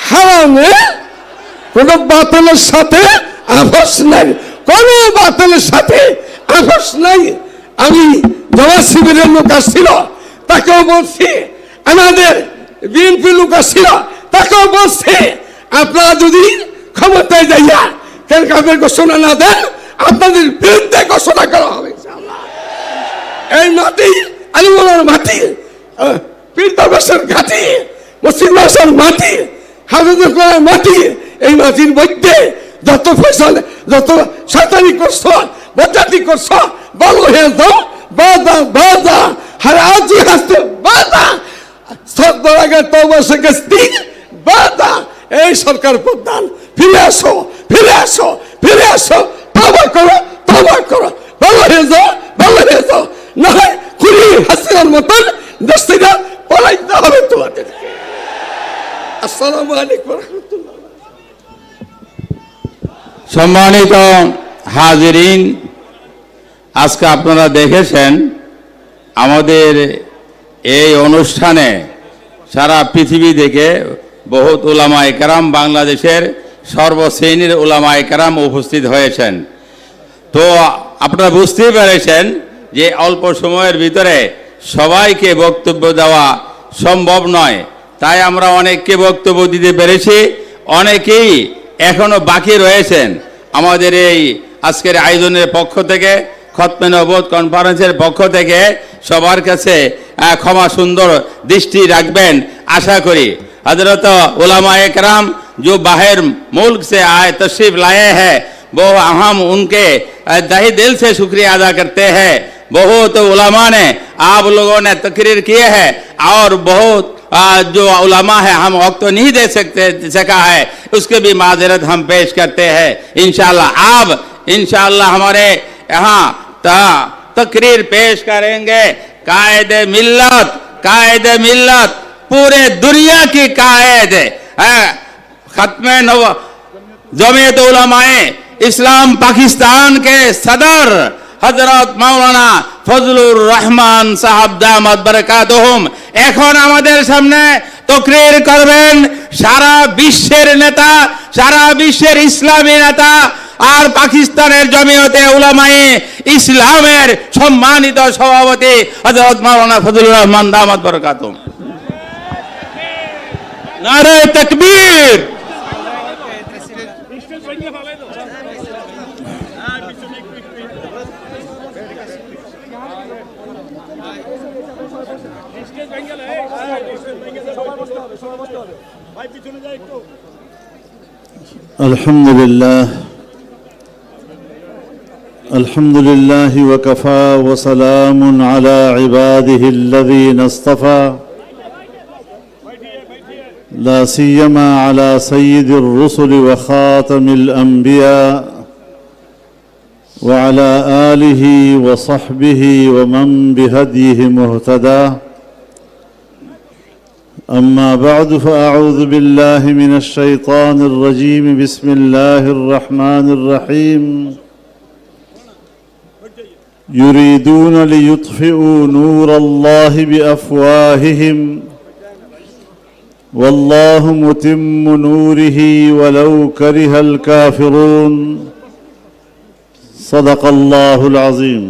হারামে কোন বাতিলের সাথে আপোষ নাই, কোন বাতিলের সাথে আপোষ নাই। আমি জামাত শিবিরের লোক আসছিল তাকেও বলছি, আমাদের বিএনপি লোক আসছিল তাকেও বলছি, আপনারা যদি ক্ষমতায় যাইয়া কেন কাফের ঘোষণা না দেন আপনাদের বিরুদ্ধে ঘোষণা করা হবে ইনশাআল্লাহ। এই মাটি আলিমুল্লাহর মাটি, পীর দরবেশের ঘাটি, মুসলিম মাসার মাটি, হাফেজুল কোরআনের মাটি, এই মাটির মধ্যে যত ফসল, যত শয়তানি করছো, বজ্জাতি করছো, বলো হে যাও বাদা বাদা হারাজি হাসতে বাদা সদর আগে তওবা শিখস্তি বাদা। এই সরকার প্রধান ফিরে আসো, ফিরে আসো, ফিরে আসো, তওবা করো, তওবা করো, ভালো হয়ে যাও, ভালো হয়ে যাও, না হয় খুনি হাসিনার মতন দেশ থেকে পলাইতে হবে তোমাদের। আসসালামু আলাইকুম রাহমাতুল্লাহ। সম্মানিত হাজিরিন, আজকে আপনারা দেখেছেন আমাদের এই অনুষ্ঠানে সারা পৃথিবী থেকে বহুত উলামায়ে কেরাম, বাংলাদেশের সর্বশ্রেণীর উলামায়ে কেরাম উপস্থিত হয়েছেন। তো আপনারা বুঝতেই পেরেছেন যে অল্প সময়ের ভিতরে সবাইকে বক্তব্য দেওয়া সম্ভব নয়, তাই আমরা অনেককে বক্তব্য দিতে পেরেছি, অনেকেই এখনো বাকি রয়েছেন। আমাদের এই আজকের আয়োজনের পক্ষ থেকে, খতমে নবুয়ত কনফারেন্সের পক্ষ থেকে সবার কাছে ক্ষমা সুন্দর দৃষ্টি রাখবেন आशा करी। हजरत उलमाए कराम जो बाहर मुल्क से आए तशरीफ लाए हैं वो हम उनके तहे दिल से शुक्रिया अदा करते हैं। बहुत उलमा ने आप लोगों ने तकरीर किए हैं और बहुत जो उलमा है हम वक्त तो नहीं दे सका है उसके भी माजरत हम पेश करते हैं। इंशाअल्लाह आप इंशाअल्लाह हमारे यहाँ तकरीर पेश करेंगे। कायदे मिल्लत पूरे दुनिया की कायद है। खत्मे जमीयत उलमाए इस्लाम पाकिस्तान के सदर हजरत मौलाना फजलुर रहमान साहब दामत बरकातुहुम এখন আমাদের সামনে তকরীর করবেন সারা বিশ্বের নেতা, সারা বিশ্বের ইসলামী নেতা আর পাকিস্তানের জমিয়তে উলামায়ে ইসলামের সম্মানিত সভাপতি হযরত মাওলানা ফজলুর রহমান দামাত বরকাতুহু। নারে তাকবীর। الحمد لله وكفى وسلام على عباده الذين اصطفى لا سيما على سيد الرسل وخاتم الأنبياء وعلى آله وصحبه ومن بهديه مهتدى. أما بعد فأعوذ بالله من الشيطان الرجيم. بسم الله الرحمن الرحيم. يريدون ليطفئوا نور الله بأفواههم والله متم نوره ولو كره الكافرون. صدق الله العظيم.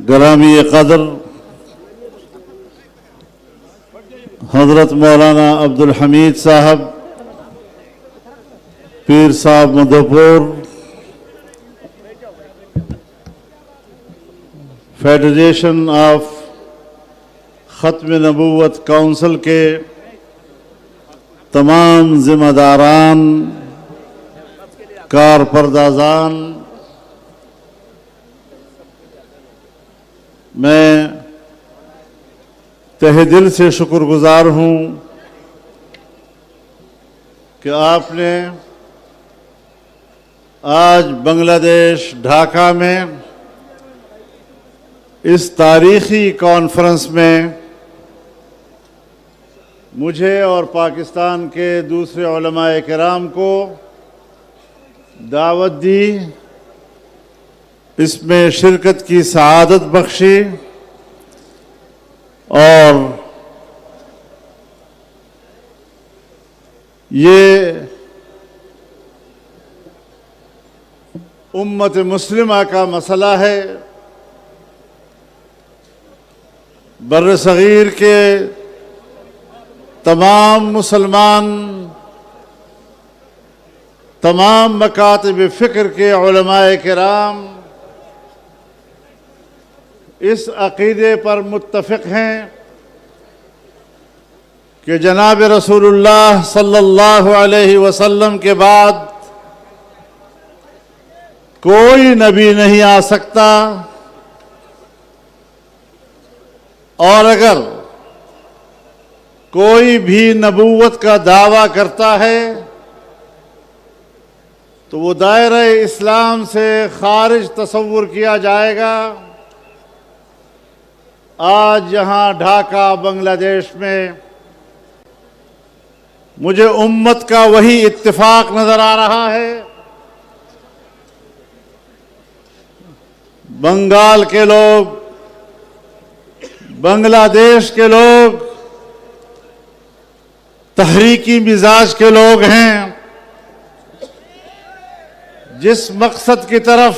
گرامی قدر حضرت مولانا عبدالحمید صاحب پیر صاحب مدھوپور، فیڈریشن آف ختم نبوت کونسل کے تمام ذمہ داران، کارپردازان، میں تہہ دل سے شکر گزار ہوں کہ آپ نے آج بنگلہ دیش ڈھاکہ میں اس تاریخی کانفرنس میں مجھے اور پاکستان کے دوسرے علماء کرام کو دعوت دی، اس میں شرکت کی سعادت بخشی اور یہ امت مسلمہ کا مسئلہ ہے۔ بر صغیر کے تمام مسلمان، تمام مکاتب فکر کے علماء کرام اس عقیدے پر متفق ہیں کہ جناب رسول اللہ صلی اللہ علیہ وسلم کے بعد کوئی نبی نہیں آ سکتا، اور اگر کوئی بھی نبوت کا دعویٰ کرتا ہے تو وہ دائرہ اسلام سے خارج تصور کیا جائے گا۔ آج یہاں ڈھاکہ بنگلہ دیش میں مجھے امت کا وہی اتفاق نظر آ رہا ہے۔ بنگال کے لوگ، بنگلہ دیش کے لوگ تحریکی مزاج کے لوگ ہیں، جس مقصد کی طرف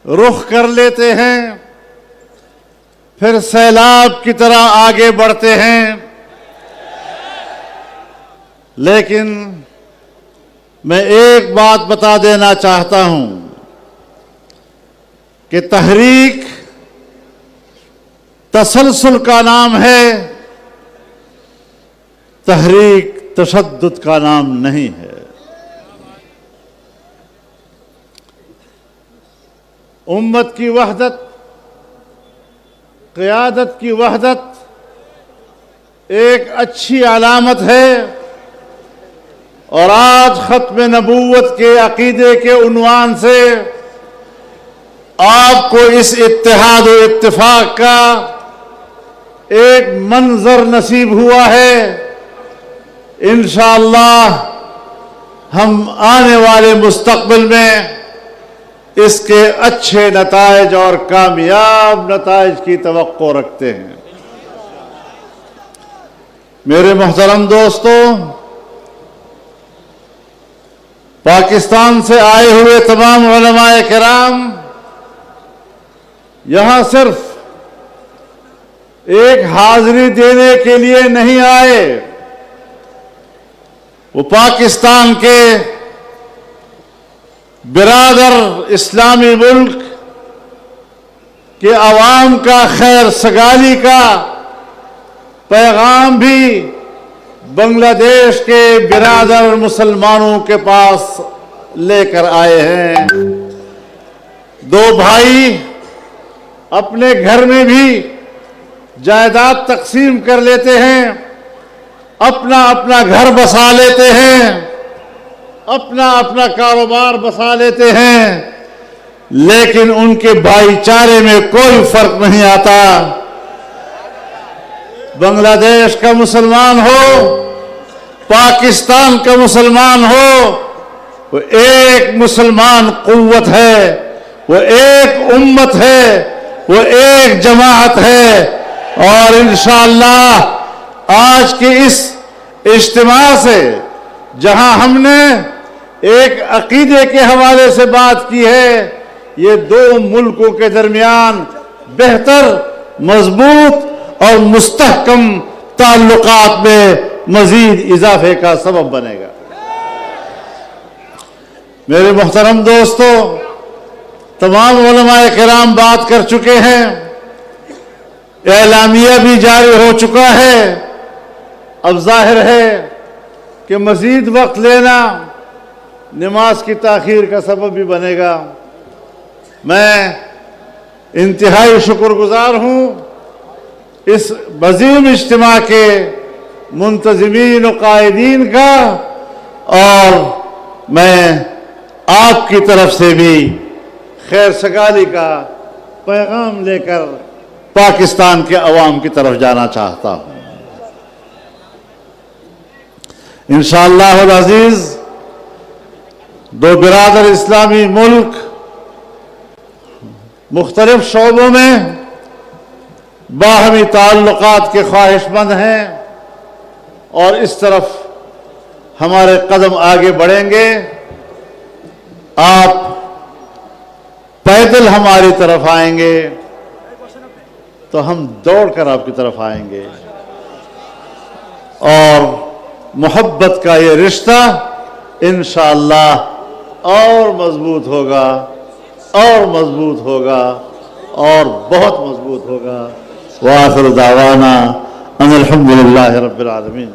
رخ کر لیتے ہیں پھر سیلاب کی طرح آگے بڑھتے ہیں۔ لیکن میں ایک بات بتا دینا چاہتا ہوں کہ تحریک تسلسل کا نام ہے، تحریک تشدد کا نام نہیں ہے۔ امت کی وحدت، قیادت کی وحدت ایک اچھی علامت ہے، اور آج ختم نبوت کے عقیدے کے عنوان سے آپ کو اس اتحاد و اتفاق کا ایک منظر نصیب ہوا ہے۔ انشاءاللہ ہم آنے والے مستقبل میں اس کے اچھے نتائج اور کامیاب نتائج کی توقع رکھتے ہیں۔ मेरे मोहतरम दोस्तों, पाकिस्तान से आए हुए तमाम उलमाए किराम यहाँ सिर्फ एक हाजिरी देने के लिए नहीं आए, वो पाकिस्तान के बिरादर इस्लामी मुल्क के अवाम का खैर सगाली का पैगाम भी बांग्लादेश के बिरादर मुसलमानों के पास लेकर आए हैं। दो भाई अपने घर में भी जायदाद तकसीम कर लेते हैं, अपना अपना घर बसा लेते हैं, अपना अपना कारोबार बसा लेते हैं, लेकिन उनके भाईचारे में कोई फर्क नहीं आता। बांग्लादेश का मुसलमान हो, पाकिस्तान का मुसलमान हो, वो एक मुसलमान कुव्वत है, वो एक उम्मत है, वो एक जमाअत है। और इंशाअल्लाह आज के इस इज्तिमा से जहां हमने एक अकीदे के हवाले से बात की है, ये दो मुल्कों के दरमियान बेहतर, मजबूत और मुस्तहकम ताल्लुकात में मजीद इजाफे का सबब बनेगा। मेरे मोहतरम दोस्तों, तमाम उलमाए किराम बात कर चुके हैं, एलामिया भी जारी हो चुका है। अब जाहिर है कि मजीद वक्त लेना नमाज की ताखीर का सबब भी बनेगा। मैं इंतहाई शुक्रगुजार हूँ इस बज़ीम इज्तिमा के मुंतज़िमीन व कायदीन का, और मैं आपकी तरफ से भी खैर सगाली का पैगाम लेकर पाकिस्तान के अवाम की तरफ जाना चाहता हूँ। इंशाअल्लाह अल अज़ीज़ दो बिरादर इस्लामी मुल्क मुख्तलिफ शोबों में बाहमी ताल्लुकात के ख्वाहिशमंद हैं, और इस तरफ हमारे कदम आगे बढ़ेंगे। आप पैदल हमारी तरफ आएंगे तो हम दौड़कर आपकी तरफ आएंगे, और मोहब्बत का ये रिश्ता इंशाअल्लाह और मजबूत होगा, और मजबूत होगा, और बहुत मजबूत होगा। व आखिर दावाना अनिल हम्दुलिल्लाहि रब्बिल आलमीन।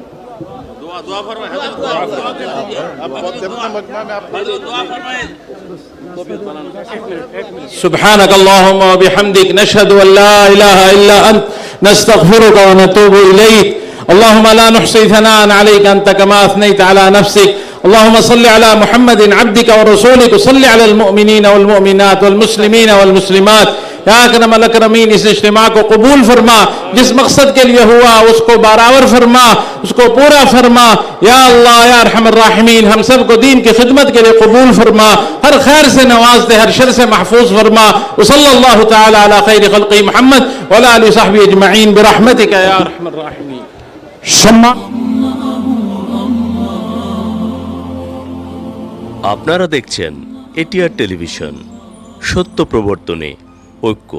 सुब्हानक अल्लाहुम्मा व बिहम्दिक नशहदु अन ला इलाहा इल्ला अंत नस्तगफिरुका व नतूबु इलैक। अल्लाहुम्मा ला नुहसी थनाअन अलैका अंत कमा अथनैत अला नफ्सिक। अल्लाहुम्मा सल्लि अला मुहम्मदिन अब्दिका व रसूलिक सल्लि अलल मुमिनीन वल मुमिनात वल मुस्लिमीन वल मुस्लिमात। या अकरमल अकरमीन, इस इज्तिमा को कबूल फरमा, जिस मकसद के लिए हुआ उसको बराबर फरमा, उसको पूरा फरमा। या अल्लाह या अरहमर राहिमीन, हम सब को दीन की खिदमत के लिए कबूल फरमा, हर खैर से नवाज दे, हर शर से महफूज फरमा। सल्लल्लाहु तआला अला खैरि खल्क़ि मुहम्मद व अला आलिहि व सहबिहि अजमईन बिरहमतिका या अरहमर राहिमीन। আপনারা দেখছেন এটিআর টেলিভিশন, সত্য প্রবর্তনে ঐক্য।